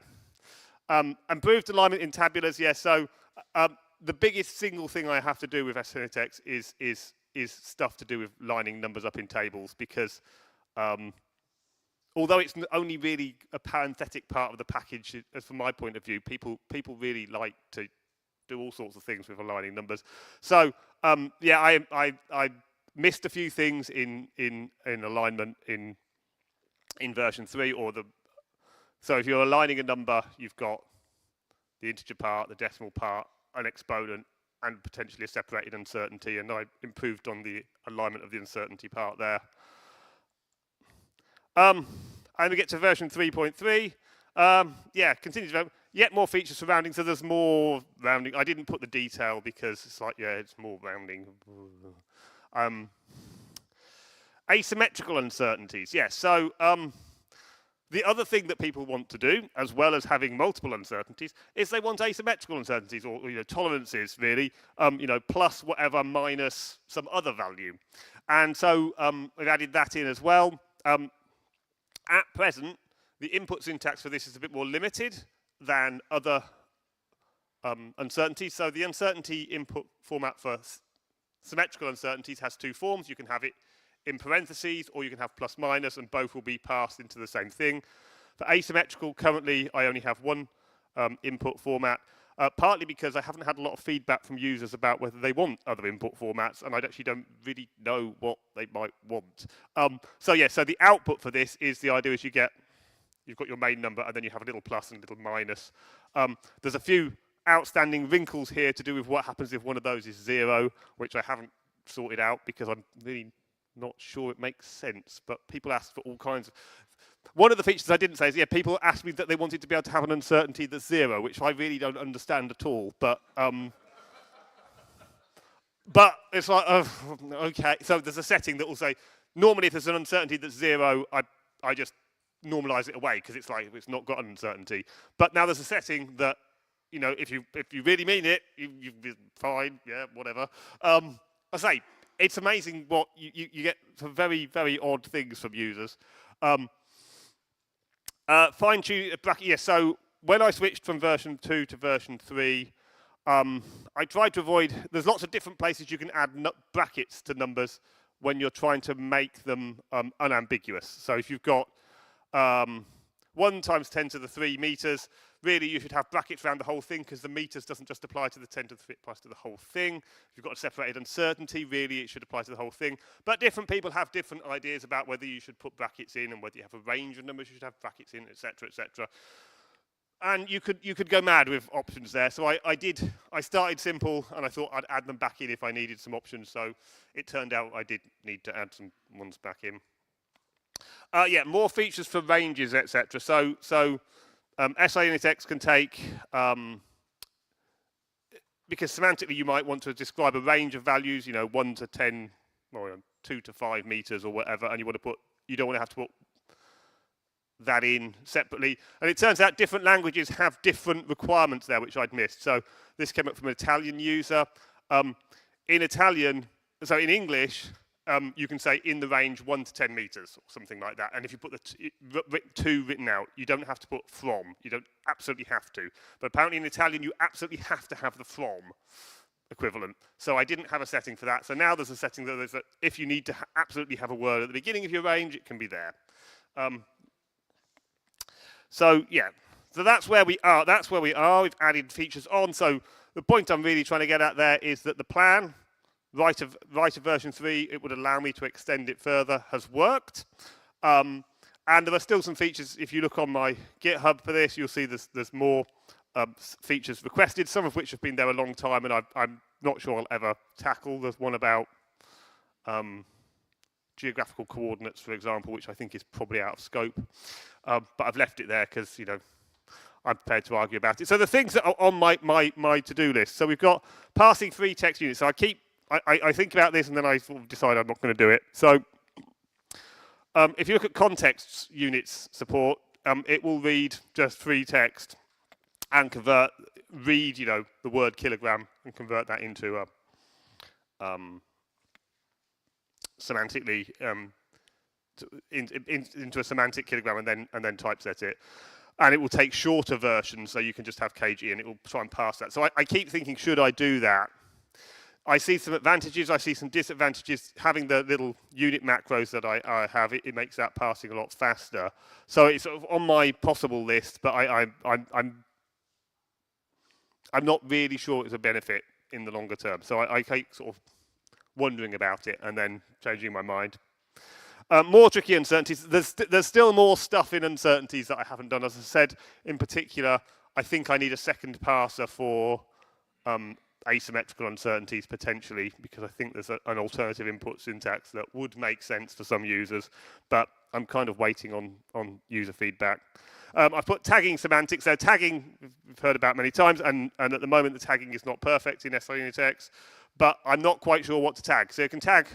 Improved alignment in tabulars. Yes. So the biggest single thing I have to do with SI Unit X is stuff to do with lining numbers up in tables, because although it's only really a parenthetic part of the package, as from my point of view, people really like to do all sorts of things with aligning numbers. So yeah, I missed a few things in alignment in version 3, so if you're aligning a number, you've got the integer part, the decimal part, an exponent, and potentially a separated uncertainty, and I improved on the alignment of the uncertainty part there. And we get to version 3.3. Yeah, continues development. Yet more features for rounding, so there's more rounding. I didn't put the detail because it's like, yeah, it's more rounding. Asymmetrical uncertainties. Yes, so the other thing that people want to do, as well as having multiple uncertainties, is they want asymmetrical uncertainties, or tolerances, really, plus whatever minus some other value. And so we've added that in as well. At present, the input syntax for this is a bit more limited than other uncertainties. So the uncertainty input format for symmetrical uncertainties has two forms. You can have it in parentheses, or you can have plus minus, and both will be passed into the same thing. For asymmetrical, currently I only have one input format, partly because I haven't had a lot of feedback from users about whether they want other input formats, and I actually don't really know what they might want. So yeah, so the output for this is, the idea is you've got your main number, and then you have a little plus and a little minus. There's a few outstanding wrinkles here to do with what happens if one of those is 0, which I haven't sorted out because I'm really not sure it makes sense, but people ask for all kinds of... One of the features I didn't say is, yeah, people asked me that they wanted to be able to have an uncertainty that's 0, which I really don't understand at all, but it's like, okay, so there's a setting that will say, normally if there's an uncertainty that's 0, I just normalize it away, because it's like, it's not got an uncertainty. But now there's a setting that, if you really mean it, you're fine, yeah, whatever. I say, it's amazing what you get some very, very odd things from users. Fine tune bracket. Yeah, so when I switched from version 2 to version 3, I tried to avoid. There's lots of different places you can add brackets to numbers when you're trying to make them unambiguous. So if you've got 1 times 10 to the 3 meters, really you should have brackets around the whole thing, because the meters doesn't just apply to the 10 to the 3, it applies to the whole thing. If you've got a separated uncertainty, really it should apply to the whole thing. But different people have different ideas about whether you should put brackets in, and whether you have a range of numbers you should have brackets in, etc., etc. And you could go mad with options there. So I started simple, and I thought I'd add them back in if I needed some options. So it turned out I did need to add some ones back in. Yeah, more features for ranges, etc. So SI Unit X can take, because semantically you might want to describe a range of values, 1 to 10, or 2 to 5 meters or whatever, and you don't want to have to put that in separately. And it turns out different languages have different requirements there, which I'd missed. So this came up from an Italian user. In Italian, so in English, you can say in the range 1 to 10 meters or something like that. And if you put the to written out, you don't have to put from. You don't absolutely have to. But apparently in Italian, you absolutely have to have the from equivalent. So I didn't have a setting for that. So now there's a setting that there's if you need to absolutely have a word at the beginning of your range, it can be there. So yeah, so that's where we are. That's where we are. We've added features on. So the point I'm really trying to get at there is that the plan, right of version 3, it would allow me to extend it further, has worked. And there are still some features. If you look on my GitHub for this, you'll see there's more features requested, some of which have been there a long time, and I'm not sure I'll ever tackle. There's one about geographical coordinates, for example, which I think is probably out of scope. But I've left it there because, you know, I'm prepared to argue about it. So the things that are on my to-do list. So we've got parsing 3 text units. So I think about this and then I sort of decide I'm not going to do it. So if you look at context units support, it will read just 3 text and read, you know, the word kilogram and convert that into semantically into a semantic kilogram and then typeset it. And it will take shorter versions, so you can just have kg and it will try and parse that. So I keep thinking, should I do that? I see some advantages, I see some disadvantages. Having the little unit macros that I have, it makes that parsing a lot faster. So it's sort of on my possible list, but I'm not really sure it's a benefit in the longer term. So I keep sort of wondering about it and then changing my mind. More tricky uncertainties. There's still more stuff in uncertainties that I haven't done. As I said, in particular, I think I need a second parser for asymmetrical uncertainties potentially, because I think there's an alternative input syntax that would make sense for some users, but I'm kind of waiting on user feedback. I've put tagging semantics there. Tagging, we've heard about many times, and at the moment the tagging is not perfect in SIUnitX, but I'm not quite sure what to tag. So you can tag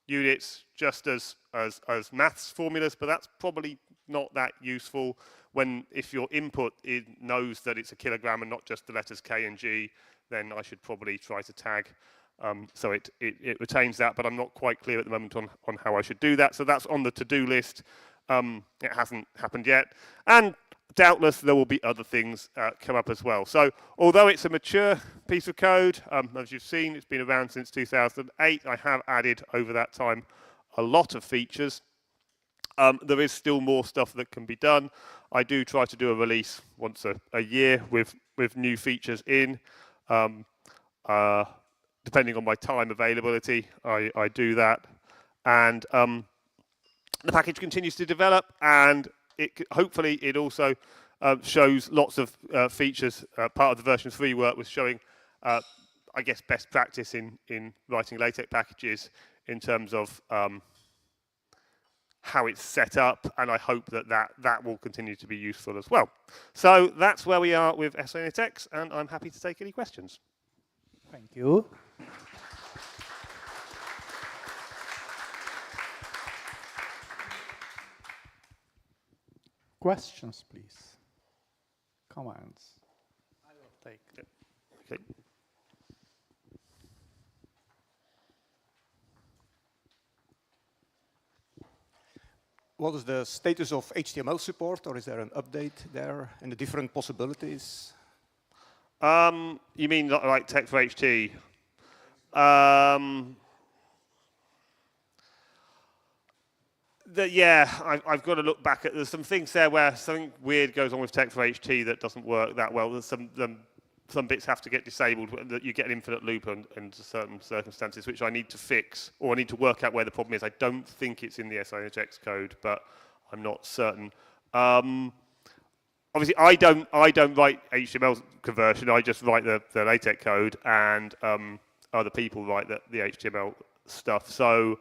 units just as maths formulas, but that's probably not that useful if your input knows that it's a kilogram and not just the letters K and G, then I should probably try to tag so it retains that, but I'm not quite clear at the moment on how I should do that. So that's on the to-do list. It hasn't happened yet. And doubtless there will be other things come up as well. So although it's a mature piece of code, as you've seen, it's been around since 2008. I have added over that time a lot of features. There is still more stuff that can be done. I do try to do a release once a year with new features in. Depending on my time availability, I do that. And the package continues to develop, and hopefully it also shows lots of features. Part of the version 3 work was showing, I guess, best practice in writing LaTeX packages in terms of how it's set up, and I hope that will continue to be useful as well. So that's where we are with SIUnitX, and I'm happy to take any questions. Thank you. Questions, please. Comments. I will take. Yeah. Okay. What is the status of HTML support, or is there an update there and the different possibilities? You mean like Tech for HT? Yeah, I've got to look back at. There's some things there where something weird goes on with Tech for HT that doesn't work that well. There's some bits have to get disabled. That you get an infinite loop under certain circumstances, which I need to fix, or I need to work out where the problem is. I don't think it's in the SIUnitX code, but I'm not certain. Obviously, I don't write HTML conversion. I just write the LaTeX code, and other people write the HTML stuff. So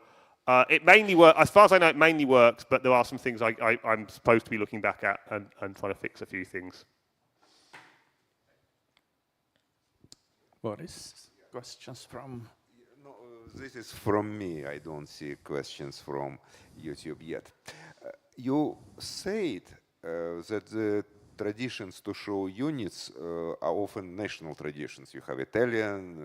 it mainly works. As far as I know, it mainly works. But there are some things I'm supposed to be looking back at and trying to fix a few things. Boris, questions from? No, this is from me. I don't see questions from YouTube yet. You said that the traditions to show units are often national traditions. You have Italian,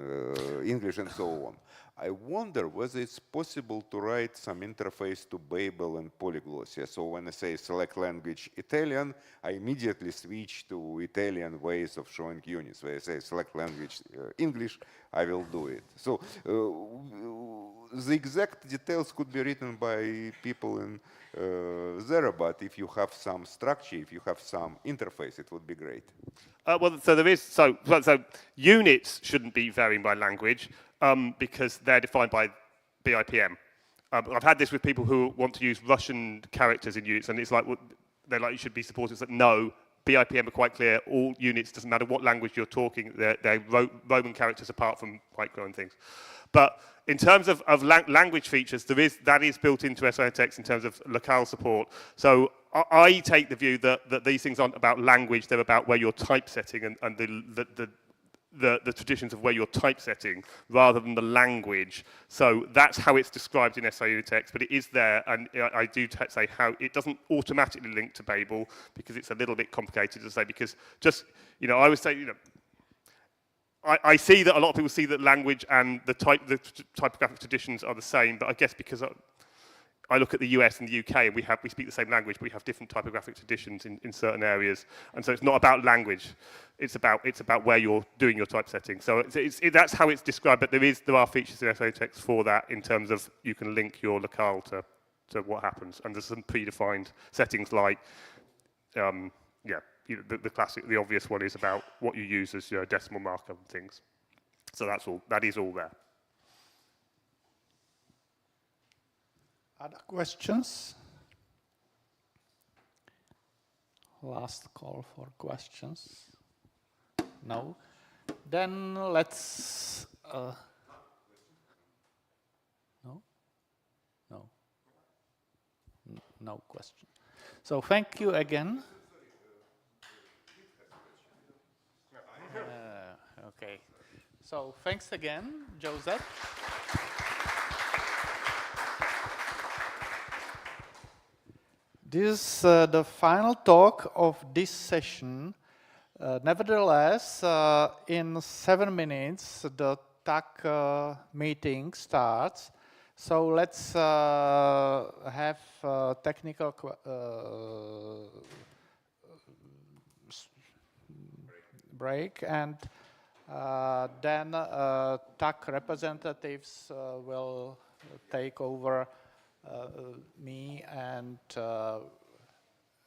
English, and so on. I wonder whether it's possible to write some interface to Babel and polyglossia. So when I say select language Italian, I immediately switch to Italian ways of showing units. When I say select language English, I will do it. So the exact details could be written by people in there, but if you have some structure, if you have some interface, it would be great. Well, so there is, so units shouldn't be varying by language because they're defined by BIPM. I've had this with people who want to use Russian characters in units, and it's like, well, they're like, you should be supportive. It's like, no, BIPM are quite clear, all units, doesn't matter what language you're talking, they're Roman characters apart from micro and things. But in terms of language features, that is built into SINTX in terms of locale support. So I take the view that these things aren't about language, they're about where you're typesetting and the traditions of where you're typesetting rather than the language. So that's how it's described in SIUtext, but it is there, and I do say how it doesn't automatically link to Babel because it's a little bit complicated to say, because just, I would say, I see that a lot of people see that language and the typographic traditions are the same, but I guess because I look at the US and the UK, and we speak the same language, but we have different typographic traditions in certain areas, and so it's not about language. It's about where you're doing your typesetting. So that's how it's described. But there are features in SIUtext for that in terms of you can link your locale to what happens, and there's some predefined settings like the classic, the obvious one is about what you use as your decimal marker and things. So that is all there. Other questions? Last call for questions. No? Then let's... No? No. No question. So thank you again. Okay. So thanks again, Joseph. This is the final talk of this session. Nevertheless, in 7 minutes, the TUG meeting starts. So let's have a technical break, and then TUG representatives will take over me, and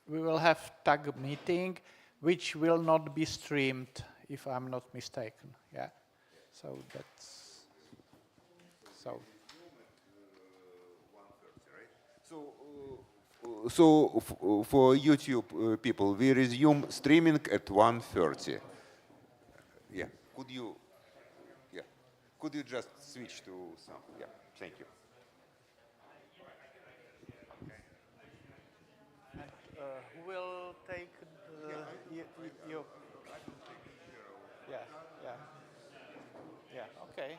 we will have TUG meeting, which will not be streamed, if I'm not mistaken. Yeah. So that's so. So for YouTube people, we resume streaming at 1:30. Yeah. Could you just switch to some? Yeah. Thank you. Who will take you? Yeah. Okay.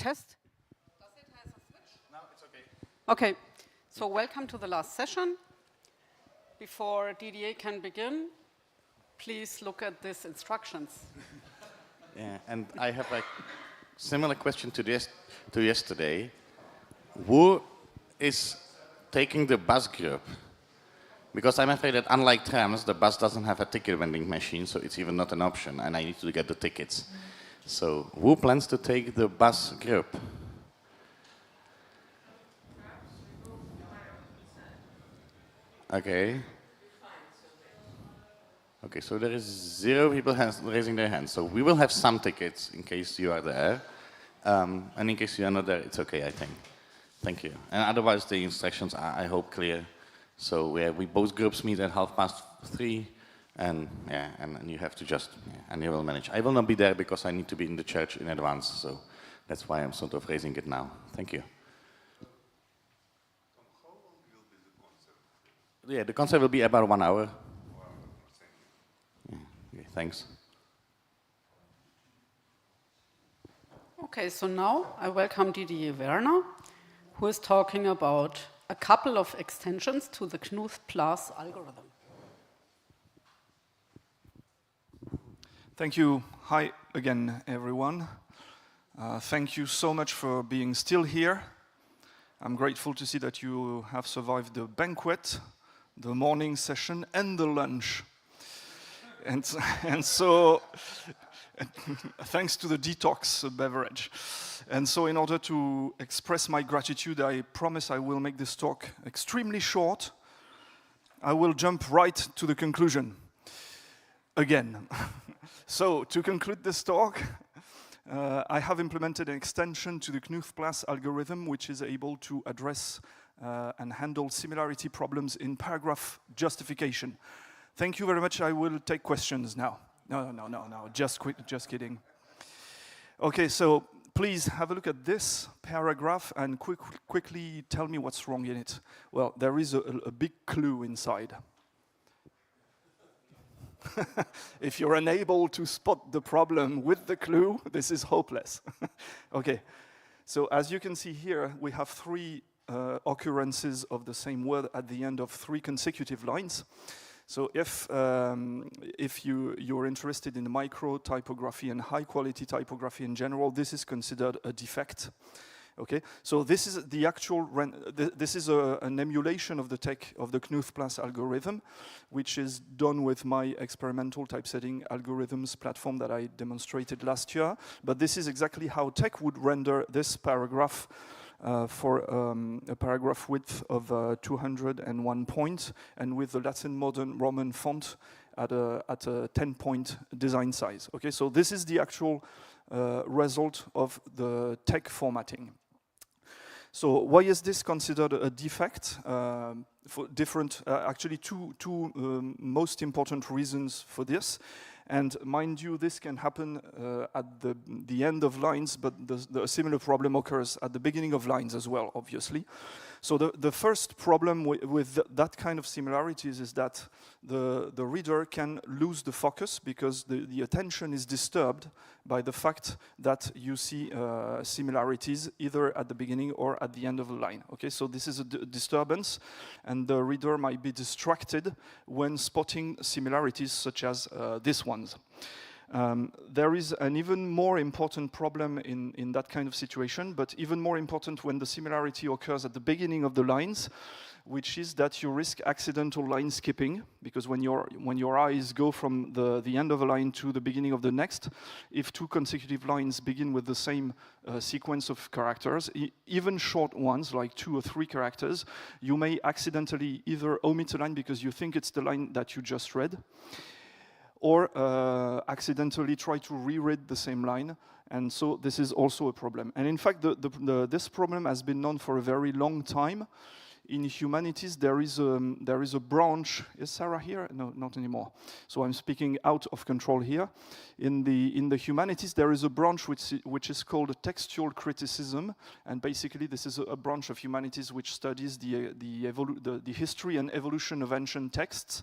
test? Does it have a switch? No, it's okay. Okay, so welcome to the last session. Before DDA can begin, please look at these instructions. Yeah, and I have a similar question to this to yesterday. Who is taking the bus group? Because I'm afraid that unlike trams, the bus doesn't have a ticket vending machine, so it's even not an option, and I need to get the tickets. So who plans to take the bus group? Okay. Okay, so there is 0 people raising their hands. So we will have some tickets in case you are there. And in case you are not there, it's okay, I think. Thank you. And otherwise, the instructions are, I hope, clear. So we both groups meet at 3:30, and yeah, and you have to just, and you will manage. I will not be there because I need to be in the church in advance, so that's why I'm sort of raising it now. Thank you. Yeah, the concert will be about 1 hour. Yeah, okay, thanks. Okay, so now I welcome Didier Werner, who is talking about a couple of extensions to the Knuth Plus algorithm. Thank you. Hi again, everyone. Thank you so much for being still here. I'm grateful to see that you have survived the banquet, the morning session, and the lunch. And so, thanks to the detox beverage. And so in order to express my gratitude, I promise I will make this talk extremely short. I will jump right to the conclusion. Again. So to conclude this talk, I have implemented an extension to the Knuth Plus algorithm, which is able to address and handle similarity problems in paragraph justification. Thank you very much. I will take questions now. No. Just kidding. Okay, so please have a look at this paragraph and quickly tell me what's wrong in it. Well, there is a big clue inside. If you're unable to spot the problem with the clue, this is hopeless. Okay, so as you can see here, we have 3 occurrences of the same word at the end of 3 consecutive lines. So if you're interested in micro typography and high quality typography in general, this is considered a defect. Okay, so this is the actual an emulation of the Knuth Plus algorithm, which is done with my experimental typesetting algorithms platform that I demonstrated last year. But this is exactly how TEC would render this paragraph for a paragraph width of 201 points, and with the Latin Modern Roman font at a 10-point design size. Okay, so this is the actual result of the TEC formatting. So why is this considered a defect? For different, actually two most important reasons for this. And mind you, this can happen at the end of lines, but the similar problem occurs at the beginning of lines as well, obviously. So the first problem with that kind of similarities is that the reader can lose the focus because the attention is disturbed by the fact that you see similarities either at the beginning or at the end of a line. Okay, so this is a disturbance, and the reader might be distracted when spotting similarities such as these ones. There is an even more important problem in that kind of situation, but even more important when the similarity occurs at the beginning of the lines, which is that you risk accidental line skipping, because when your eyes go from the end of a line to the beginning of the next, if 2 consecutive lines begin with the same sequence of characters, even short ones, like 2 or 3 characters, you may accidentally either omit a line because you think it's the line that you just read, or accidentally try to reread the same line, and so this is also a problem. And in fact, this problem has been known for a very long time. In humanities, there is a branch. Is Sarah here? No, not anymore. So I'm speaking out of control here. In the humanities, there is a branch which is called textual criticism, and basically this is a branch of humanities which studies the history and evolution of ancient texts.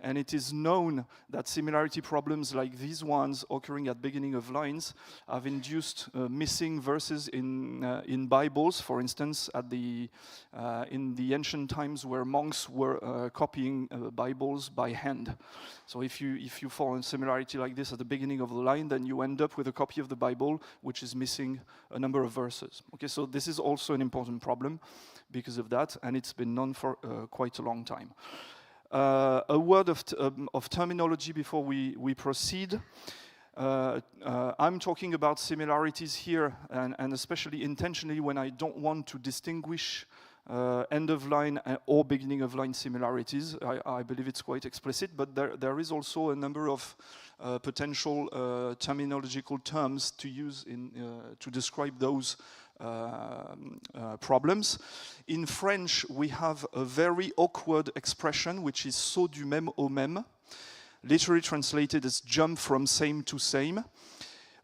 And it is known that similarity problems like these ones occurring at beginning of lines have induced missing verses in Bibles, for instance, in the ancient times where monks were copying Bibles by hand. So if you follow a similarity like this at the beginning of the line, then you end up with a copy of the Bible which is missing a number of verses. Okay, so this is also an important problem because of that, and it's been known for quite a long time. A word of terminology before we proceed. I'm talking about similarities here, and especially intentionally when I don't want to distinguish end of line or beginning of line similarities. I believe it's quite explicit, but there is also a number of potential terminological terms to use to describe those problems. In French, we have a very awkward expression which is saut du même au même, literally translated as jump from same to same.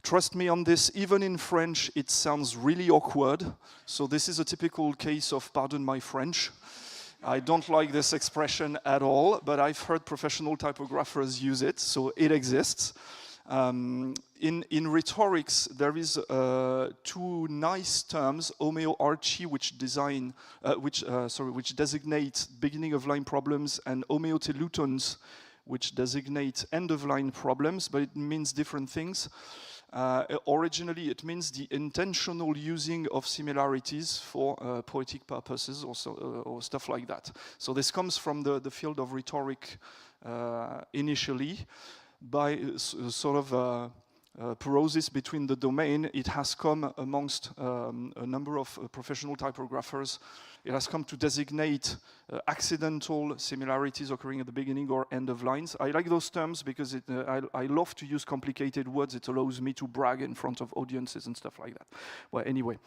Trust me on this, even in French, it sounds really awkward. So this is a typical case of pardon my French. I don't like this expression at all, but I've heard professional typographers use it, so it exists. In rhetorics, there is two nice terms, homeoarchy, which designate beginning of line problems, and homeotelutons, which designate end of line problems, but it means different things. Originally, it means the intentional using of similarities for poetic purposes or stuff like that. So this comes from the field of rhetoric initially. By sort of porosis between the domain, it has come amongst a number of professional typographers. It has come to designate accidental similarities occurring at the beginning or end of lines. I like those terms because I love to use complicated words. It allows me to brag in front of audiences and stuff like that. Well, anyway.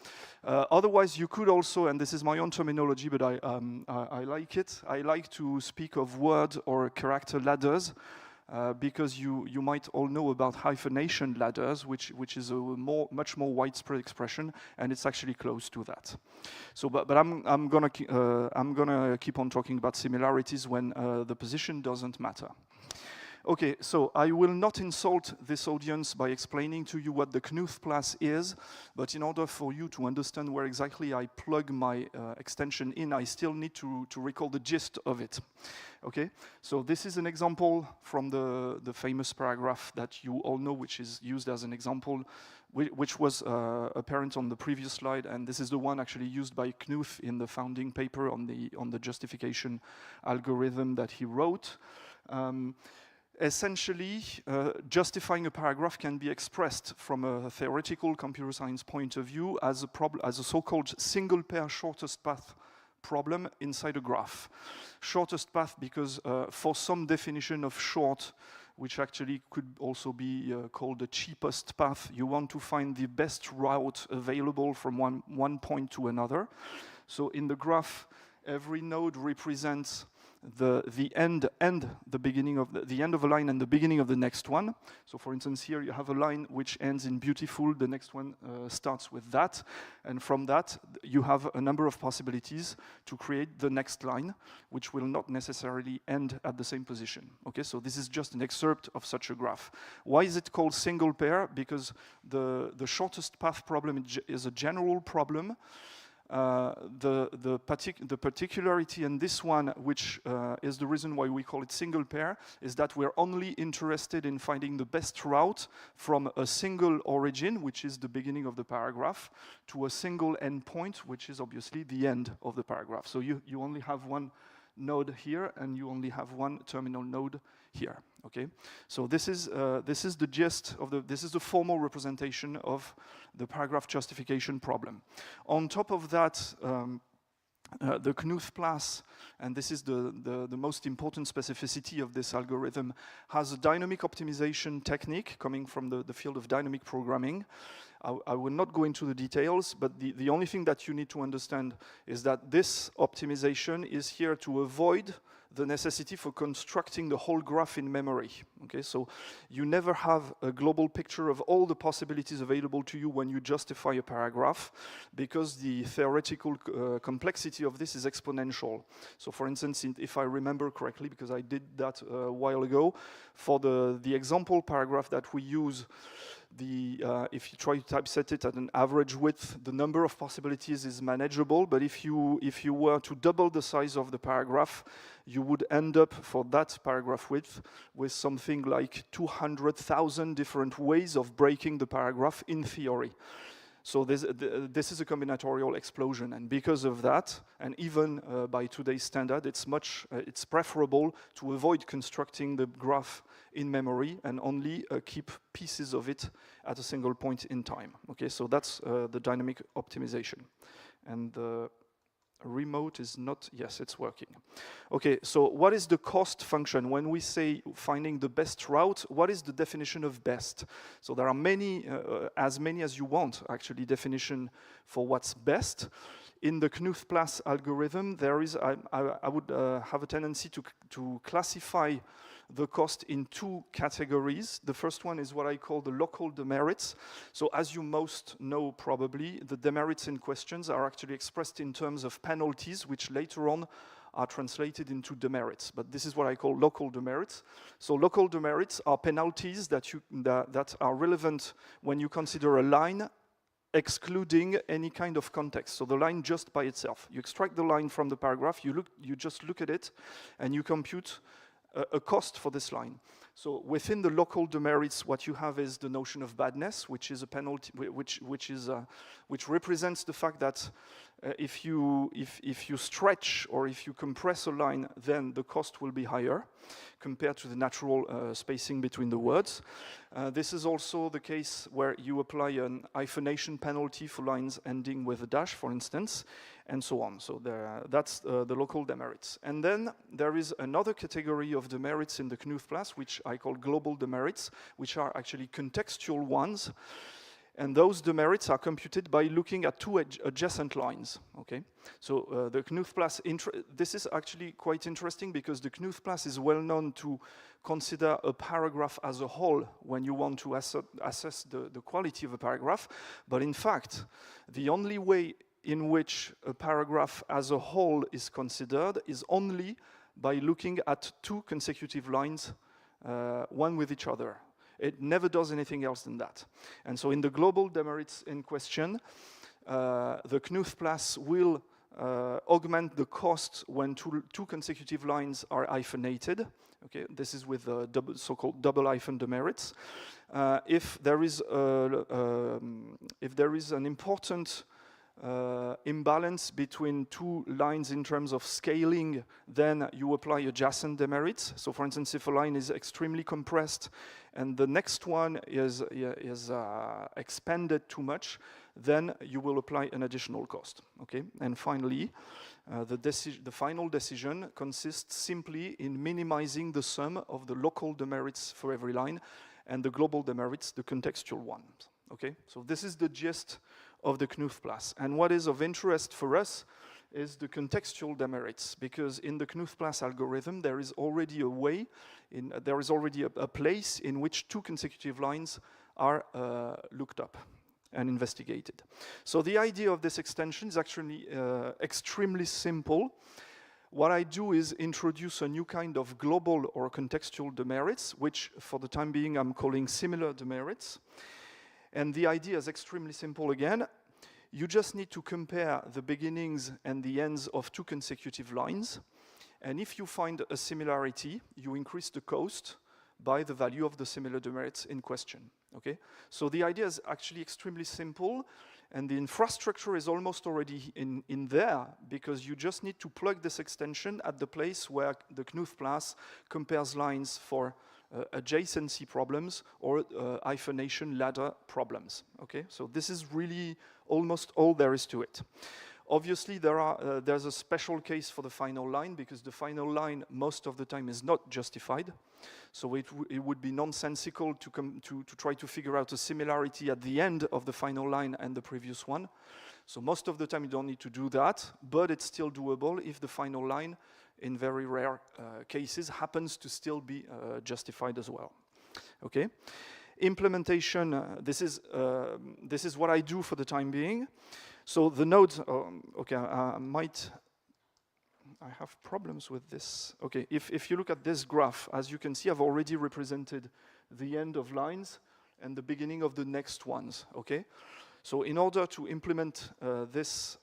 Otherwise, you could also, and this is my own terminology, but I like it. I like to speak of word or character ladders. Because you might all know about hyphenation ladders, which is a much more widespread expression, and it's actually close to that. So, but I'm gonna keep on talking about similarities when the position doesn't matter. Okay, so I will not insult this audience by explaining to you what the Knuth-Plas is, but in order for you to understand where exactly I plug my extension in, I still need to recall the gist of it. Okay, so this is an example from the famous paragraph that you all know, which is used as an example, which was apparent on the previous slide, and this is the one actually used by Knuth in the founding paper on the justification algorithm that he wrote. Essentially, justifying a paragraph can be expressed from a theoretical computer science point of view as a so-called single pair shortest path problem inside a graph. Shortest path because for some definition of short, which actually could also be called the cheapest path, you want to find the best route available from one point to another. So in the graph, every node represents the end and the beginning of the end of a line and the beginning of the next one. So for instance, here you have a line which ends in beautiful, the next one starts with that, and from that you have a number of possibilities to create the next line, which will not necessarily end at the same position. Okay, so this is just an excerpt of such a graph. Why is it called single pair? Because the shortest path problem is a general problem. The particularity in this one, which is the reason why we call it single pair, is that we're only interested in finding the best route from a single origin, which is the beginning of the paragraph, to a single endpoint, which is obviously the end of the paragraph. So you only have one node here, and you only have one terminal node here. Okay, so this is the gist of this is the formal representation of the paragraph justification problem. On top of that, the Knuth-Plas, and this is the most important specificity of this algorithm, has a dynamic optimization technique coming from the field of dynamic programming. I will not go into the details, but the only thing that you need to understand is that this optimization is here to avoid the necessity for constructing the whole graph in memory. Okay, so you never have a global picture of all the possibilities available to you when you justify a paragraph, because the theoretical complexity of this is exponential. So for instance, if I remember correctly, because I did that a while ago, for the example paragraph that we use, if you try to typeset it at an average width, the number of possibilities is manageable, but if you were to double the size of the paragraph, you would end up, for that paragraph width, with something like 200,000 different ways of breaking the paragraph in theory. So this is a combinatorial explosion, and because of that, and even by today's standard, it's preferable to avoid constructing the graph in memory and only keep pieces of it at a single point in time. Okay, so that's the dynamic optimization, and the remote is not, yes, it's working. Okay, so what is the cost function? When we say finding the best route, what is the definition of best? So there are many as you want, actually, definition for what's best. In the Knuth-Plas algorithm, there is, I would have a tendency to classify the cost in two categories. The first one is what I call the local demerits. So as you most know probably, the demerits in questions are actually expressed in terms of penalties, which later on are translated into demerits. But this is what I call local demerits. So local demerits are penalties that are relevant when you consider a line excluding any kind of context. So the line just by itself. You extract the line from the paragraph, you just look at it, and you compute a cost for this line. So within the local demerits, what you have is the notion of badness, which is a penalty, which represents the fact that if you stretch or if you compress a line, then the cost will be higher compared to the natural spacing between the words. This is also the case where you apply an hyphenation penalty for lines ending with a dash, for instance, and so on. So that's the local demerits. And then there is another category of demerits in the Knuth-Plas, which I call global demerits, which are actually contextual ones. And those demerits are computed by looking at two adjacent lines. Okay, so the Knuth-Plas, this is actually quite interesting because the Knuth-Plas is well known to consider a paragraph as a whole when you want to assess the quality of a paragraph. But in fact, the only way in which a paragraph as a whole is considered is only by looking at two consecutive lines, one with each other. It never does anything else than that. And so in the global demerits in question, the Knuth-Plas will augment the cost when two consecutive lines are hyphenated. Okay, this is with so-called double hyphen demerits. If there is an important imbalance between two lines in terms of scaling, then you apply adjacent demerits. So for instance, if a line is extremely compressed and the next one is expanded too much, then you will apply an additional cost. Okay, and finally, the final decision consists simply in minimizing the sum of the local demerits for every line and the global demerits, the contextual ones. Okay, so this is the gist of the Knuth-Plas. And what is of interest for us is the contextual demerits, because in the Knuth-Plas algorithm, there is already a way, there is already a place in which two consecutive lines are looked up and investigated. So the idea of this extension is actually extremely simple. What I do is introduce a new kind of global or contextual demerits, which for the time being I'm calling similar demerits. And the idea is extremely simple again. You just need to compare the beginnings and the ends of two consecutive lines. And if you find a similarity, you increase the cost by the value of the similar demerits in question. Okay? So the idea is actually extremely simple, and the infrastructure is almost already in there, because you just need to plug this extension at the place where the Knuth-Plas compares lines for adjacency problems or hyphenation ladder problems. Okay, so this is really almost all there is to it. Obviously, there's a special case for the final line, because the final line most of the time is not justified. So it would be nonsensical to try to figure out a similarity at the end of the final line and the previous one. So most of the time you don't need to do that, but it's still doable if the final line, in very rare cases, happens to still be justified as well. Okay. Implementation, this is what I do for the time being. So the nodes, okay, I have problems with this. Okay, if you look at this graph, as you can see, I've already represented the end of lines and the beginning of the next ones, okay? So in order to implement this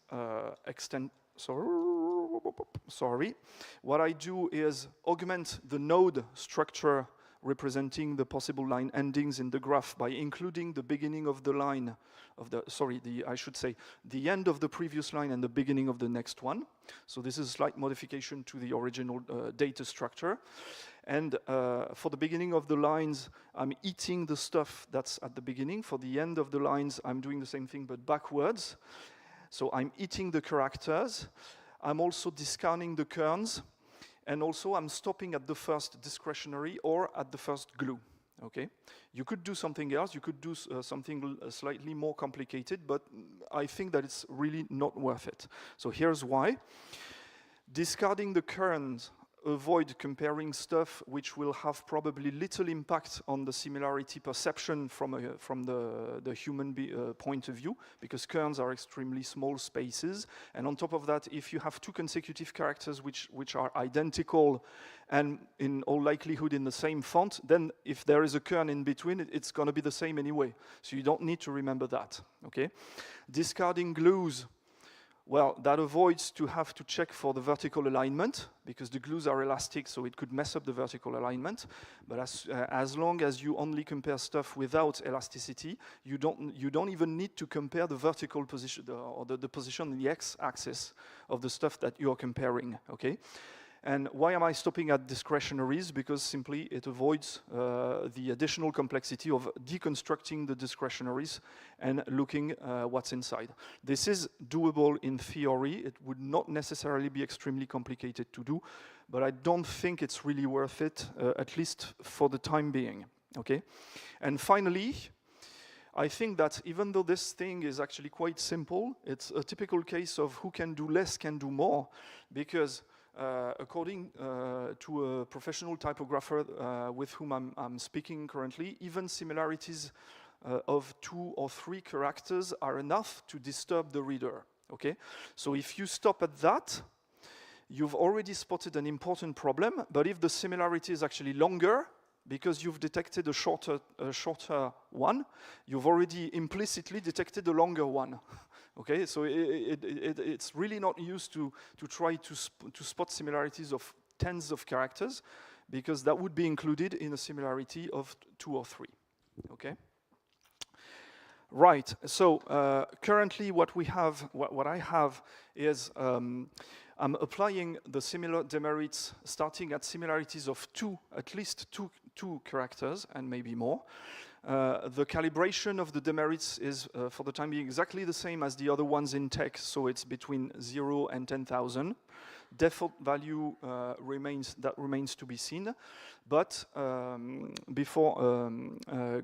sorry, what I do is augment the node structure representing the possible line endings in the graph by including the beginning of the line of the, I should say, the end of the previous line and the beginning of the next one. So this is a slight modification to the original data structure. And for the beginning of the lines, I'm eating the stuff that's at the beginning. For the end of the lines, I'm doing the same thing, but backwards. So I'm eating the characters. I'm also discounting the kerns. And also, I'm stopping at the first discretionary or at the first glue, okay? You could do something else. You could do something slightly more complicated, but I think that it's really not worth it. So here's why. Discarding the kerns, avoid comparing stuff which will have probably little impact on the similarity perception from the human point of view, because kerns are extremely small spaces. And on top of that, if you have two consecutive characters which are identical and in all likelihood in the same font, then if there is a kern in between, it's going to be the same anyway. So you don't need to remember that, okay? Discarding glues. Well, that avoids to have to check for the vertical alignment, because the glues are elastic, so it could mess up the vertical alignment. But as long as you only compare stuff without elasticity, you don't even need to compare the vertical position or the position on the x-axis of the stuff that you are comparing. Okay. And why am I stopping at discretionaries? Because simply it avoids the additional complexity of deconstructing the discretionaries and looking what's inside. This is doable in theory. It would not necessarily be extremely complicated to do, but I don't think it's really worth it, at least for the time being. Okay. And finally, I think that even though this thing is actually quite simple, it's a typical case of who can do less can do more, because according to a professional typographer with whom I'm speaking currently, even similarities of 2 or 3 characters are enough to disturb the reader. Okay, so if you stop at that, you've already spotted an important problem. But if the similarity is actually longer, because you've detected a shorter one, you've already implicitly detected a longer one. Okay, so it's really not used to try to spot similarities of tens of characters, because that would be included in a similarity of 2 or 3. Okay. Right. So currently, what I have is I'm applying the similar demerits starting at similarities of at least two characters and maybe more. The calibration of the demerits is, for the time being, exactly the same as the other ones in tech, so it's between 0 and 10,000. Default value remains to be seen, but before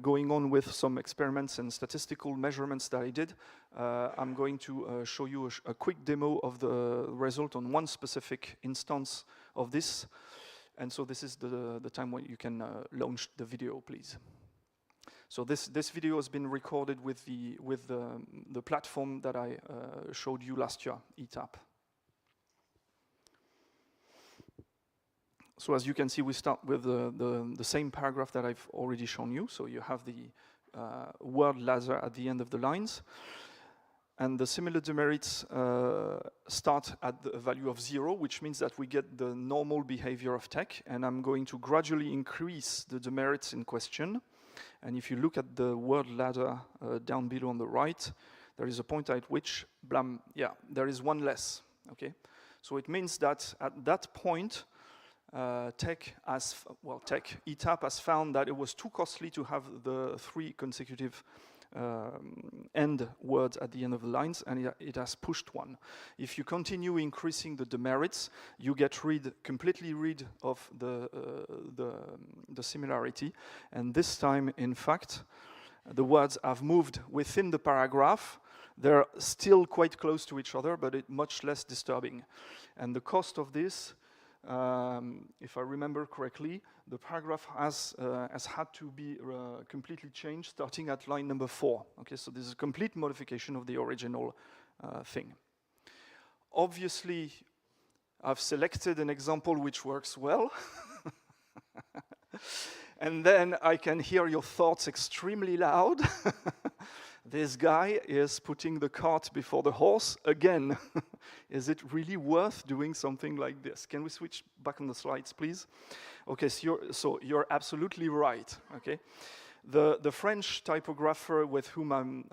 going on with some experiments and statistical measurements that I did, I'm going to show you a quick demo of the result on one specific instance of this. And so this is the time when you can launch the video, please. So this video has been recorded with the platform that I showed you last year, ETAP. So as you can see, we start with the same paragraph that I've already shown you. So you have the word ladder at the end of the lines. And the similar demerits start at the value of 0, which means that we get the normal behavior of tech. And I'm going to gradually increase the demerits in question. And if you look at the word ladder down below on the right, there is a point at which, blam, yeah, there is one less. Okay, so it means that at that point, ETAP has found that it was too costly to have the 3 consecutive end words at the end of the lines, and it has pushed one. If you continue increasing the demerits, you get completely rid of the similarity, and this time, in fact, the words have moved within the paragraph. They're still quite close to each other, but it's much less disturbing. And the cost of this, if I remember correctly, the paragraph has had to be completely changed starting at line number 4. Okay, so this is a complete modification of the original thing. Obviously, I've selected an example which works well. And then I can hear your thoughts extremely loud. This guy is putting the cart before the horse again. Is it really worth doing something like this? Can we switch back on the slides, please? Okay, so you're absolutely right. Okay, the French typographer with whom I'm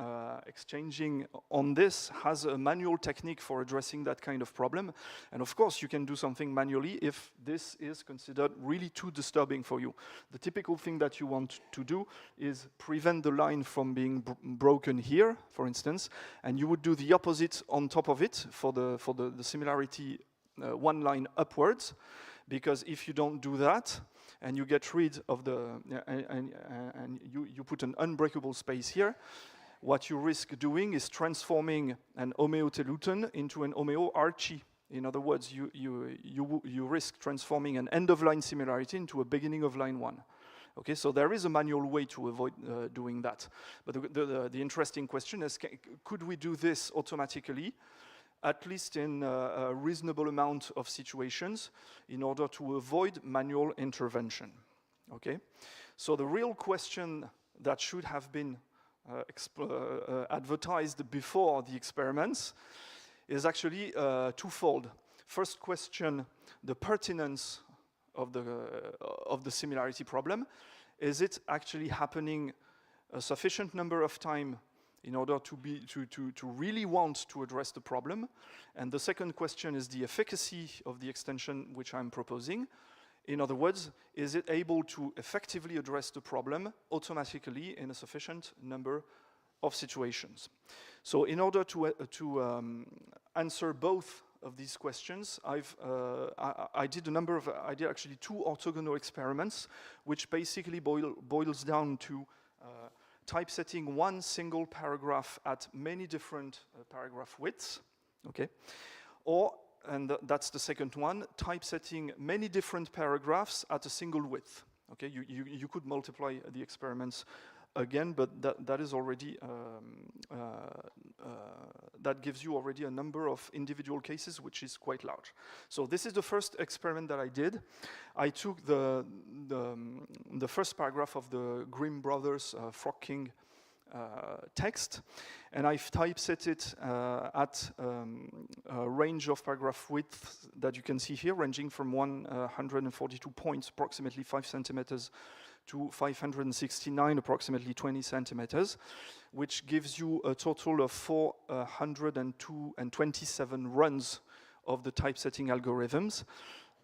exchanging on this has a manual technique for addressing that kind of problem. And of course, you can do something manually if this is considered really too disturbing for you. The typical thing that you want to do is prevent the line from being broken here, for instance, and you would do the opposite on top of it for the similarity one line upwards, because if you don't do that, and you get rid of and you put an unbreakable space here, what you risk doing is transforming an homeoteluten into an homeoarchi. In other words, you risk transforming an end-of-line similarity into a beginning of line 1. Okay, so there is a manual way to avoid doing that. But the interesting question is, could we do this automatically, at least in a reasonable amount of situations, in order to avoid manual intervention? Okay, so the real question that should have been advertised before the experiments is actually twofold. First question, the pertinence of the similarity problem. Is it actually happening a sufficient number of times in order to really want to address the problem? And the second question is the efficacy of the extension which I'm proposing. In other words, is it able to effectively address the problem automatically in a sufficient number of situations? So in order to answer both of these questions, I did actually 2 orthogonal experiments, which basically boils down to typesetting one single paragraph at many different paragraph widths, okay? And that's the second one, typesetting many different paragraphs at a single width, okay? You could multiply the experiments again, but that is already, that gives you already a number of individual cases, which is quite large. So this is the first experiment that I did. I took the first paragraph of the Grimm Brothers Frog King text, and I've typeset it at a range of paragraph width that you can see here, ranging from 142 points, approximately 5 centimeters, to 569, approximately 20 centimeters, which gives you a total of 427 runs of the typesetting algorithms.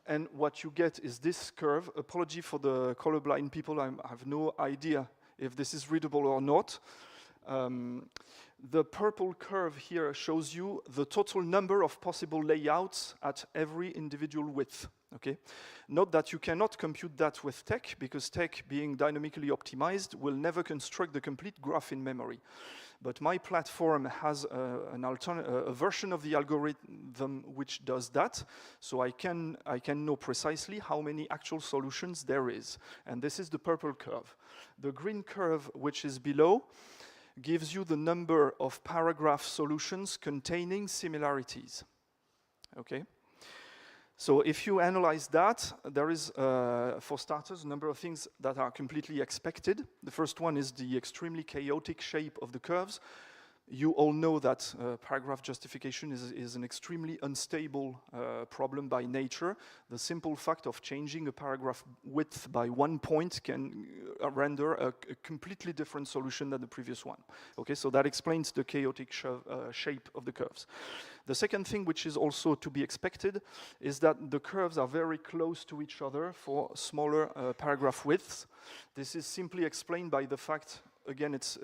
And what you get is this curve. Apology for the colorblind people, I have no idea if this is readable or not. The purple curve here shows you the total number of possible layouts at every individual width. Okay. Note that you cannot compute that with TeX, because TeX, being dynamically optimized, will never construct the complete graph in memory. But my platform has a version of the algorithm which does that, so I can know precisely how many actual solutions there is. And this is the purple curve. The green curve, which is below, gives you the number of paragraph solutions containing similarities. Okay? So if you analyze that, there is, for starters, a number of things that are completely expected. The first one is the extremely chaotic shape of the curves. You all know that paragraph justification is an extremely unstable problem by nature. The simple fact of changing a paragraph width by 1 point can render a completely different solution than the previous one. Okay, so that explains the chaotic shape of the curves. The second thing, which is also to be expected, is that the curves are very close to each other for smaller paragraph widths. This is simply explained by the fact, again, it's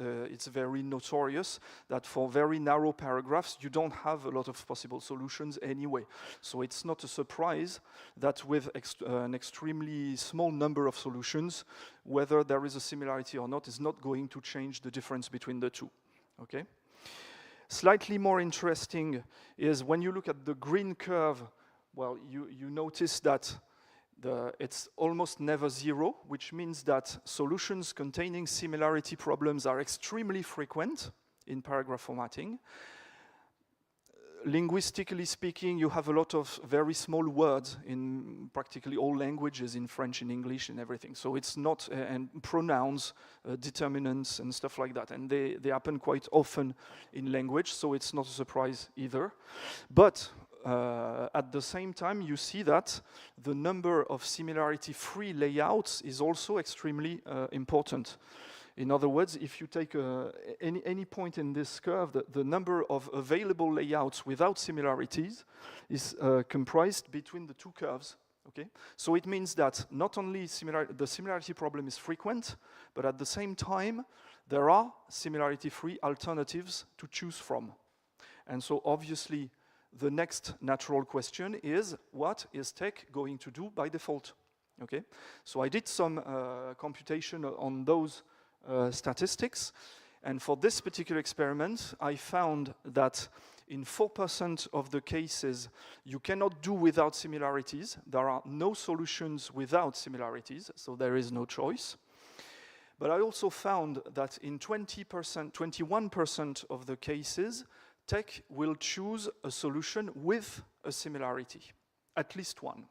very notorious that for very narrow paragraphs, you don't have a lot of possible solutions anyway. So it's not a surprise that with an extremely small number of solutions, whether there is a similarity or not is not going to change the difference between the two, okay? Slightly more interesting is when you look at the green curve, well, you notice that it's almost never zero, which means that solutions containing similarity problems are extremely frequent in paragraph formatting. Linguistically speaking, you have a lot of very small words in practically all languages, in French, in English, and everything. So it's not, and pronouns, determinants, and stuff like that. And they happen quite often in language, so it's not a surprise either. But at the same time, you see that the number of similarity-free layouts is also extremely important. In other words, if you take any point in this curve, the number of available layouts without similarities is comprised between the two curves. Okay? So it means that not only the similarity problem is frequent, but at the same time, there are similarity-free alternatives to choose from. And so obviously, the next natural question is, what is TEC going to do by default? Okay, so I did some computation on those statistics, and for this particular experiment, I found that in 4% of the cases, you cannot do without similarities. There are no solutions without similarities, so there is no choice. But I also found that in 21% of the cases, TEC will choose a solution with a similarity, at least one.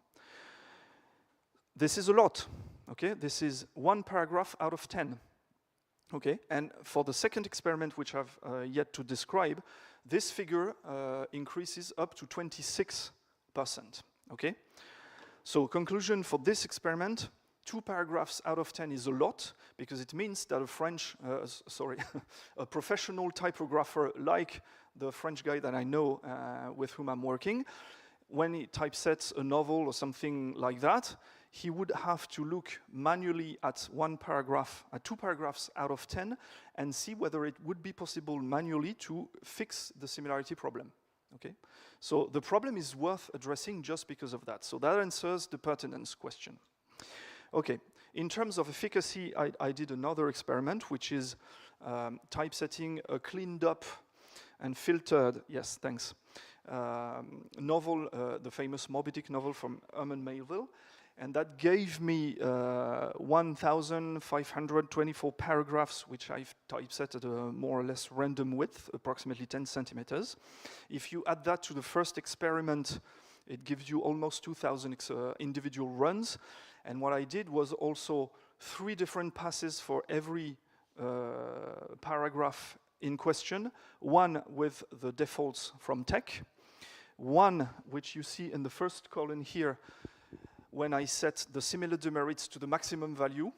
This is a lot, okay? This is one paragraph out of 10, okay? And for the second experiment, which I've yet to describe, this figure increases up to 26%, okay? So conclusion for this experiment, 2 paragraphs out of 10 is a lot, because it means that a professional typographer like the French guy that I know with whom I'm working, when he typesets a novel or something like that, he would have to look manually at 2 paragraphs out of 10 and see whether it would be possible manually to fix the similarity problem. Okay? So the problem is worth addressing just because of that. So that answers the pertinence question. Okay, in terms of efficacy, I did another experiment, which is typesetting a cleaned up and filtered, yes, thanks, novel, the famous Moby Dick novel from Herman Melville, and that gave me 1,524 paragraphs, which I've typeset at a more or less random width, approximately 10 centimeters. If you add that to the first experiment, it gives you almost 2,000 individual runs, and what I did was also 3 different passes for every paragraph in question, one with the defaults from TEC, one which you see in the first column here when I set the similar demerits to the maximum value,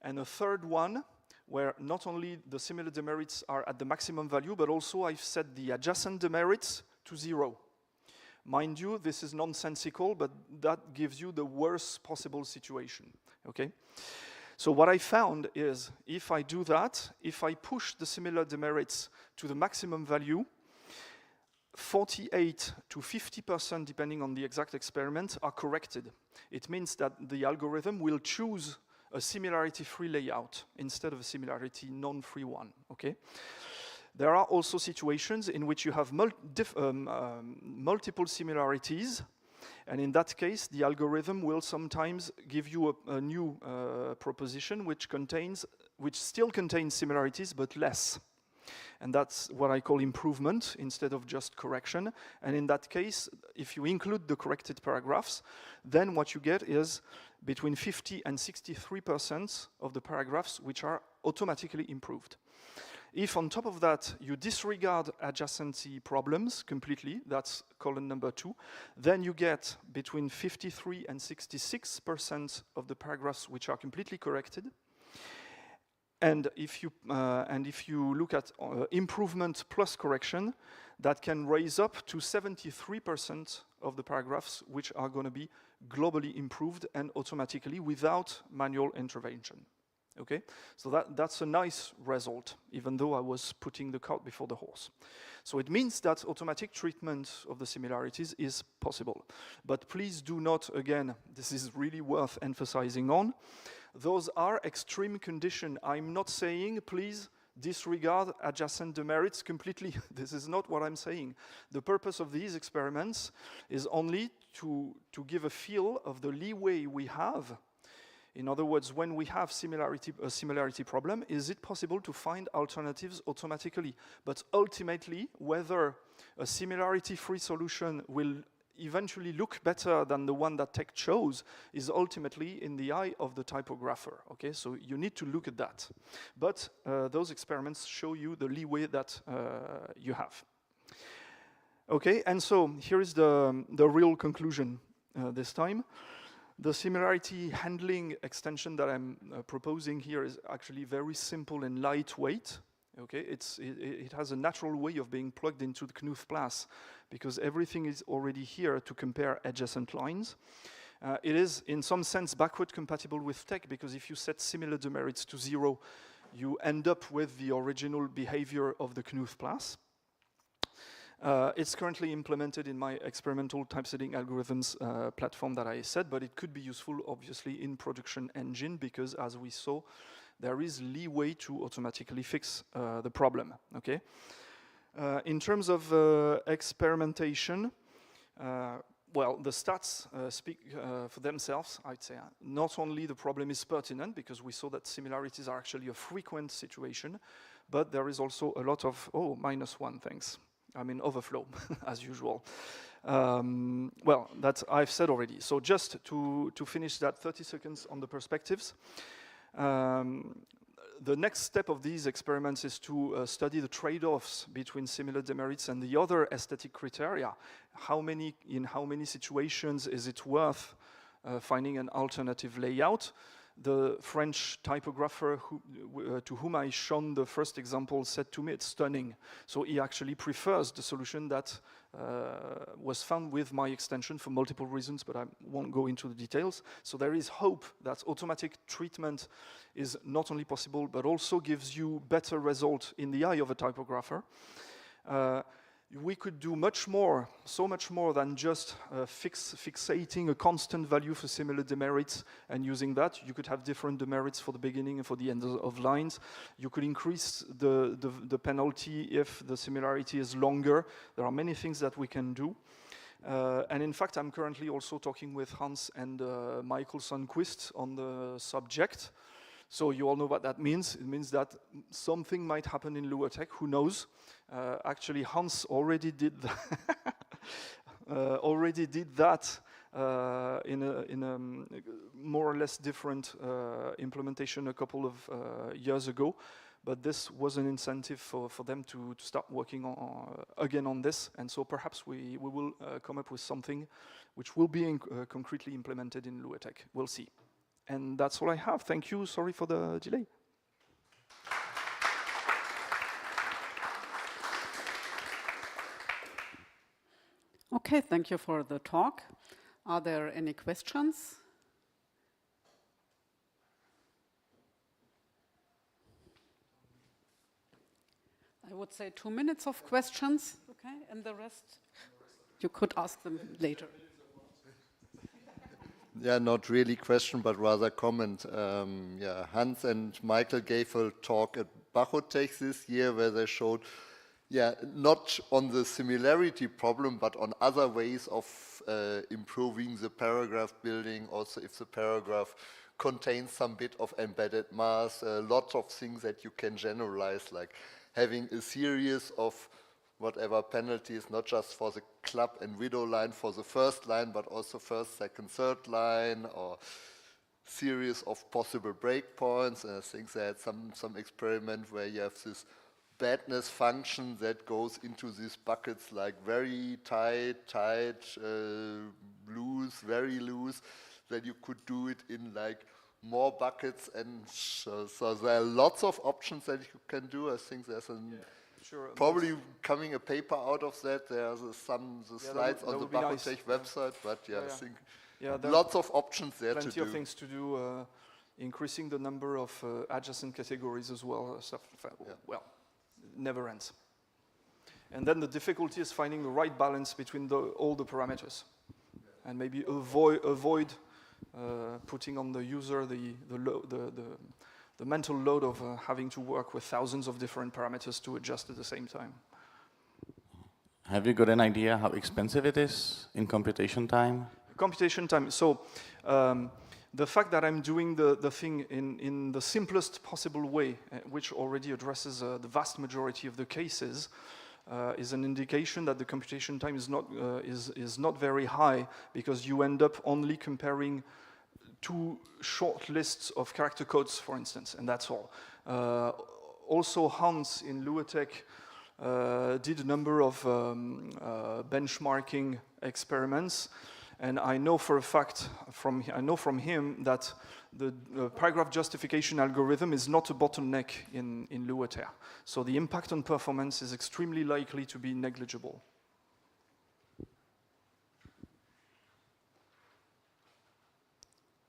and a third one where not only the similar demerits are at the maximum value, but also I've set the adjacent demerits to 0. Mind you, this is nonsensical, but that gives you the worst possible situation, okay? So what I found is, if I do that, if I push the similar demerits to the maximum value, 48 to 50%, depending on the exact experiment, are corrected. It means that the algorithm will choose a similarity-free layout instead of a similarity non-free one, okay? There are also situations in which you have multiple similarities, and in that case, the algorithm will sometimes give you a new proposition which still contains similarities, but less. And that's what I call improvement instead of just correction. And in that case, if you include the corrected paragraphs, then what you get is between 50 and 63% of the paragraphs which are automatically improved. If on top of that you disregard adjacency problems completely, that's column number 2, then you get between 53 and 66% of the paragraphs which are completely corrected. And if you look at improvement plus correction, that can raise up to 73% of the paragraphs which are going to be globally improved and automatically without manual intervention. Okay, so that's a nice result, even though I was putting the cart before the horse. So it means that automatic treatment of the similarities is possible. But please do not, again, this is really worth emphasizing on, those are extreme conditions. I'm not saying, please disregard adjacent demerits completely. This is not what I'm saying. The purpose of these experiments is only to give a feel of the leeway we have. In other words, when we have a similarity problem, is it possible to find alternatives automatically? But ultimately, whether a similarity-free solution will eventually look better than the one that TEC chose is ultimately in the eye of the typographer. Okay, so you need to look at that. But those experiments show you the leeway that you have. Okay, and so here is the real conclusion this time. The similarity handling extension that I'm proposing here is actually very simple and lightweight. Okay, it has a natural way of being plugged into the Knuth-Plas because everything is already here to compare adjacent lines. It is, in some sense, backward compatible with TEC because if you set similar demerits to 0, you end up with the original behavior of the Knuth-Plas. It's currently implemented in my experimental typesetting algorithms platform that I said, but it could be useful, obviously, in production engine because, as we saw, there is leeway to automatically fix the problem. Okay. In terms of experimentation, well, the stats speak for themselves, I'd say. Not only the problem is pertinent, because we saw that similarities are actually a frequent situation, but there is also a lot of, -1, thanks. I mean, overflow, as usual. Well, that I've said already. So just to finish that 30 seconds on the perspectives, the next step of these experiments is to study the trade-offs between similar demerits and the other aesthetic criteria. In how many situations is it worth finding an alternative layout? The French typographer to whom I shown the first example said to me, it's stunning. So he actually prefers the solution that was found with my extension for multiple reasons, but I won't go into the details. So there is hope that automatic treatment is not only possible, but also gives you better result in the eye of a typographer. We could do much more, so much more than just fixating a constant value for similar demerits and using that. You could have different demerits for the beginning and for the end of lines. You could increase the penalty if the similarity is longer. There are many things that we can do. And in fact, I'm currently also talking with Hans and Michael Sundquist on the subject. So you all know what that means. It means that something might happen in LuaTeX, who knows? Actually, Hans already did that in a more or less different implementation a couple of years ago. But this was an incentive for them to start working again on this. And so perhaps we will come up with something which will be concretely implemented in LuaTeX. We'll see. And that's all I have. Thank you. Sorry for the delay. Okay, thank you for the talk. Are there any questions? I would say 2 minutes of questions, okay, and the rest you could ask them later. Yeah, not really question, but rather comment. Yeah, Hans and Michael gave a talk at Bachotech this year where they showed, yeah, not on the similarity problem, but on other ways of improving the paragraph building. Also, if the paragraph contains some bit of embedded math, lots of things that you can generalize, like having a series of whatever penalties, not just for the club and widow line for the first line, but also first, second, third line, or series of possible breakpoints. And I think they had some experiment where you have this badness function that goes into these buckets like very tight, loose, very loose, that you could do it in like more buckets. And so there are lots of options that you can do. I think there's probably coming a paper out of that. There's some slides on the Bachotech website, but I think lots of options there to do. Plenty of things to do. increasing the number of adjacent categories as well. Well, never ends. And then the difficulty is finding the right balance between all the parameters, and maybe avoid putting on the user the mental load of having to work with thousands of different parameters to adjust at the same time. Have you got an idea how expensive it is in computation time? Computation time. So the fact that I'm doing the thing in the simplest possible way, which already addresses the vast majority of the cases, is an indication that the computation time is not very high, because you end up only comparing two short lists of character codes, for instance, and that's all. Also, Hans in Luatech did a number of benchmarking experiments, and I know for a fact from him that the paragraph justification algorithm is not a bottleneck in Luatech. So the impact on performance is extremely likely to be negligible.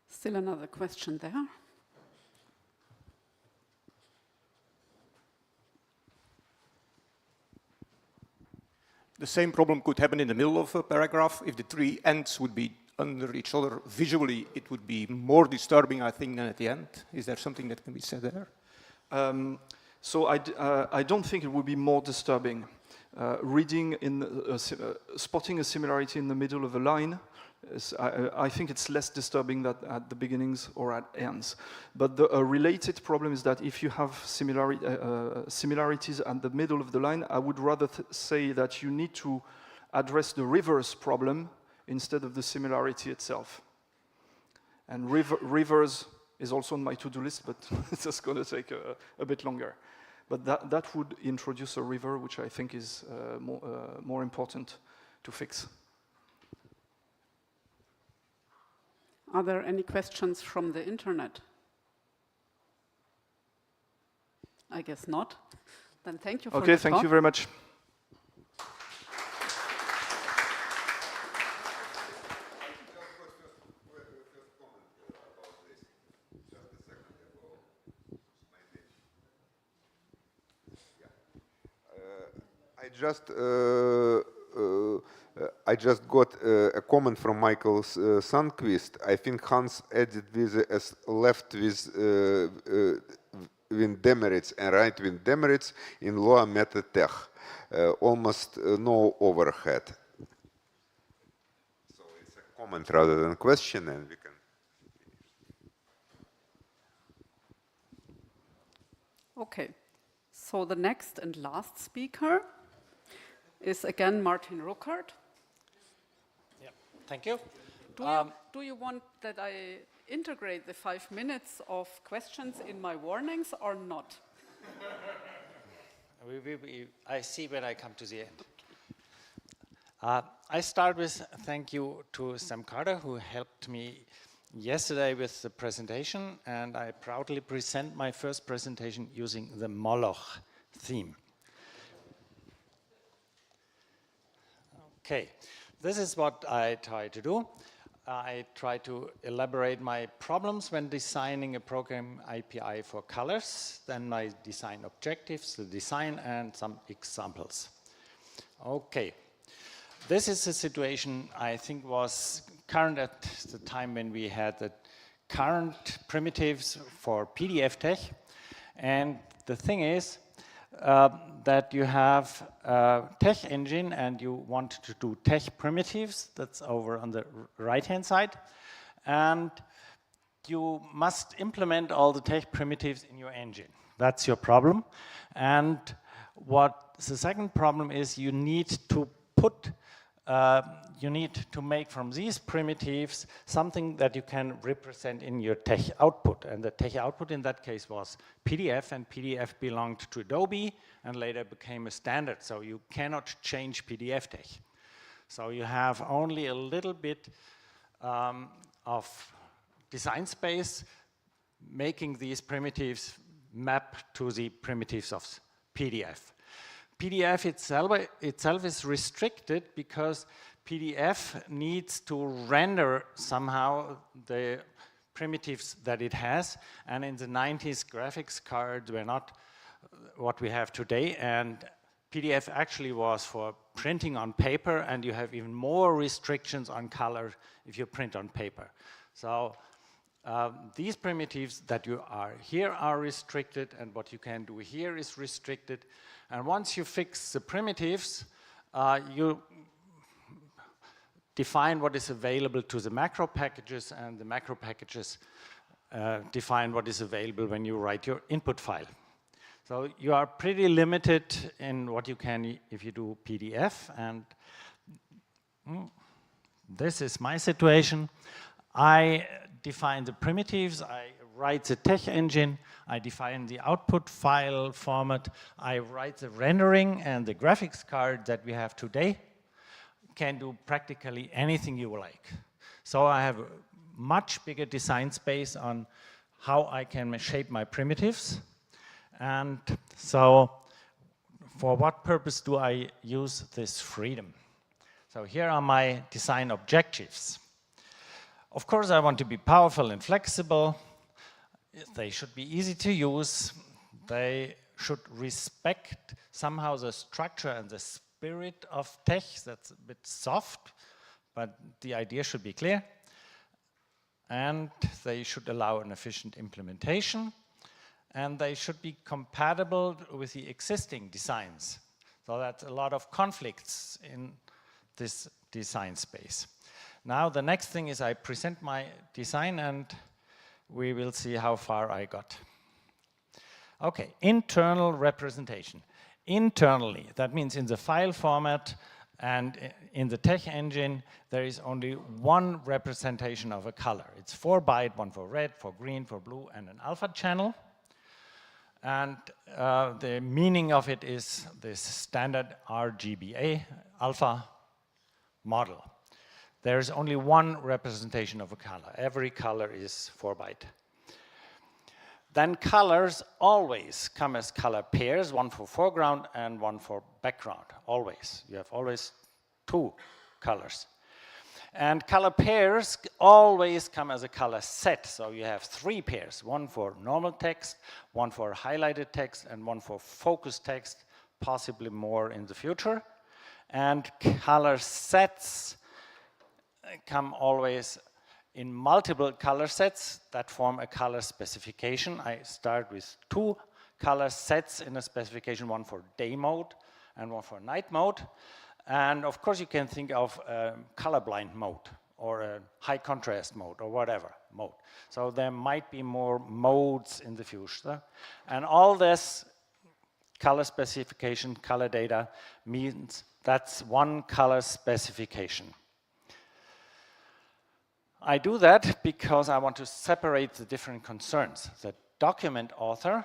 Still another question there. The same problem could happen in the middle of a paragraph. If the three ends would be under each other visually, it would be more disturbing, I think, than at the end. Is there something that can be said there? So I don't think it would be more disturbing. Spotting a similarity in the middle of a line, I think it's less disturbing than at the beginnings or at ends. But a related problem is that if you have similarities at the middle of the line, I would rather say that you need to address the reverse problem instead of the similarity itself. And reverse is also on my to-do list, but it's just going to take a bit longer. But that would introduce a river, which I think is more important to fix. Are there any questions from the internet? I guess not. Then thank you for the talk. Okay, thank you very much. I just got a comment from Michael Sundqvist. I think Hans added with as left with demerits and right with demerits in lower meta tech. Almost no overhead. So it's a comment rather than a question, and we can. Okay, so the next and last speaker is again Martin Ruckert. Yeah, thank you. Do you want that I integrate the 5 minutes of questions in my warnings or not? I see when I come to the end. I start with thank you to Sam Carter, who helped me yesterday with the presentation, and I proudly present my first presentation using the Moloch theme. Okay, this is what I try to do. I try to elaborate my problems when designing a program API for colors, then my design objectives, the design, and some examples. Okay, this is a situation I think was current at the time when we had the current primitives for PDF tech. And the thing is, that you have a tech engine and you want to do tech primitives, that's over on the right-hand side, and you must implement all the tech primitives in your engine. That's your problem. And what the second problem is, you need to put, you need to make from these primitives something that you can represent in your tech output. And the tech output in that case was PDF, and PDF belonged to Adobe and later became a standard. So you cannot change PDF tech. So you have only a little bit of design space making these primitives map to the primitives of PDF. PDF itself is restricted because PDF needs to render somehow the primitives that it has. And in the 90s, graphics cards were not what we have today. And PDF actually was for printing on paper, and you have even more restrictions on color if you print on paper. So these primitives that you are here are restricted, and what you can do here is restricted. And once you fix the primitives, you define what is available to the macro packages, and the macro packages define what is available when you write your input file. So you are pretty limited in what you can if you do PDF, and this is my situation. I define the primitives, I write the TUG engine, I define the output file format, I write the rendering, and the graphics card that we have today can do practically anything you like. So I have a much bigger design space on how I can shape my primitives. And so for what purpose do I use this freedom? So here are my design objectives. Of course, I want to be powerful and flexible. They should be easy to use. They should respect somehow the structure and the spirit of TUG. That's a bit soft, but the idea should be clear. And they should allow an efficient implementation. And they should be compatible with the existing designs. So that's a lot of conflicts in this design space. Now the next thing is I present my design, and we will see how far I got. Okay, internal representation. Internally, that means in the file format and in the TUG engine, there is only one representation of a color. It's 4 byte, one for red, for green, for blue, and an alpha channel. And the meaning of it is this standard RGBA alpha model. There is only one representation of a color. Every color is 4 byte. Then colors always come as color pairs, one for foreground and one for background, always. You have always 2 colors. And color pairs always come as a color set, so you have 3 pairs, one for normal text, one for highlighted text, and one for focused text, possibly more in the future. And color sets come always in multiple color sets that form a color specification. I start with 2 color sets in a specification, one for day mode and one for night mode. And of course you can think of a colorblind mode or a high contrast mode or whatever mode. So there might be more modes in the future. And all this color specification, color data means that's one color specification. I do that because I want to separate the different concerns. The document author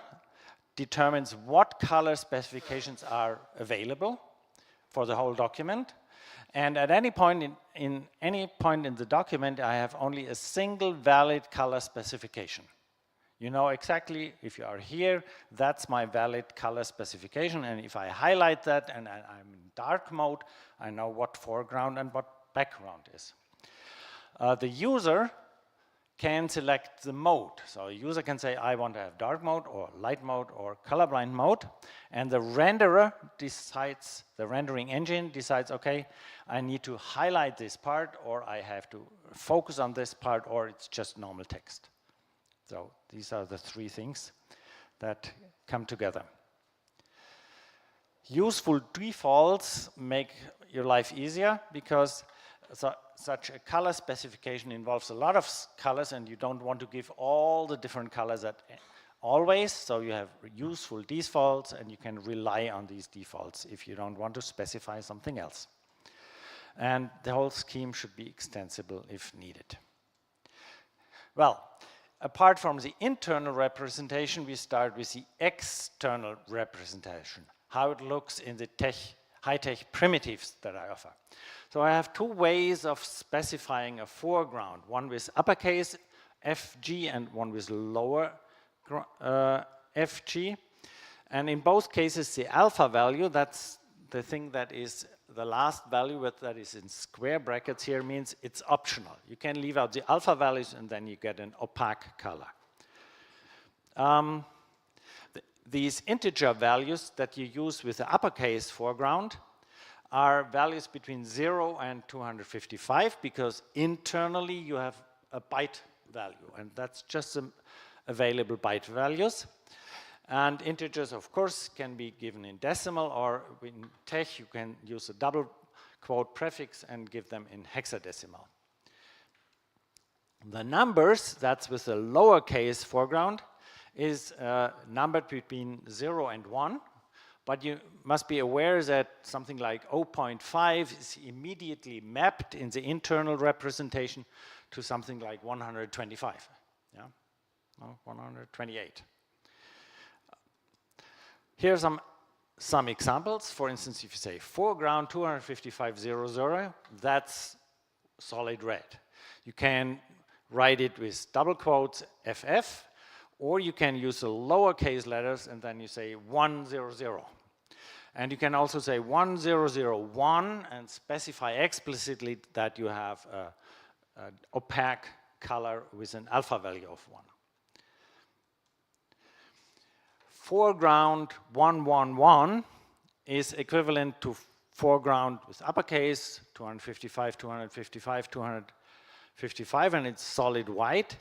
determines what color specifications are available for the whole document. And at any point in the document, I have only a single valid color specification. You know exactly, if you are here, that's my valid color specification. And if I highlight that and I'm in dark mode, I know what foreground and what background is. The user can select the mode. So a user can say, I want to have dark mode or light mode or colorblind mode. And the renderer decides, the rendering engine decides, okay, I need to highlight this part, or I have to focus on this part, or it's just normal text. So these are the 3 things that come together. Useful defaults make your life easier because such a color specification involves a lot of colors, and you don't want to give all the different colors always, so you have useful defaults, and you can rely on these defaults if you don't want to specify something else. And the whole scheme should be extensible if needed. Well, apart from the internal representation, we start with the external representation, how it looks in the high-tech primitives that I offer. So I have 2 ways of specifying a foreground, one with uppercase FG and one with lower FG. And in both cases, the alpha value, that's the thing that is the last value that is in square brackets here means it's optional. You can leave out the alpha values and then you get an opaque color. These integer values that you use with the uppercase foreground are values between 0 and 255 because internally you have a byte value, and that's just some available byte values. And integers, of course, can be given in decimal, or in TUG you can use a double quote prefix and give them in hexadecimal. The numbers, that's with a lowercase foreground, is numbered between 0 and 1, but you must be aware that something like 0.5 is immediately mapped in the internal representation to something like 125, yeah? No, 128. Here are some examples. For instance, if you say foreground 25500, that's solid red. You can write it with double quotes FF, or you can use the lowercase letters and then you say 100. And you can also say 1001 and specify explicitly that you have an opaque color with an alpha value of 1. Foreground 111 is equivalent to foreground with uppercase 255, 255, 255, and it's solid white.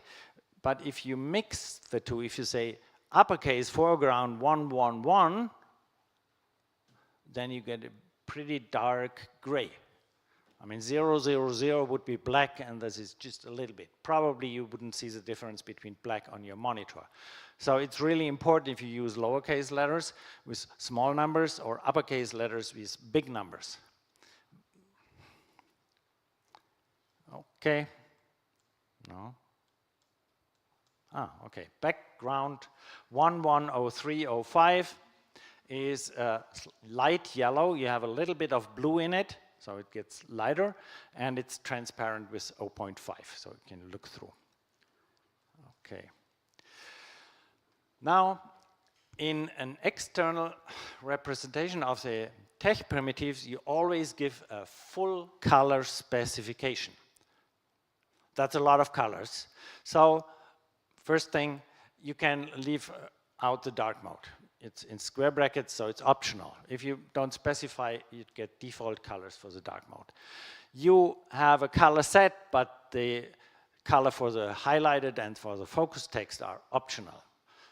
But if you mix the two, if you say uppercase foreground 111, then you get a pretty dark gray. I mean, 000 would be black, and this is just a little bit. Probably you wouldn't see the difference between black on your monitor. So it's really important if you use lowercase letters with small numbers or uppercase letters with big numbers. Okay. No. Okay. Background 110305 is light yellow. You have a little bit of blue in it, so it gets lighter, and it's transparent with 0.5, so you can look through. Okay. Now, in an external representation of the TUG primitives, you always give a full color specification. That's a lot of colors. So, first thing, you can leave out the dark mode. It's in square brackets, so it's optional. If you don't specify, you get default colors for the dark mode. You have a color set, but the color for the highlighted and for the focus text are optional.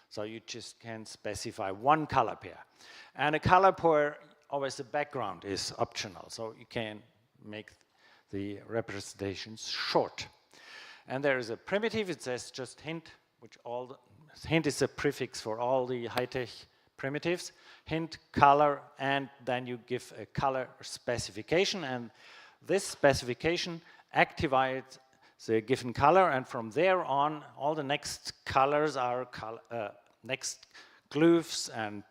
So you just can specify one color pair. And a color pair, always the background is optional, so you can make the representations short. And there is a primitive, it says just hint, which all the, hint is a prefix for all the high-tech primitives, hint, color, and then you give a color specification, and this specification activates the given color, and from there on, all the next colors are, next glyphs and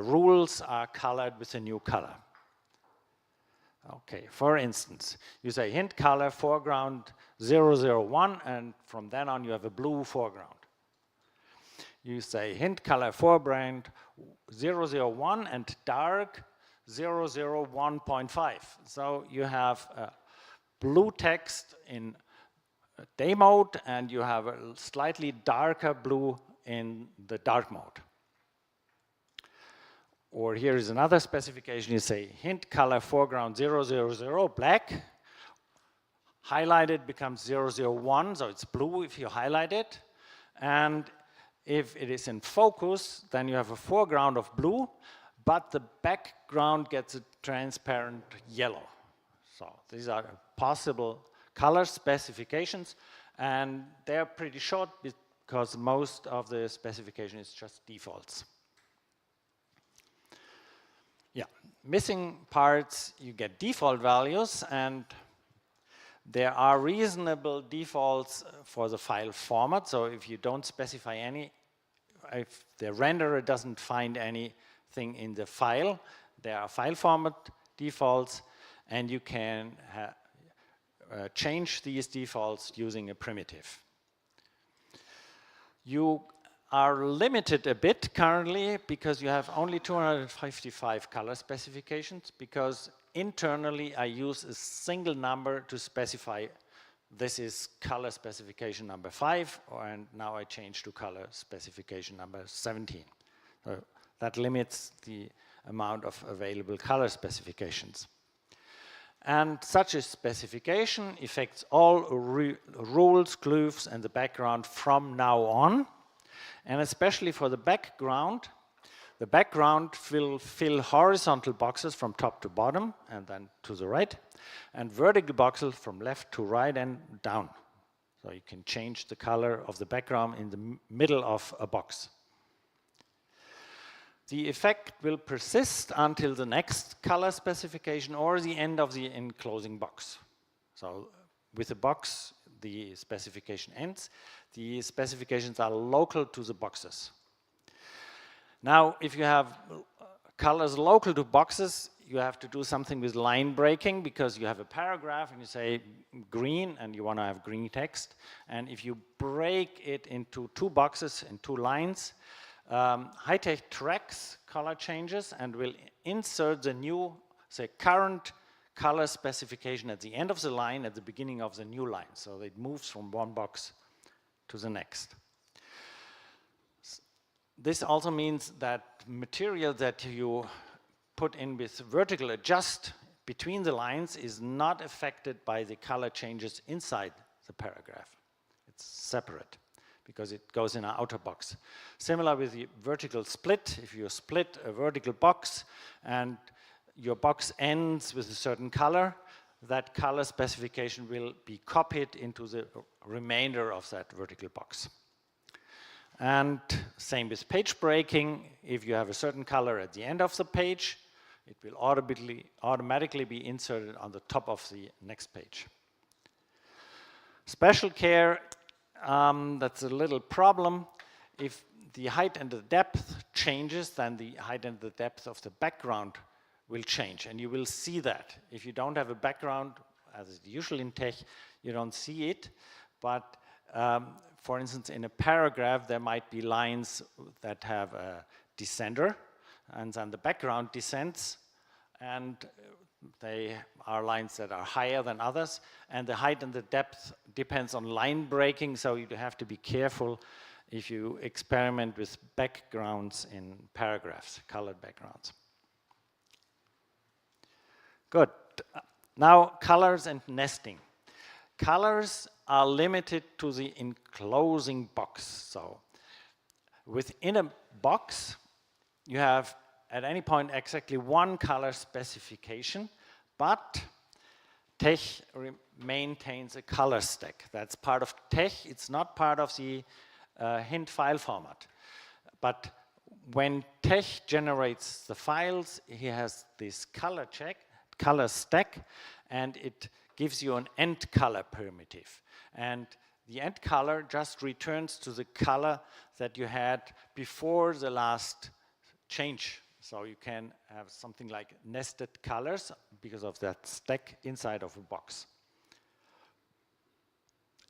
rules are colored with a new color. Okay, for instance, you say hint color foreground 001, and from then on you have a blue foreground. You say hint color foreground 001 and dark 001.5. So you have blue text in day mode, and you have a slightly darker blue in the dark mode. Or here is another specification. You say hint color foreground 000 black, highlighted becomes 001, so it's blue if you highlight it, and if it is in focus, then you have a foreground of blue, but the background gets a transparent yellow. So these are possible color specifications, and they're pretty short because most of the specification is just defaults. Yeah, missing parts, you get default values, and there are reasonable defaults for the file format. So if you don't specify any, if the renderer doesn't find anything in the file, there are file format defaults, and you can change these defaults using a primitive. You are limited a bit currently because you have only 255 color specifications, because internally I use a single number to specify this is color specification number 5, and now I change to color specification number 17. So that limits the amount of available color specifications. And such a specification affects all rules, glyphs, and the background from now on. And especially for the background will fill horizontal boxes from top to bottom and then to the right, and vertical boxes from left to right and down. So you can change the color of the background in the middle of a box. The effect will persist until the next color specification or the end of the enclosing box. So with the box, the specification ends. The specifications are local to the boxes. Now, if you have colors local to boxes, you have to do something with line breaking, because you have a paragraph and you say green and you want to have green text. And if you break it into 2 boxes and 2 lines, high-tech tracks color changes and will insert the new, say, current color specification at the end of the line, at the beginning of the new line. So it moves from one box to the next. This also means that material that you put in with vertical adjust between the lines is not affected by the color changes inside the paragraph. It's separate, because it goes in an outer box. Similar with the vertical split. If you split a vertical box and your box ends with a certain color, that color specification will be copied into the remainder of that vertical box. And same with page breaking. If you have a certain color at the end of the page, it will automatically be inserted on the top of the next page. Special care, that's a little problem. If the height and the depth changes, then the height and the depth of the background will change, and you will see that. If you don't have a background, as is usual in tech, you don't see it, but for instance, in a paragraph, there might be lines that have a descender, and then the background descends, and they are lines that are higher than others, and the height and the depth depends on line breaking, so you have to be careful if you experiment with backgrounds in paragraphs, colored backgrounds. Good. Now, colors and nesting. Colors are limited to the enclosing box. So within a box, you have at any point exactly 1 color specification, but TECH maintains a color stack. That's part of TECH. It's not part of the hint file format. But when TECH generates the files, he has this color stack, and it gives you an end color primitive. And the end color just returns to the color that you had before the last change. So you can have something like nested colors because of that stack inside of a box.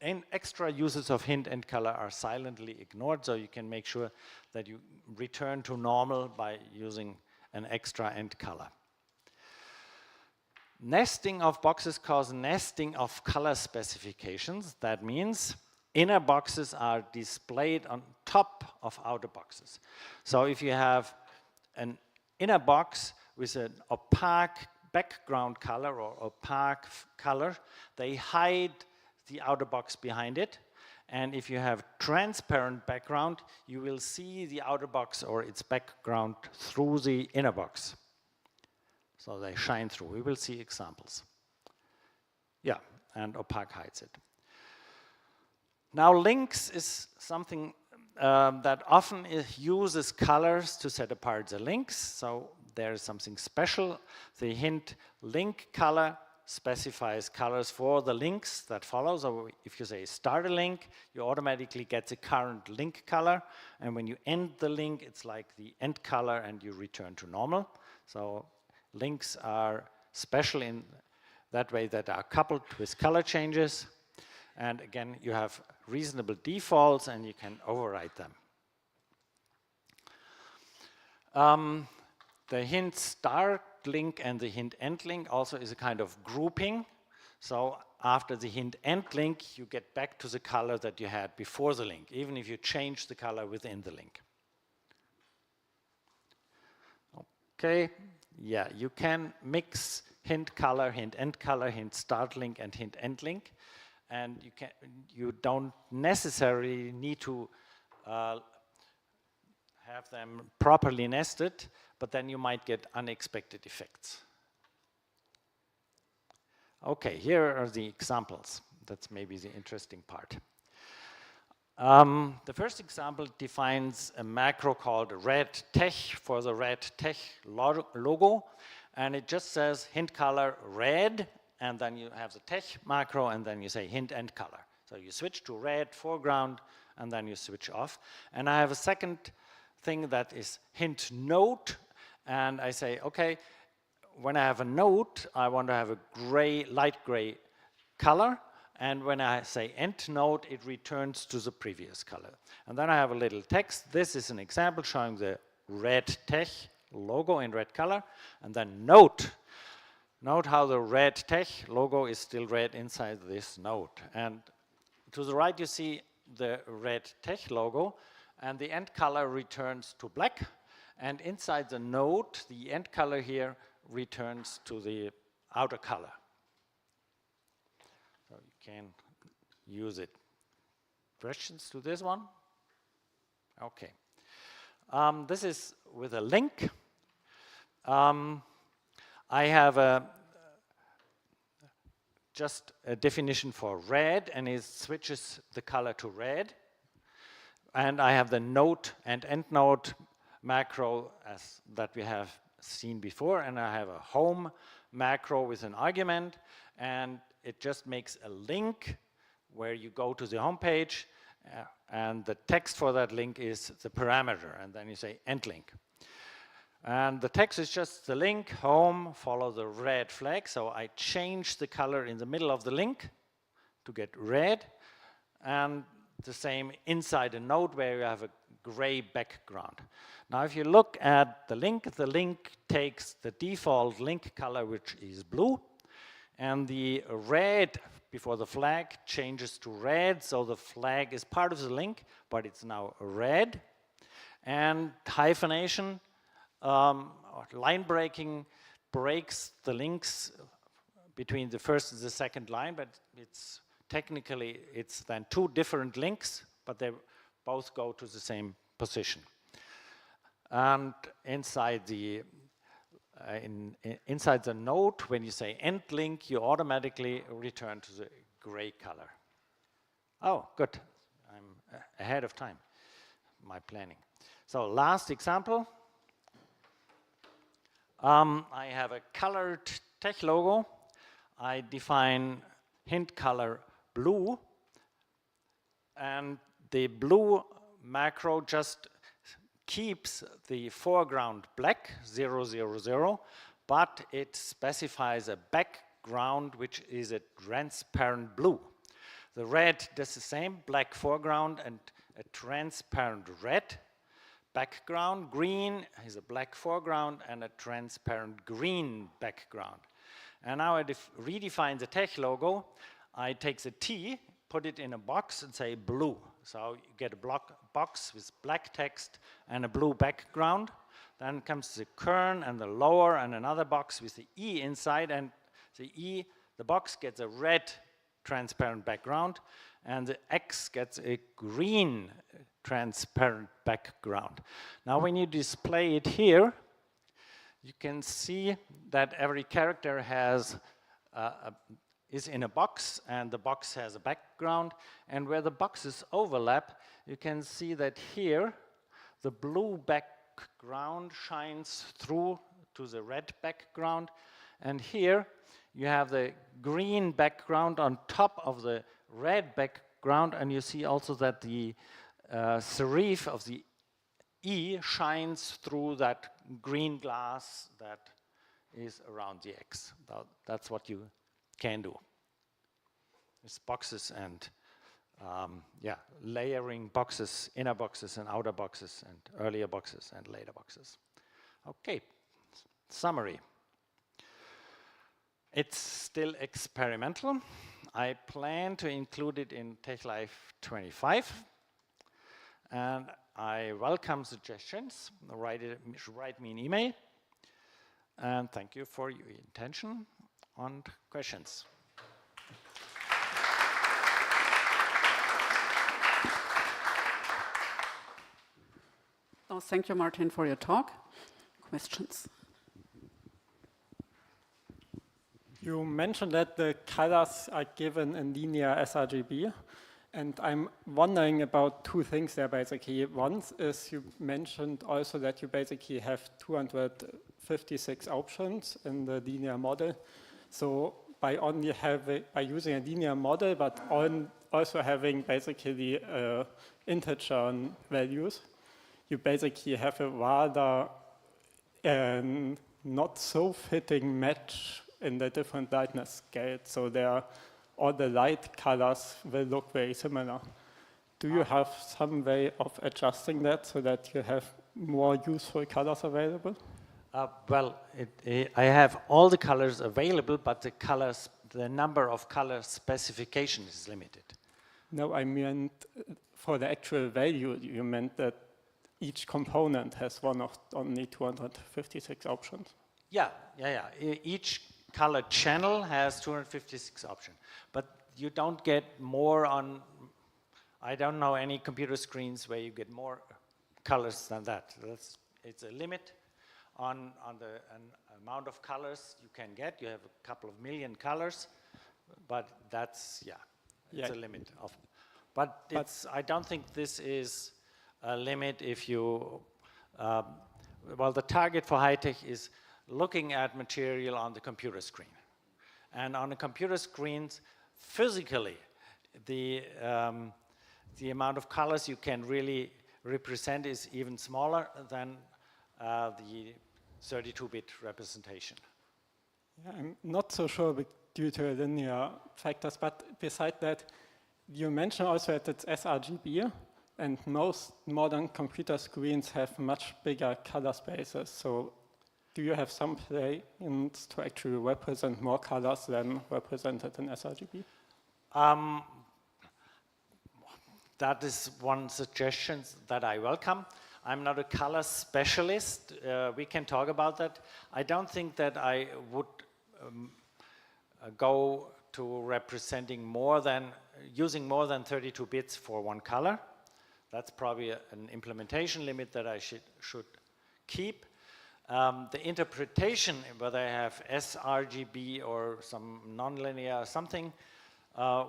And extra uses of hint and color are silently ignored, so you can make sure that you return to normal by using an extra end color. Nesting of boxes causes nesting of color specifications. That means inner boxes are displayed on top of outer boxes. So if you have an inner box with an opaque background color or opaque color, they hide the outer box behind it. And if you have transparent background, you will see the outer box or its background through the inner box. So they shine through. We will see examples. Yeah, and opaque hides it. Now links is something that often uses colors to set apart the links. So there is something special. The hint link color specifies colors for the links that follow. So if you say start a link, you automatically get the current link color. And when you end the link, it's like the end color and you return to normal. So links are special in that way that are coupled with color changes. And again, you have reasonable defaults and you can override them. The hint start link and the hint end link also is a kind of grouping. So after the hint end link, you get back to the color that you had before the link, even if you change the color within the link. Okay, yeah, you can mix hint color, hint end color, hint start link, and hint end link. And you don't necessarily need to have them properly nested, but then you might get unexpected effects. Okay, here are the examples. That's maybe the interesting part. The first example defines a macro called red tech for the red tech logo, and it just says hint color red, and then you have the tech macro, and then you say hint end color. So you switch to red foreground, and then you switch off. And I have a second thing that is hint note, and I say, okay, when I have a note, I want to have a gray, light gray color, and when I say end note, it returns to the previous color. And then I have a little text. This is an example showing the red tech logo in red color, and then note. Note how the red tech logo is still red inside this note. And to the right, you see the red tech logo, and the end color returns to black. And inside the note, the end color here returns to the outer color. So you can use it. Questions to this one? Okay. This is with a link. I have just a definition for red, and it switches the color to red. And I have the note and end note macro as that we have seen before, and I have a home macro with an argument, and it just makes a link where you go to the home page, and the text for that link is the parameter, and then you say end link. And the text is just the link, home, follow the red flag, so I change the color in the middle of the link to get red, and the same inside a node where you have a gray background. Now if you look at the link takes the default link color, which is blue, and the red before the flag changes to red, so the flag is part of the link, but it's now red. And hyphenation, or line breaking, breaks the links between the first and the second line, but it's technically it's then two different links, but they both go to the same position. And inside the inside the node, when you say end link, you automatically return to the gray color. Oh, good. I'm ahead of time, my planning. So last example. I have a colored tech logo. I define hint color blue, and the blue macro just keeps the foreground black, 0, 0, 0, but it specifies a background which is a transparent blue. The red does the same, black foreground and a transparent red background. Green is a black foreground and a transparent green background. And now I redefine the tech logo. I take the T, put it in a box and say blue. So you get a box with black text and a blue background. Then comes the kern and the lower and another box with the E inside, and the box gets a red transparent background, and the X gets a green transparent background. Now when you display it here, you can see that every character has is in a box, and the box has a background, and where the boxes overlap, you can see that here the blue background shines through to the red background, and here you have the green background on top of the red background, and you see also that the serif of the E shines through that green glass that is around the X. That's what you can do. It's boxes and layering boxes, inner boxes and outer boxes and earlier boxes and later boxes. Okay, summary. It's still experimental. I plan to include it in TechLife 25. And I welcome suggestions. Write me an email. And thank you for your attention and questions. So thank you, Martin, for your talk. Questions? You mentioned that the colors are given in linear sRGB, and I'm wondering about two things there basically. One is you mentioned also that you basically have 256 options in the linear model. So by using a linear model, but also having basically integer values, you basically have a rather not so fitting match in the different lightness scales. So all the light colors will look very similar. Do you have some way of adjusting that so that you have more useful colors available? I have all the colors available, but the number of color specifications is limited. No, I meant for the actual value, you meant that each component has one of only 256 options. Yeah. Each color channel has 256 options, but you don't get more on, I don't know any computer screens where you get more colors than that. It's a limit on the amount of colors you can get. You have a couple of million colors, but that's, it's a limit. But I don't think this is a limit if you, the target for high-tech is looking at material on the computer screen. And on the computer screens, physically, the amount of colors you can really represent is even smaller than the 32-bit representation. Yeah, I'm not so sure due to linear factors, but besides that, you mentioned also that it's sRGB, and most modern computer screens have much bigger color spaces. So do you have some plans to actually represent more colors than represented in sRGB? That is one suggestion that I welcome. I'm not a color specialist. We can talk about that. I don't think that I would go to using more than 32 bits for one color. That's probably an implementation limit that I should keep. The interpretation, whether I have sRGB or some nonlinear something,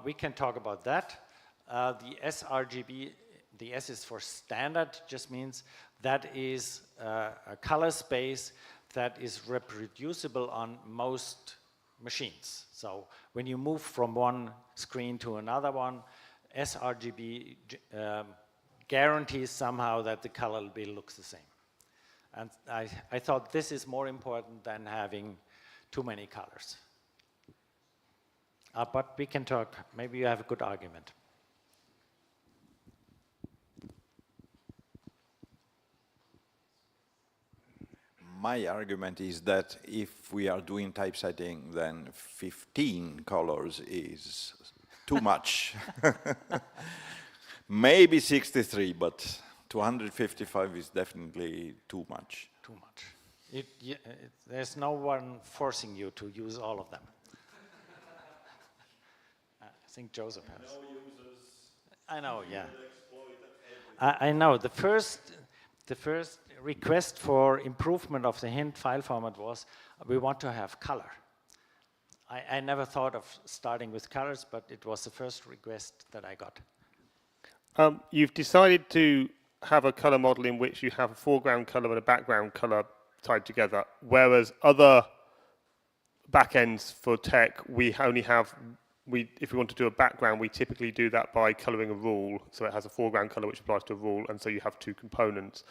we can talk about that. The sRGB, the S is for standard, just means that is a color space that is reproducible on most machines. So when you move from one screen to another one, sRGB guarantees somehow that the color looks the same. And I thought this is more important than having too many colors. But we can talk, maybe you have a good argument. My argument is that if we are doing typesetting, then 15 colors is too much. Maybe 63, but 255 is definitely too much. Too much. There's no one forcing you to use all of them. I think Joseph has. No users. I know, yeah. I know. The first request for improvement of the hint file format was we want to have color. I never thought of starting with colors, but it was the first request that I got. You've decided to have a color model in which you have a foreground color and a background color tied together, whereas other backends for tech, we only have, if we want to do a background, we typically do that by coloring a rule. So it has a foreground color which applies to a rule, and so you have two components.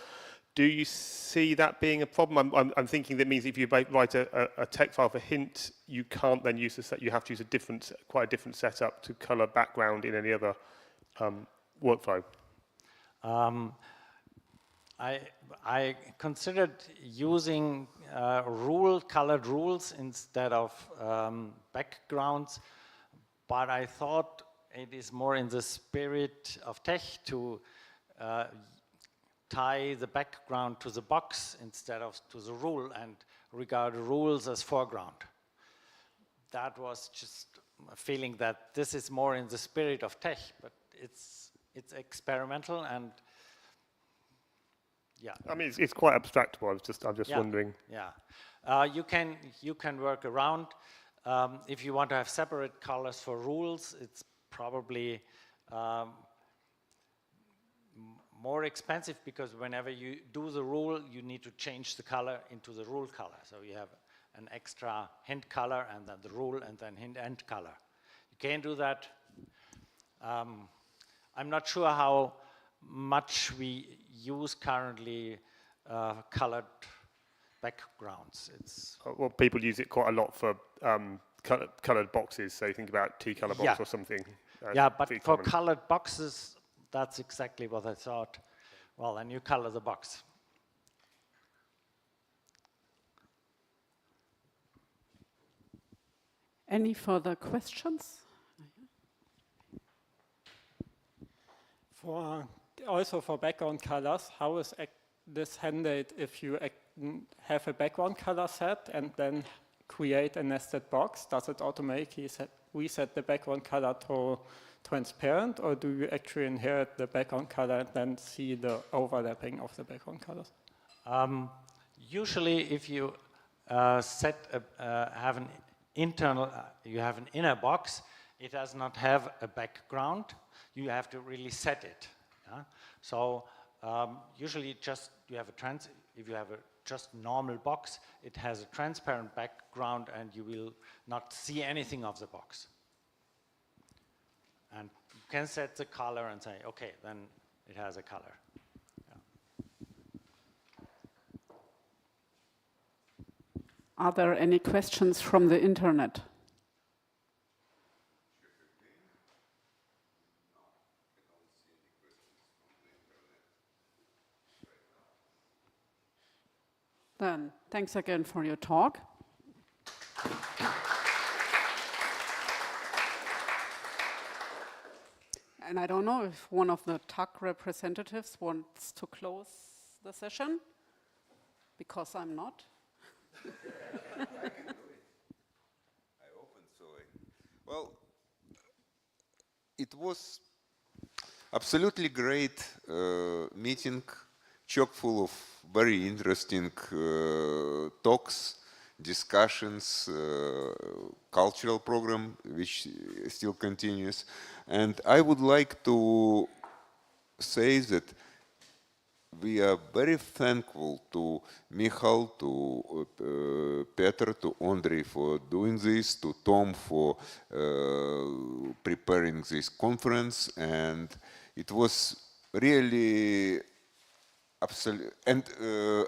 Do you see that being a problem? I'm thinking that means if you write a tech file for hint, you can't then use the set. You have to use quite a different setup to color background in any other workflow. I considered using colored rules instead of backgrounds, but I thought it is more in the spirit of tech to tie the background to the box instead of to the rule and regard rules as foreground. That was just a feeling that this is more in the spirit of tech, but it's experimental and yeah. I mean, it's quite abstractable. I'm just wondering. Yeah, you can work around. If you want to have separate colors for rules, it's probably more expensive because whenever you do the rule, you need to change the color into the rule color. So you have an extra hint color and then the rule and then hint end color. You can do that. I'm not sure how much we use currently colored backgrounds. Well, people use it quite a lot for colored boxes. So you think about two-color box or something. Yeah, but for colored boxes, that's exactly what I thought. Well, then you color the box. Any further questions? Also for background colors, how is this handled if you have a background color set and then create a nested box? Does it automatically reset the background color to transparent, or do you actually inherit the background color and then see the overlapping of the background colors? Usually, if you have an internal, you have an inner box, it does not have a background. You have to really set it. Yeah? So usually, just you have if you have a just normal box, it has a transparent background, and you will not see anything of the box. And you can set the color and say, okay, then it has a color. Are there any questions from the internet? Then, thanks again for your talk. And I don't know if one of the TUG representatives wants to close the session, because I'm not. I open so. Well, it was absolutely great meeting, chock full of very interesting talks, discussions, cultural program which still continues. And I would like to say that we are very thankful to Michal, to Peter, to Andrei for doing this, to Tom for preparing this conference, and it was really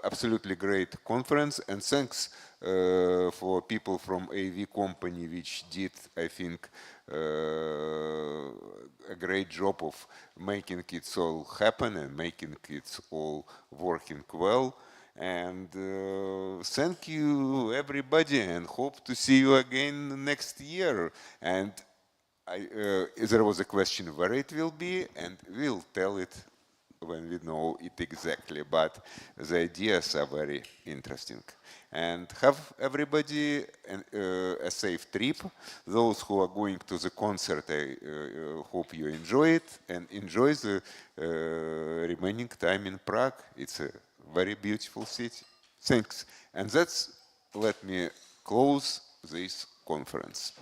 absolutely great conference. And thanks for people from AV company which did, I think, a great job of making it all happen and making it all working well. And thank you everybody, and hope to see you again next year. And there was a question where it will be, and we'll tell it when we know it exactly, but the ideas are very interesting. And have everybody a safe trip. Those who are going to the concert, I hope you enjoy it, and enjoy the remaining time in Prague. It's a very beautiful city. Thanks. And let me close this conference.